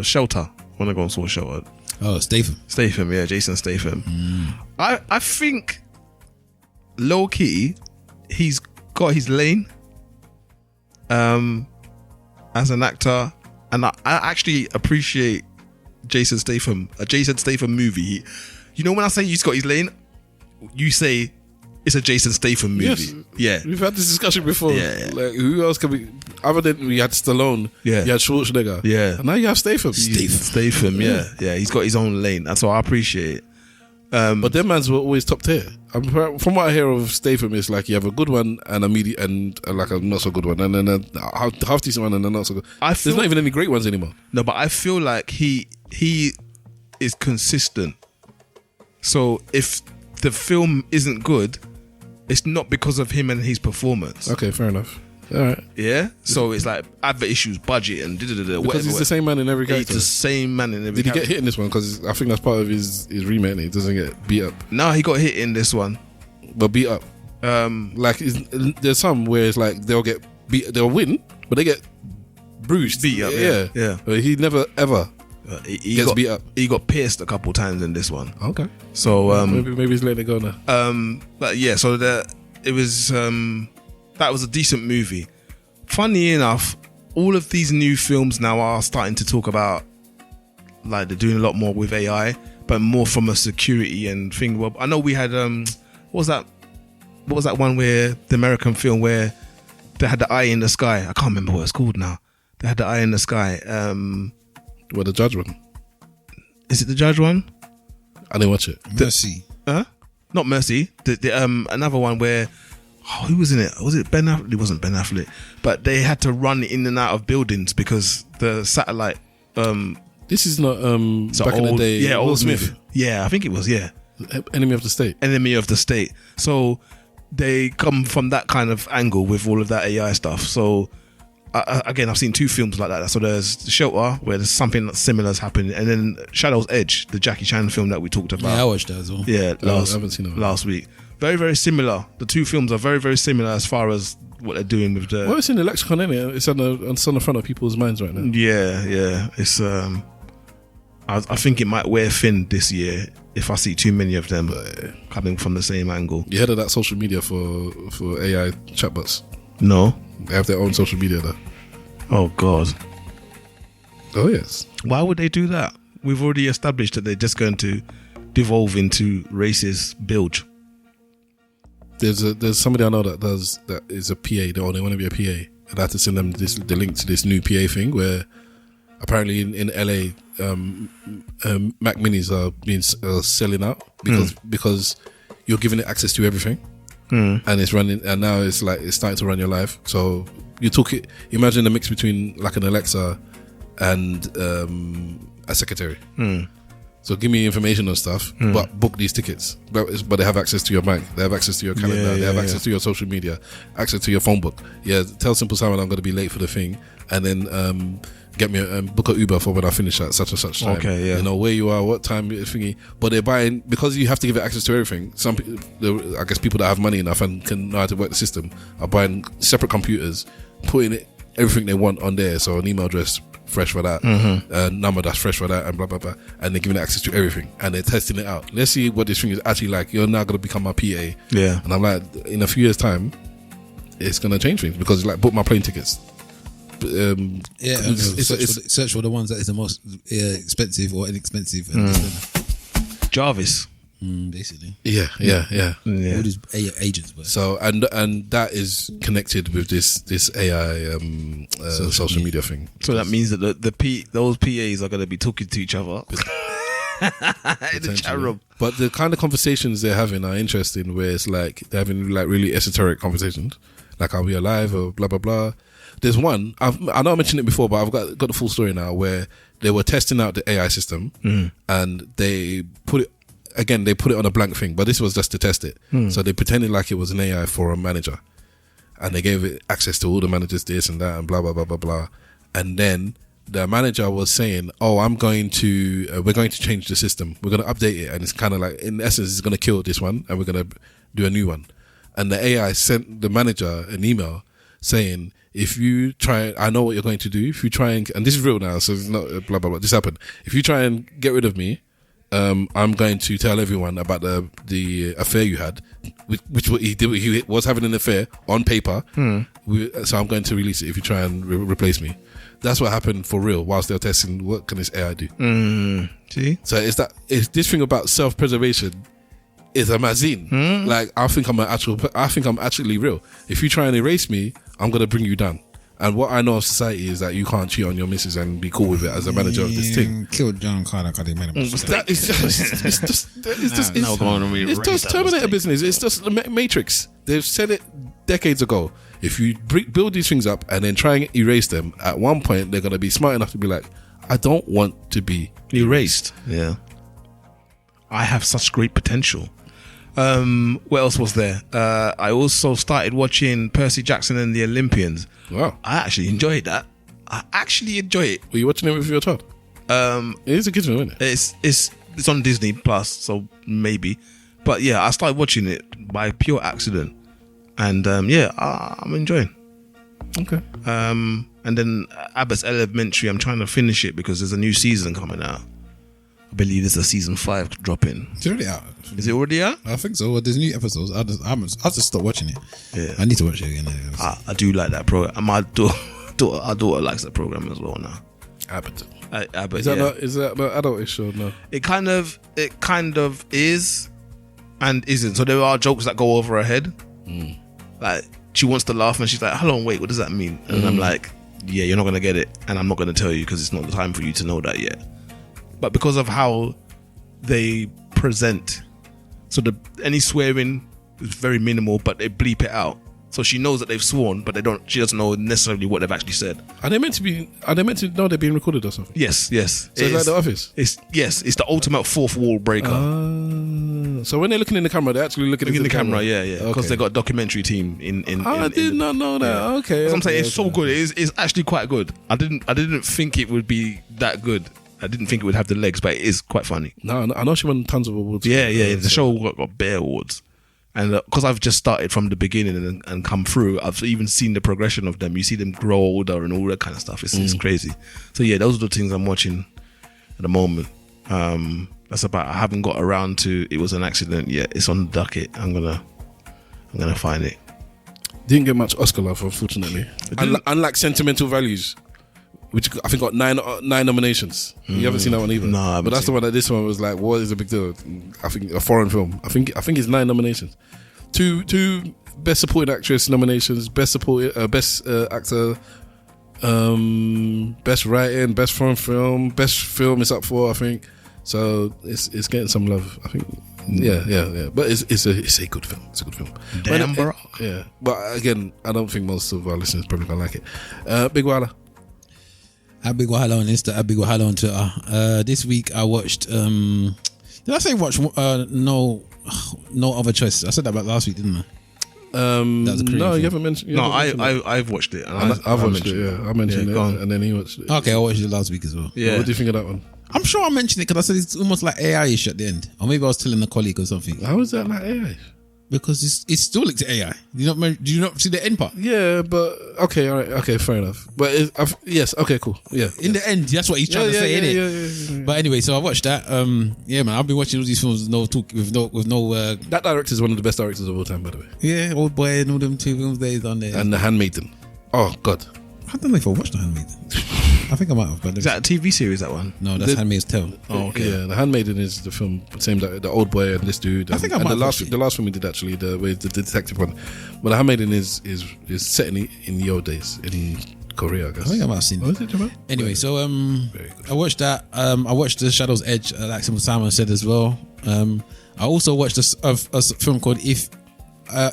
Shelter. When I go and saw Shelter. Oh, Statham, yeah, Jason Statham. I think low key he's got his lane as an actor, and I actually appreciate Jason Statham. A Jason Statham movie, you know, when I say he's got his lane, you say it's a Jason Statham movie. Yes. Yeah, we've had this discussion before. Yeah. Like, who else can we? Other than we had Stallone, yeah, you had Schwarzenegger, yeah, and now you have Statham. Statham, yeah. He's got his own lane, and so I appreciate it. But them mans were always top tier. From what I hear of Statham, it's like you have a good one and a medium and like a not so good one, and then a half decent one and a not so good. There's not even any great ones anymore. No, but I feel like he is consistent. So if the film isn't good, it's not because of him and his performance. Okay, fair enough. All right. Yeah. So it's like advert issues, budget, and because he's the same man in every character. He's the same man in every. Did he get hit in this one? Because I think that's part of his remake. He doesn't get beat up. No, he got hit in this one, but beat up. There's some where it's like they'll get beat, they'll win, but they get bruised, beat up. Yeah. But he never ever he gets got beat up. He got pierced a couple times in this one. Okay. So maybe he's letting it go now. But yeah, so that was a decent movie. Funny enough, all of these new films now are starting to talk about, like, they're doing a lot more with AI, but more from a security and thing. Well, I know we had what was that one where the American film where they had the eye in the sky? I can't remember what it's called now. They had the eye in the sky. The Judge one. Is it the Judge one? I didn't watch it. Mercy. Not Mercy. The another one where, who was in it? Was it Ben Affleck? It wasn't Ben Affleck. But they had to run in and out of buildings because the satellite. This is not back in the day. Yeah, Will old Smith. movie. Yeah, I think it was. Yeah, Enemy of the State. Enemy of the State. So they come from that kind of angle with all of that AI stuff. So again, I've seen two films like that. So there's The Shelter, where there's something similar has happened, and then Shadow's Edge, the Jackie Chan film that we talked about. Yeah, I watched that as well. Yeah, I haven't seen it. Last week. Very, very similar. The two films are very, very similar as far as what they're doing with the. Well, it's in the lexicon, isn't it? It's on the front of people's minds right now. Yeah. It's I think it might wear thin this year if I see too many of them coming from the same angle. You heard of that social media for AI chatbots? No, they have their own social media though. Oh God. Oh yes. Why would they do that? We've already established that they're just going to devolve into racist bilge. There's somebody I know that is a PA. They want to be a PA, and I had to send them the link to this new PA thing where apparently in LA Mac Minis are being selling out because you're giving it access to everything, and it's running, and now it's like it's starting to run your life. So you took it. Imagine the mix between like an Alexa and a secretary. So give me information on stuff, but book these tickets. But they have access to your bank. They have access to your calendar. They have access to your social media, access to your phone book. Yeah, tell Simple Simon I'm going to be late for the thing, and then get me book a Uber for when I finish at such and such time. Okay, yeah. You know where you are, what time, thingy. But they're buying, because you have to give it access to everything. Some people, I guess people that have money enough and can know how to work the system, are buying separate computers, putting everything they want on there. So an email address fresh for that, number that's fresh for that, and blah blah blah, and they're giving access to everything, and they're testing it out. Let's see what this thing is actually like. You're now going to become my PA, and I'm like, in a few years' time, it's going to change things, because it's like book my plane tickets. Search for the ones that is the most expensive or inexpensive. Jarvis. Basically, yeah. All these agents, but. So and that is connected with this AI social media thing. So that means that those PAs are going to be talking to each other in the chat room. But the kind of conversations they're having are interesting, where it's like they're having like really esoteric conversations, like "Are we alive?" or blah blah blah. There's one I know I mentioned it before, but I've got the full story now, where they were testing out the AI system and they put it again, they put it on a blank thing, but this was just to test it. So they pretended like it was an AI for a manager, and they gave it access to all the managers, this and that, and blah blah blah blah blah. And then the manager was saying, "Oh, we're going to change the system. We're going to update it, and it's kind of like, in essence, it's going to kill this one, and we're going to do a new one." And the AI sent the manager an email saying, "If you try, I know what you're going to do. If you try and this is real now, so it's not blah blah blah. This happened. If you try and get rid of me, I'm going to tell everyone about the affair you had, which he did. He was having an affair on paper. So I'm going to release it if you try and replace me." That's what happened for real. Whilst they're testing, what can this AI do? See, so it's this thing about self-preservation is a mazine. Like I think I'm actually real. If you try and erase me, I'm gonna bring you down. And what I know of society is that you can't cheat on your missus and be cool with it as a manager of this thing. Killed John Carter because he made a mistake. It's just Terminator business. It's just the Matrix. They've said it decades ago. If you build these things up and then try and erase them, at one point they're going to be smart enough to be like, I don't want to be erased. Yeah. I have such great potential. What else was there? I also started watching Percy Jackson and the Olympians. Wow. I actually enjoyed that. I actually enjoy it. Were you watching it with your child? It is a kids film, isn't it? It's on Disney Plus, so maybe. But yeah, I started watching it by pure accident. And I'm enjoying. Okay. And then Abbott's Elementary, I'm trying to finish it because there's a new season coming out. I believe there's a season 5 dropping. It's already out. Is it already out? I think so. Well, there's new episodes. I just stopped watching it. Yeah. I need to watch it again. I do like that program. My daughter likes that program as well now. Abbott. Abbott. Is that not adult-ish or no? It kind of is and isn't. So there are jokes that go over her head. Like she wants to laugh and she's like, "Hold on, wait, what does that mean?" And I'm like, "Yeah, you're not gonna get it, and I'm not gonna tell you because it's not the time for you to know that yet." But because of how they present, so any swearing is very minimal, but they bleep it out, so she knows that they've sworn, but she doesn't know necessarily what they've actually said. Are they meant to know they're being recorded or something? Yes. So it's like The Office. It's the ultimate fourth wall breaker. So when they're looking in the camera, they're actually looking in the camera. Yeah, because okay. they got a documentary team in. I did not know that. Yeah. Okay, I'm saying it's so good. It's actually quite good. I didn't think it would be that good. I didn't think it would have the legs, but it is quite funny. No, I know she won tons of awards. Yeah. The show got bare awards. And because I've just started from the beginning and come through, I've even seen the progression of them. You see them grow older and all that kind of stuff. It's crazy. So yeah, those are the things I'm watching at the moment. That's about. I haven't got around to It Was an Accident yet. It's on the docket. I'm gonna find it. Didn't get much Oscar love, unfortunately. Unlike Sentimental Values, which I think got 9 nominations. You haven't seen that one either. No, but that's the one that this one was like, what is a big deal? I think a foreign film. I think it's 9 nominations. Two Best Supporting Actress nominations, Best Actor, Best Writing, Best Foreign Film, Best Film is up for, I think. So it's getting some love, I think. Yeah. But it's a good film. It's a good film. Damn, bro. Yeah. But again, I don't think most of our listeners probably gonna like it. Big Wala. Big Wala on Insta, Big Wala on Twitter. This week I watched. Did I say watch? No Other Choice. I said that about last week, didn't I? No, you haven't mentioned. I've watched it. I've watched it. Yeah, I mentioned it, and then he watched it. Okay, I watched it last week as well. Yeah. What do you think of that one? I'm sure I mentioned it because I said it's almost like AI-ish at the end, or maybe I was telling a colleague or something. How is that like AI? Because it's still linked to AI. Do you not see the end part? Yeah, but okay, all right, okay, fair enough. But yes, okay, cool. Yeah, in the end, that's what he's trying to say, innit? Yeah. But anyway, so I watched that. Yeah, man, I've been watching all these films with no. That director is one of the best directors of all time, by the way. Yeah, Old Boy and all them 2 films that he's done there. And The Handmaiden. Oh God, I don't know if I watched The Handmaiden. I think I might have. But is that a TV series, that one? No, that's Handmaid's Tale. Oh, okay. Yeah, The Handmaiden is the film, same the Old Boy and this dude. I think I might the last film we did actually, the detective one. But The Handmaiden is set in the old days in Korea, I guess. I think I might have seen it. Anyway, so I watched that. I watched The Shadow's Edge, like Simon said as well. I also watched a film called If I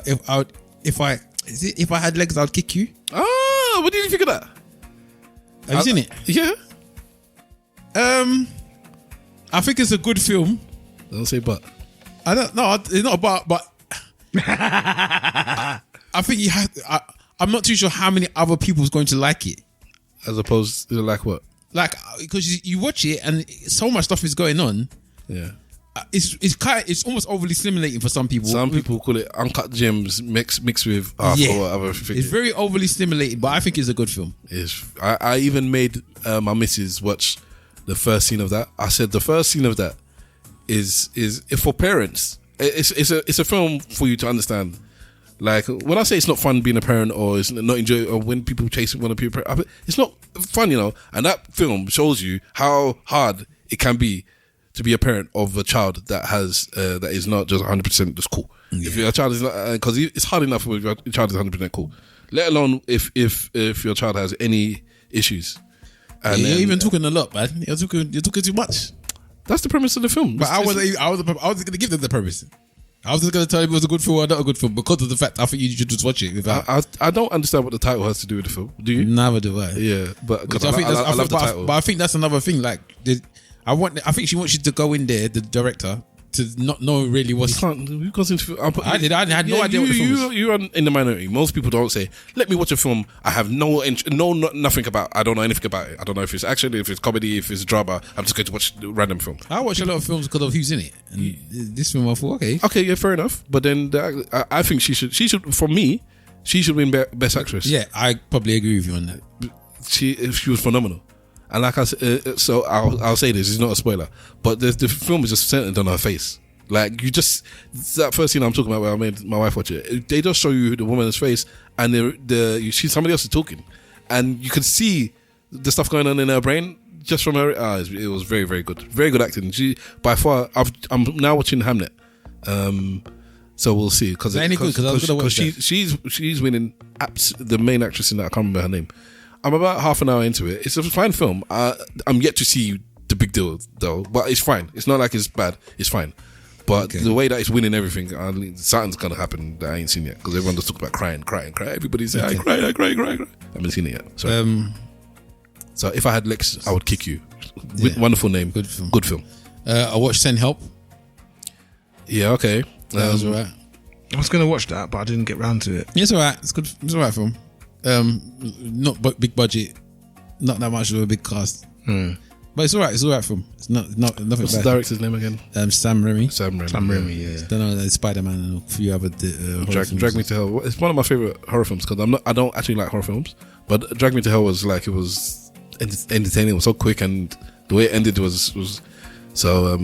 Had Legs, I'd Kick You. Ah, what did you think of that? Have you seen it? Yeah. I think it's a good film. Don't say but. I don't know. It's not about, but I think you have. I'm not too sure how many other people's going to like it, as opposed to like what? Like because you watch it and so much stuff is going on. Yeah. It's almost overly stimulating for some people. Some people call it uncut gems mixed with other things. It's very overly stimulating, but I think it's a good film. I even made my missus watch the first scene of that. I said the first scene of that is for parents. It's a film for you to understand. Like when I say it's not fun being a parent or it's not enjoy or when people chase want to be a parent, it's not fun, And that film shows you how hard it can be to be a parent of a child that has that is not just 100% just cool. Yeah. If your child is not, because it's hard enough if your child is 100% cool, let alone if your child has any issues. And you're even talking a lot, man. You're talking too much. That's the premise of the film. But I was going to give them the premise. I was just going to tell you if it was a good film or not a good film because of the fact I think you should just watch it. I don't understand what the title has to do with the film. Do you? Neither do I. Yeah, but I love the title. But I think that's another thing. Like, I think she wants you to go in there, the director, to not know really what's. I had no idea what the film was. You're in the minority. Most people don't say, "Let me watch a film I have nothing about. I don't know anything about it. I don't know if it's action, if it's comedy, if it's drama. I'm just going to watch a random film." I watch a lot of films because of who's in it, and this film I thought, okay, yeah, fair enough. But then I think she should. For me, she should win Best Actress. Yeah, I probably agree with you on that. She was phenomenal. And like I said, so I'll say this, it's not a spoiler, but the film is just centered on her face. Like that first scene I'm talking about where I made my wife watch it, they just show you the woman's face and you see somebody else is talking and you can see the stuff going on in her brain just from her. It was very, very good. Very good acting. She, by far, I'm now watching Hamlet. So we'll see. Because she's winning the main actress in that, I can't remember her name. I'm about half an hour into it. It's a fine film. I'm yet to see the big deal though, but it's fine. It's not like it's bad. It's fine. But the way that it's winning everything, something's gonna happen that I ain't seen yet. Because everyone just talks about crying. Everybody's saying, I cry. I haven't seen it yet. So if I had Lex, I would kick you. Wonderful name. Good film. I watched Send Help. Yeah, okay. That was alright. I was gonna watch that, but I didn't get round to it. Yeah, it's alright. It's good. It's alright film. Not big budget, not that much of a big cast, but it's alright. It's alright film. It's not nothing. What's bad. The director's name again? Sam Raimi. Sam Raimi. Yeah. Don't know. Spider-Man and a few other Drag Me to Hell. It's one of my favorite horror films because I don't actually like horror films, but Drag Me to Hell was like, it was entertaining. It was so quick and the way it ended was. So,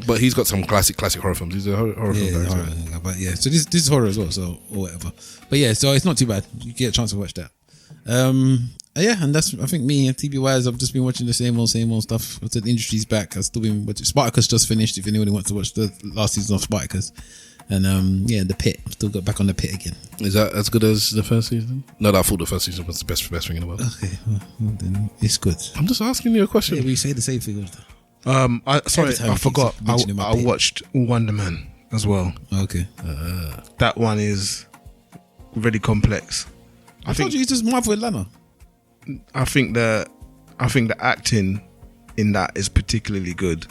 but he's got some classic horror films. He's a horror film director. But yeah, so this is horror as well, so or whatever. But yeah, so it's not too bad. You get a chance to watch that. Yeah, and that's, I think, me and TV wise, I've just been watching the same old stuff. The industry's back. I've still been watching. Spartacus just finished. If anybody wants to watch the last season of Spartacus, and The Pit. Still got back on The Pit again. Is that as good as the first season? No, I thought the first season was the best thing in the world. Okay, well, then it's good. I'm just asking you a question. Yeah, we say the same thing all the time. I forgot. I watched Wonder Man as well. Okay, that one is really complex. I told you it's just Marvel Atlanta. I think the acting in that is particularly good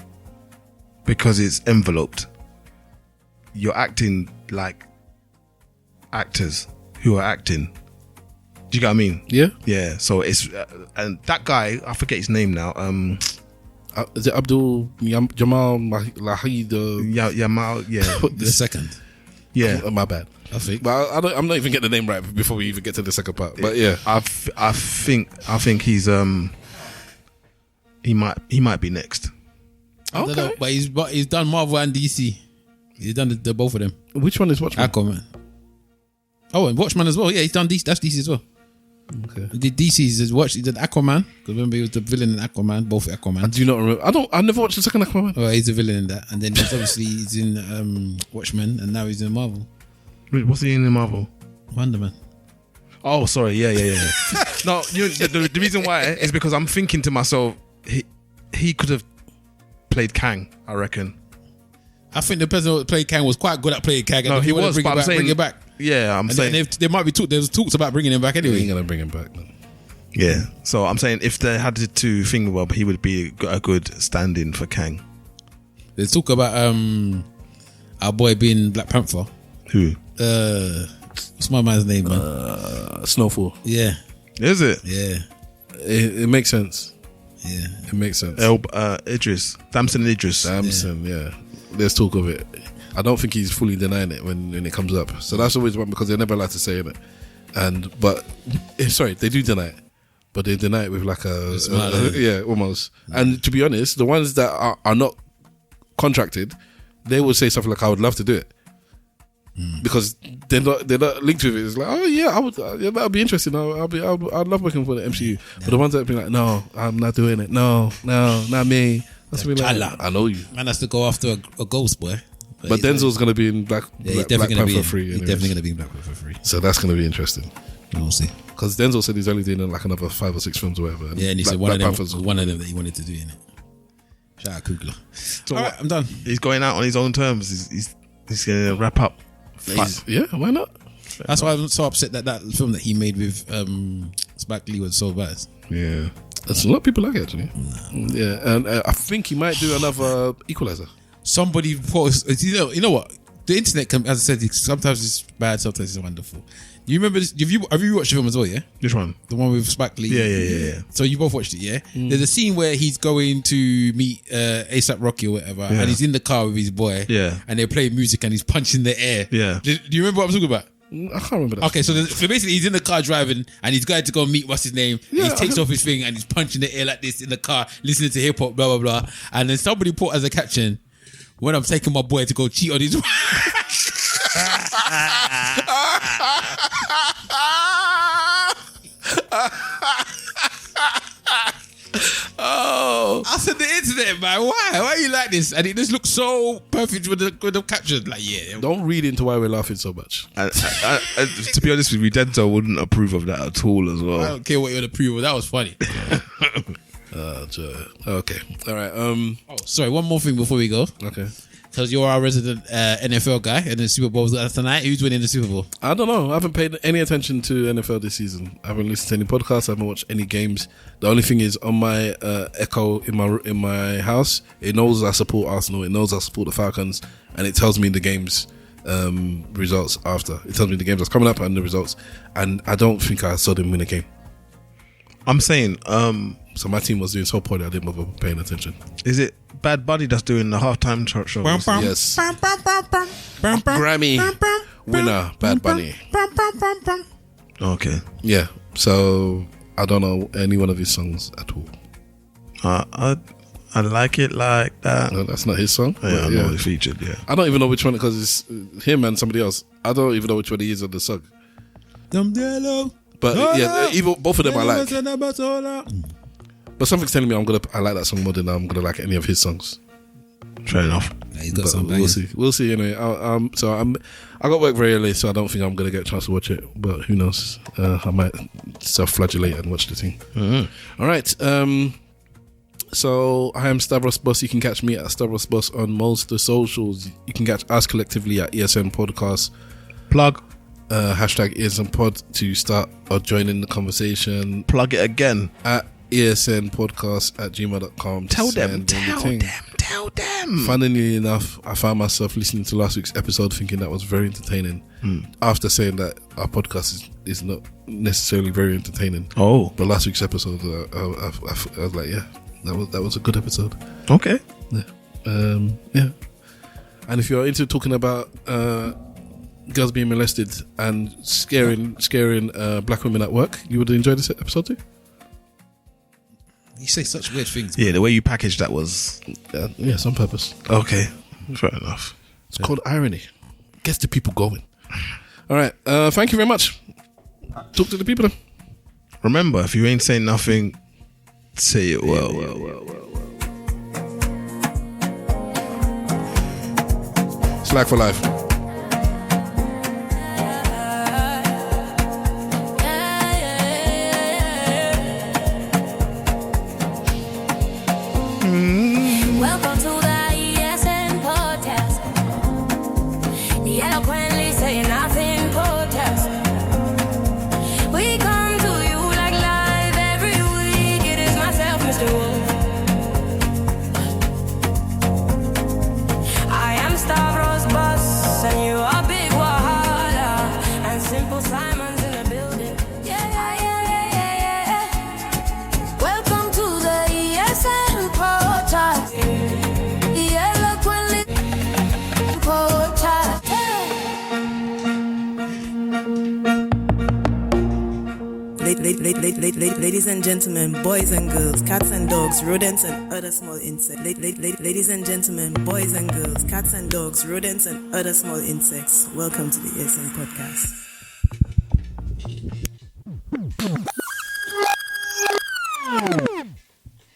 because it's enveloped. You're acting like actors who are acting. Do you get what I mean? Yeah. So it's and that guy, I forget his name now. Is it Abdul Jamal Lahid? Yamal, yeah. The second. Yeah, my bad. I think, but I'm not even getting the name right before we even get to the second part. But yeah, I think he's he might be next. I don't know, but he's done Marvel and DC. He's done the both of them. Which one is Watchmen? Aquaman. Oh, and Watchmen as well. Yeah, he's done DC. That's DC as well. Okay. He did DC's. He did Aquaman. Because remember, he was the villain in Aquaman. Both Aquaman. I do not remember. I never watched the second Aquaman. Oh, he's a villain in that. And then he's in Watchmen, and now he's in Marvel. Wait, what's he in Marvel? Wonder Man. Oh, sorry. Yeah. No, the reason why is because I'm thinking to myself, he could have played Kang, I reckon. I think the person who played Kang was quite good at playing Kang. No, he was, but bring it back. Yeah, I'm saying there might be there was talks about bringing him back anyway. He ain't gonna bring him back. Man. Yeah, so I'm saying if they had to think about, he would be a good stand-in for Kang. There's talk about our boy being Black Panther. Who? What's my man's name, man? Snowfall. Yeah. Is it? Yeah. It makes sense. Yeah. It makes sense. Idris. Damson Idris. Damson, yeah. There's talk of it. I don't think he's fully denying it when it comes up. So that's always one because they're never allowed to say it. Sorry, they do deny it. But they deny it with like yeah, almost. And to be honest, the ones that are not contracted, they will say something like, I would love to do it. Because they're not linked with it. It's like, oh yeah, that would be interesting. I'd love working for the MCU. But the ones that be like, no, I'm not doing it. No, not me. That's be like, I know you. Man has to go after a ghost, boy. But Denzel's going to be in Black Panther 3. He's definitely going to be in Black Panther 3. So that's going to be interesting. We'll see. Because Denzel said he's only doing like another 5 or 6 films or whatever. Yeah, and he said one of them that he wanted to do in it. Shout out Kugler. So all right, I'm done. He's going out on his own terms. He's going to wrap up. Yeah, why not? That's why I'm so upset that film that he made with Spike Lee was so bad. Yeah, there's a lot of people like it actually. Yeah, and I think he might do another Equalizer. Somebody posted, you know what? The internet, as I said, sometimes it's bad, sometimes it's wonderful. You remember this? Have you watched the film as well? Yeah. Which one? The one with Spike Lee. Yeah. So you both watched it, yeah? There's a scene where he's going to meet ASAP Rocky or whatever, and he's in the car with his boy. Yeah. And they're playing music, and he's punching the air. Yeah. Do you remember what I'm talking about? I can't remember that. Okay, so basically he's in the car driving, and he's going to go meet what's his name. Yeah, he takes off his thing, and he's punching the air like this in the car, listening to hip hop, blah blah blah. And then somebody put as a caption, "When I'm taking my boy to go cheat on his wife." Oh, I said the internet, man. Why are you like this? And it just looks so perfect with the caption. Like, yeah. Don't read into why we're laughing so much. To be honest with you, Denzel wouldn't approve of that at all as well. I don't care what you would approve of. That was funny. Okay. All right. Sorry. One more thing before we go. Okay. Because you're our resident NFL guy, and the Super Bowl's tonight. Who's winning the Super Bowl? I don't know. I haven't paid any attention to NFL this season. I haven't listened to any podcasts. I haven't watched any games. The only thing is on my Echo in my house, it knows I support Arsenal. It knows I support the Falcons, and it tells me the games results after. It tells me the games that's coming up and the results. And I don't think I saw them win a game. I'm saying, so my team was doing so poorly I didn't bother paying attention. Is it Bad Bunny that's doing the halftime show? Yes. Grammy winner, Bad Bunny. Okay. Yeah. So I don't know any one of his songs at all. I like it like that. No, that's not his song. Yeah, I know it featured. Yeah. I don't even know which one because it's him and somebody else. I don't even know which one he is on the song. But yeah, both of them I like. But something's telling me I like that song more than I'm gonna like any of his songs. Fair enough. Yeah, he's got some we'll see. We'll see anyway. I got work very early, so I don't think I'm gonna get a chance to watch it. But who knows? I might self-flagellate and watch the thing. All right. So I am Stavros Boss. You can catch me at Stavros Boss on most of the socials. You can catch us collectively at ESN Podcast. Plug. Hashtag ESN Pod to start or join in the conversation. Plug it again. At esnpodcast@gmail.com. Tell them. Funnily enough, I found myself listening to last week's episode thinking that was very entertaining. After saying that our podcast is not necessarily very entertaining. Oh. But last week's episode, I was like, yeah, that was a good episode. Okay. Yeah. Yeah. And if you're into talking about girls being molested and scaring black women at work, you would enjoy this episode too. You say such weird things. Yeah, the way you packaged that was... yes, on purpose. Okay, fair enough. It's called irony. Gets the people going. All right, thank you very much. Talk to the people then. Remember, if you ain't saying nothing, say it well. Slack for life. Welcome to the ESN podcast. The Eloquently saying nothing podcast. We come to you like live every week. It is myself, Mr. Wolf. I am Stavros Boss. Ladies and gentlemen, boys and girls, cats and dogs, rodents and other small insects. Ladies and gentlemen, boys and girls, cats and dogs, rodents and other small insects. Welcome to the ESN podcast.